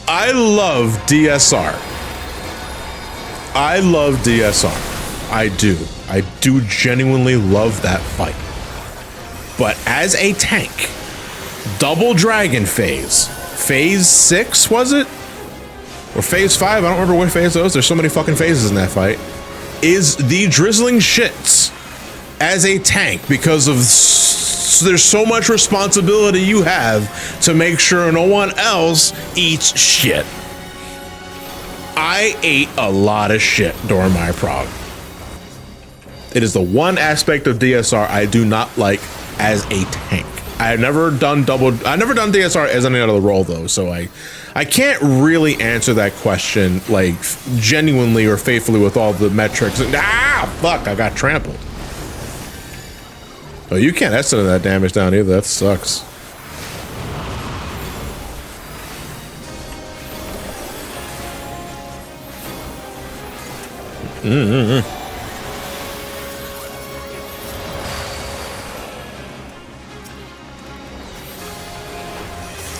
I love DSR. I love DSR. I do. I do genuinely love that fight. But as a tank, double dragon phase 6 was it? Or phase 5, I don't remember what phase those. There's so many fucking phases in that fight. Is the drizzling shits as a tank because of there's so much responsibility you have to make sure no one else eats shit. I ate a lot of shit during my prog. It is the one aspect of DSR I do not like as a tank. I've never done DSR as any other role though, so I can't really answer that question like genuinely or faithfully with all the metrics. Ah, fuck, I got trampled. Oh, you can't estimate that damage down either. That sucks.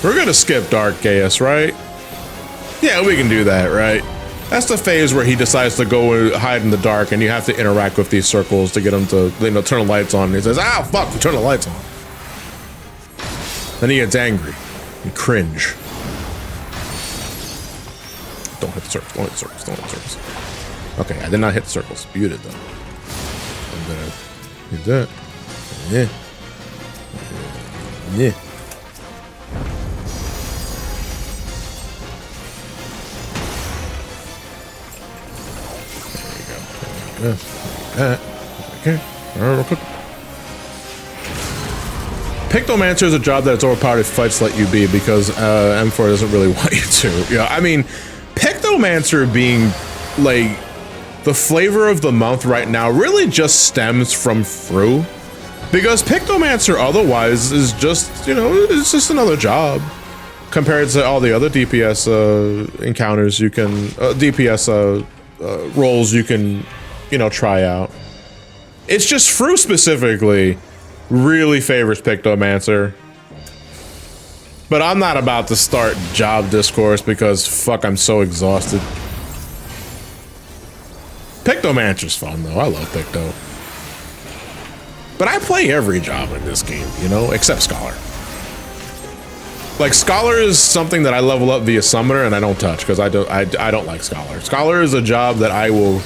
We're gonna skip Dark Chaos, right? Yeah, we can do that, right? That's the phase where he decides to go and hide in the dark, and you have to interact with these circles to get him to, you know, turn the lights on. And he says, "Ah, fuck! Turn the lights on." Then he gets angry and cringe. Don't hit the circles. Don't hit the circles. Don't hit the circles. Okay, I did not hit the circles. You did though. I'm gonna hit that. Yeah. Yeah. Okay. Pictomancer is a job that's overpowered if fights let you be because M4 doesn't really want you to. Yeah, I mean, Pictomancer being like the flavor of the month right now really just stems from Fru, because Pictomancer otherwise is just, you know, it's just another job compared to all the other DPS encounters you can, DPS roles you can, you know, try out. It's just Fru specifically really favors Pictomancer. But I'm not about to start job discourse because fuck, I'm so exhausted. Pictomancer's fun though. I love Picto. But I play every job in this game, you know, except Scholar. Like, Scholar is something that I level up via Summoner and I don't touch because I don't like Scholar. Scholar is a job that I will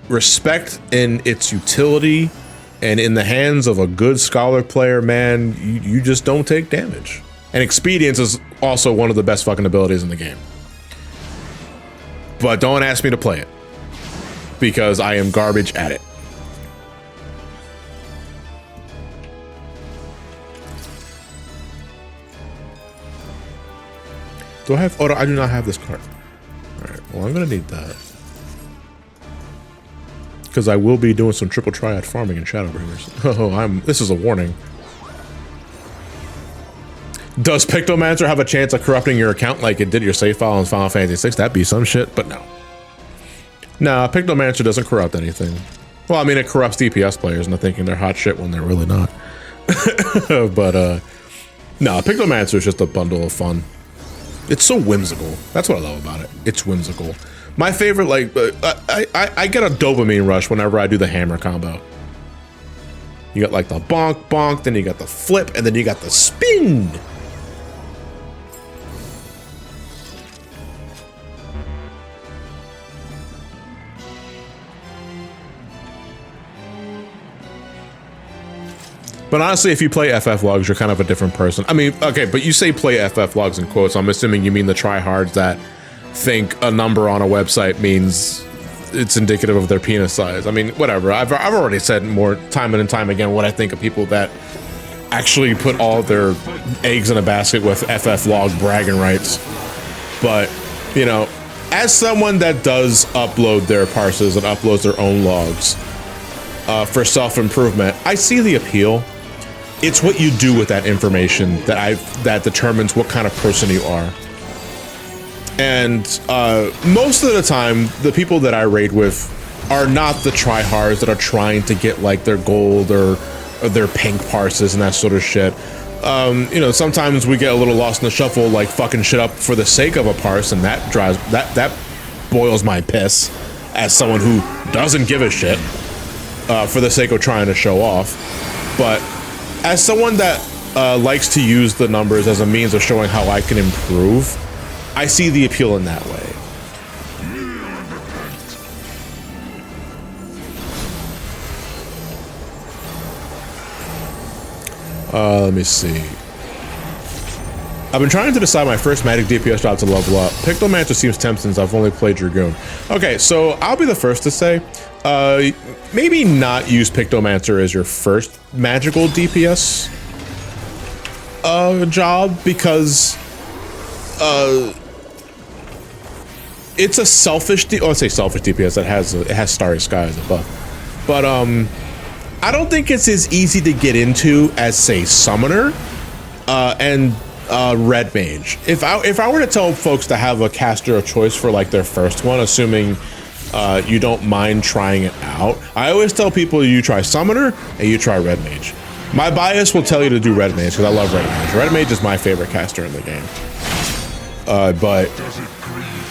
respect in its utility, and in the hands of a good Scholar player, man, you just don't take damage. And Expedience is also one of the best fucking abilities in the game. But don't ask me to play it, because I am garbage at it. Do I have, oh, I do not have this card. All right, well, I'm gonna need that, because I will be doing some triple triad farming in Shadowbringers. Oh, this is a warning. Does Pictomancer have a chance of corrupting your account like it did your save file in Final Fantasy VI? That'd be some shit, but no. Nah, Pictomancer doesn't corrupt anything. Well, I mean, it corrupts DPS players into thinking they're hot shit when they're really not. But, no, Pictomancer is just a bundle of fun. It's so whimsical. That's what I love about it. It's whimsical. My favorite, like, I get a dopamine rush whenever I do the hammer combo. You got like the bonk, bonk, then you got the flip, and then you got the spin. But honestly, if you play FF logs, you're kind of a different person. I mean, okay, but you say play FF logs in quotes. I'm assuming you mean the tryhards that think a number on a website means it's indicative of their penis size. I mean, whatever. I've already said more time and time again what I think of people that actually put all their eggs in a basket with FF log bragging rights. But, you know, as someone that does upload their parses and uploads their own logs for self-improvement, I see the appeal. It's what you do with that information that determines what kind of person you are. And most of the time, the people that I raid with are not the tryhards that are trying to get like their gold or their pink parses and that sort of shit. You know, sometimes we get a little lost in the shuffle, like fucking shit up for the sake of a parse, and that drives that boils my piss as someone who doesn't give a shit for the sake of trying to show off. But as someone that likes to use the numbers as a means of showing how I can improve, I see the appeal in that way. Let me see. I've been trying to decide my first magic DPS job to level up. Pictomancer seems tempting since I've only played Dragoon. Okay, so I'll be the first to say, maybe not use Pictomancer as your first magical DPS job, because it's a selfish, let's say selfish DPS that it has Starry Sky as a buff, but I don't think it's as easy to get into as, say, Summoner and Red Mage. If I were to tell folks to have a caster of choice for like their first one, assuming you don't mind trying it out, I always tell people you try Summoner and you try Red Mage. My bias will tell you to do Red Mage because I love Red Mage. Red Mage is my favorite caster in the game. But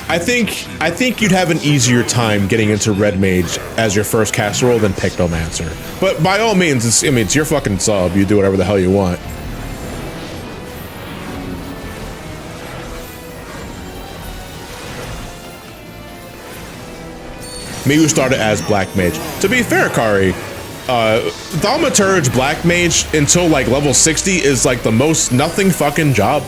I think you'd have an easier time getting into Red Mage as your first caster role than Pictomancer. But by all means, it's your fucking sub. You do whatever the hell you want. Miyu started as Black Mage. To be fair, Kari, Thaumaturge Black Mage until like level 60 is like the most nothing fucking job.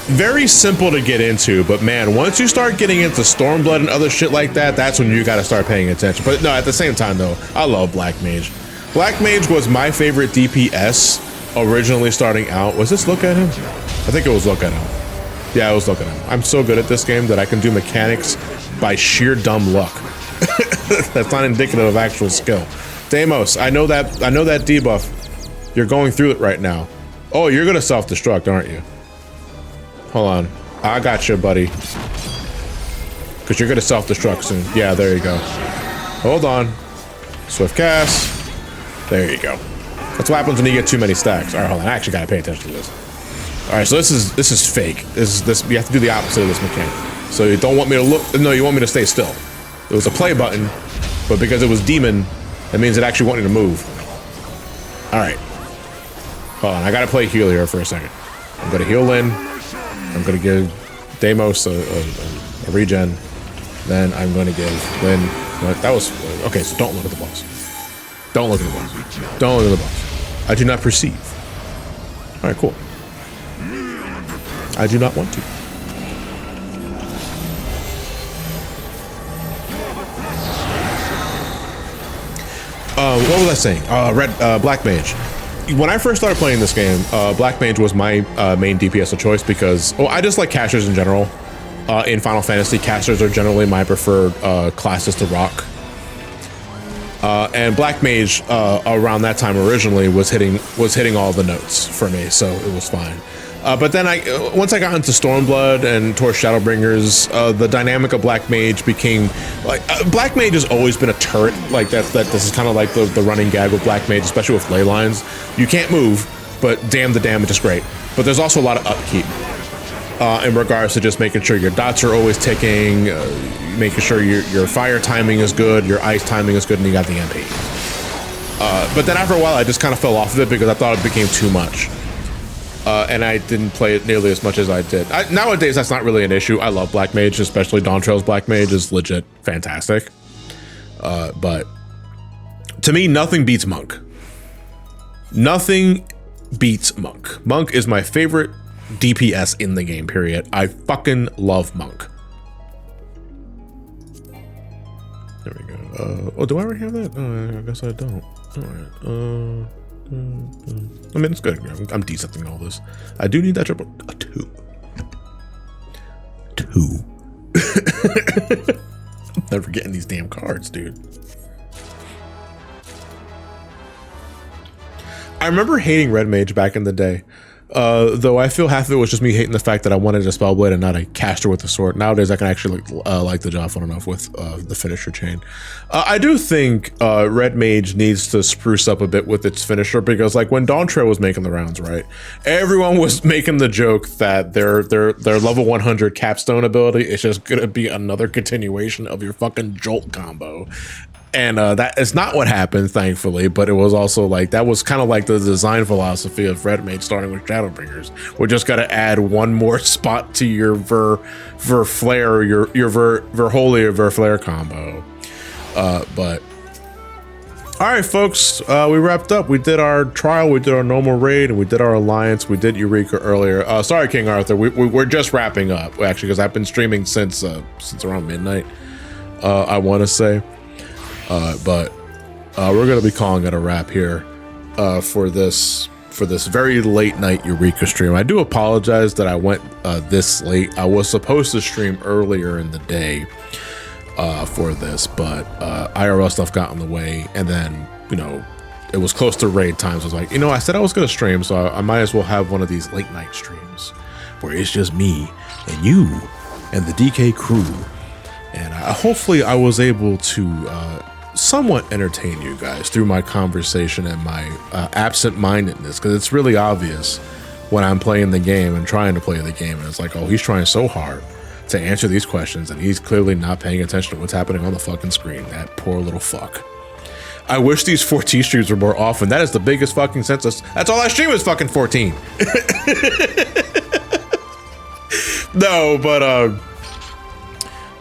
Very simple to get into, but man, once you start getting into Stormblood and other shit like that, that's when you gotta start paying attention. But no, at the same time though, I love Black Mage. Black Mage was my favorite DPS originally starting out. Was this Look At Him? I think it was Look At Him. Yeah, it was Look At Him. I'm so good at this game that I can do mechanics by sheer dumb luck. That's not indicative of actual skill. Deimos, I know that debuff. You're going through it right now. Oh, you're gonna self-destruct, aren't you? Hold on. I got you, buddy. Because you're gonna self-destruct soon. Yeah, there you go. Hold on. Swift cast. There you go. That's what happens when you get too many stacks. Alright, hold on. I actually gotta pay attention to this. Alright, so this is fake. This you have to do the opposite of this mechanic. So you don't want me to look, no, you want me to stay still. It was a play button, but because it was demon, that means it actually wanted to move. Alright. Hold on, I gotta play heal here for a second. I'm gonna heal in. I'm gonna give Deimos a regen. Then I'm gonna give Lynn. That was okay. So don't look at the boss. Don't look at the boss. Don't look at the boss. I do not perceive. All right, cool. I do not want to. What was I saying? Black Mage. When I first started playing this game, Black Mage was my main DPS of choice because, well, I just like casters in general. In Final Fantasy, casters are generally my preferred classes to rock. And Black Mage around that time originally was hitting all the notes for me, so it was fine. But then once I got into Stormblood and towards Shadowbringers, the dynamic of Black Mage became like Black Mage has always been a turret. Like this is kind of like the running gag with Black Mage, especially with ley lines. You can't move, but damn, the damage is great. But there's also a lot of upkeep in regards to just making sure your dots are always ticking, making sure your fire timing is good, your ice timing is good, and you got the MP. But then after a while, I just kind of fell off of it because I thought it became too much. And I didn't play it nearly as much as I did. Nowadays, that's not really an issue. I love Black Mage, especially Dawntrail's Black Mage is legit fantastic. But to me, nothing beats Monk. Nothing beats Monk. Monk is my favorite DPS in the game, period. I fucking love Monk. There we go. Oh, do I already have that? Oh, I guess I don't. All right. I mean, it's good. I'm decenting all this. I do need that triple. A two. I'm never getting these damn cards, dude. I remember hating Red Mage back in the day. Though I feel half of it was just me hating the fact that I wanted a Spellblade and not a caster with the sword. Nowadays, I can actually like the job fun enough with the finisher chain. I do think Red Mage needs to spruce up a bit with its finisher, because like when Dawntrail was making the rounds, right? Everyone was making the joke that their level 100 capstone ability is just gonna be another continuation of your fucking Jolt combo. And that is not what happened, thankfully, but it was also like, that was kind of like the design philosophy of Red Mage starting with Shadowbringers. We're just got to add one more spot to your Ver Flare, your Ver Holy or Ver Flare combo. But all right, folks, we wrapped up. We did our trial, we did our normal raid, and we did our alliance. We did Eureka earlier. Sorry, King Arthur, we're just wrapping up, actually, because I've been streaming since around midnight, I want to say. But we're gonna be calling it a wrap here for this very late night Eureka stream. I do apologize that I went this late. I was supposed to stream earlier in the day for this, but IRL stuff got in the way, and then, you know, it was close to raid time, so I was like, you know, I said I was gonna stream, so I might as well have one of these late night streams where it's just me and you and the DK crew, and hopefully I was able to somewhat entertain you guys through my conversation and my absent-mindedness, because it's really obvious when I'm playing the game and trying to play the game, and it's like, oh, he's trying so hard to answer these questions and he's clearly not paying attention to what's happening on the fucking screen. That poor little fuck. I wish these 14 streams were more often. That is the biggest fucking census. That's all I stream is fucking 14. No, but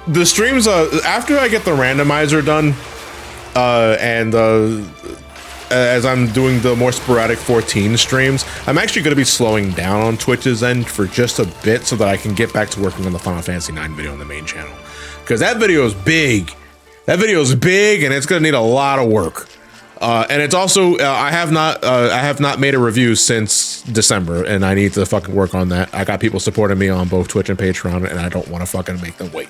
the streams, after I get the randomizer done, as I'm doing the more sporadic 14 streams, I'm actually going to be slowing down on Twitch's end for just a bit so that I can get back to working on the Final Fantasy IX video on the main channel, because that video is big. That video is big, and it's going to need a lot of work. And it's also I have not made a review since December, and I need to fucking work on that. I got people supporting me on both Twitch and Patreon, and I don't want to fucking make them wait.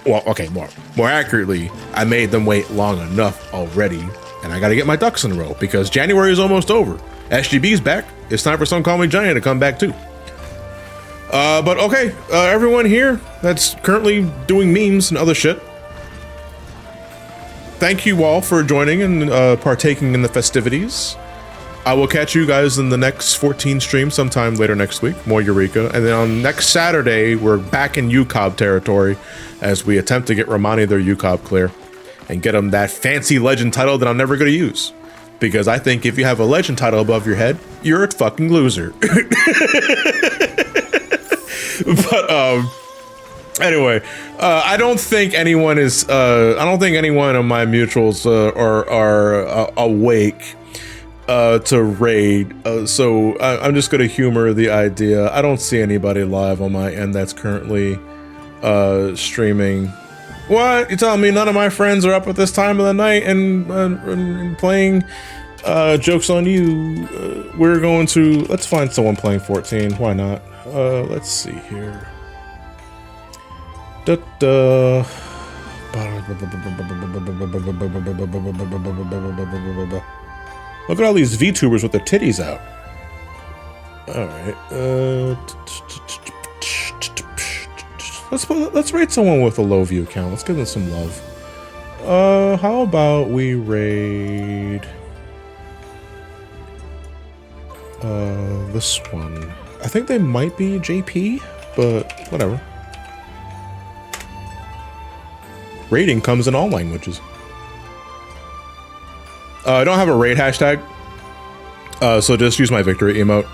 More accurately, I made them wait long enough already, and I got to get my ducks in a row because January is almost over. SGB's back. It's time for Some Call Me Giant to come back too. But okay, everyone here that's currently doing memes and other shit, thank you all for joining and partaking in the festivities. I will catch you guys in the next 14 stream sometime later next week, more Eureka. And then on next Saturday, we're back in UCOB territory as we attempt to get Ramani their UCOB clear and get them that fancy legend title that I'm never going to use. Because I think if you have a legend title above your head, you're a fucking loser. But anyway, I don't think anyone is, I don't think anyone of my mutuals are awake to raid, so I'm just gonna humor the idea. I don't see anybody live on my end that's currently streaming. What? You telling me none of my friends are up at this time of the night and playing jokes on you? We're going to, let's find someone playing 14. Why not? Let's see here. Look at all these VTubers with their titties out. All right. Let's rate someone with a low view count. Let's give them some love. How about we raid this one? I think they might be JP, but whatever. Rating comes in all languages. I don't have a raid hashtag, so just use my victory emote.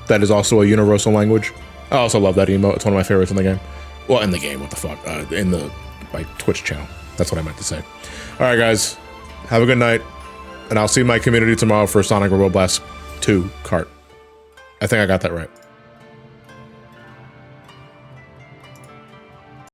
That is also a universal language. I also love that emote. It's one of my favorites in the game. Well, in the game, what the fuck? In my Twitch channel. That's what I meant to say. All right, guys. Have a good night. And I'll see my community tomorrow for Sonic Rebel Blast 2 cart. I think I got that right.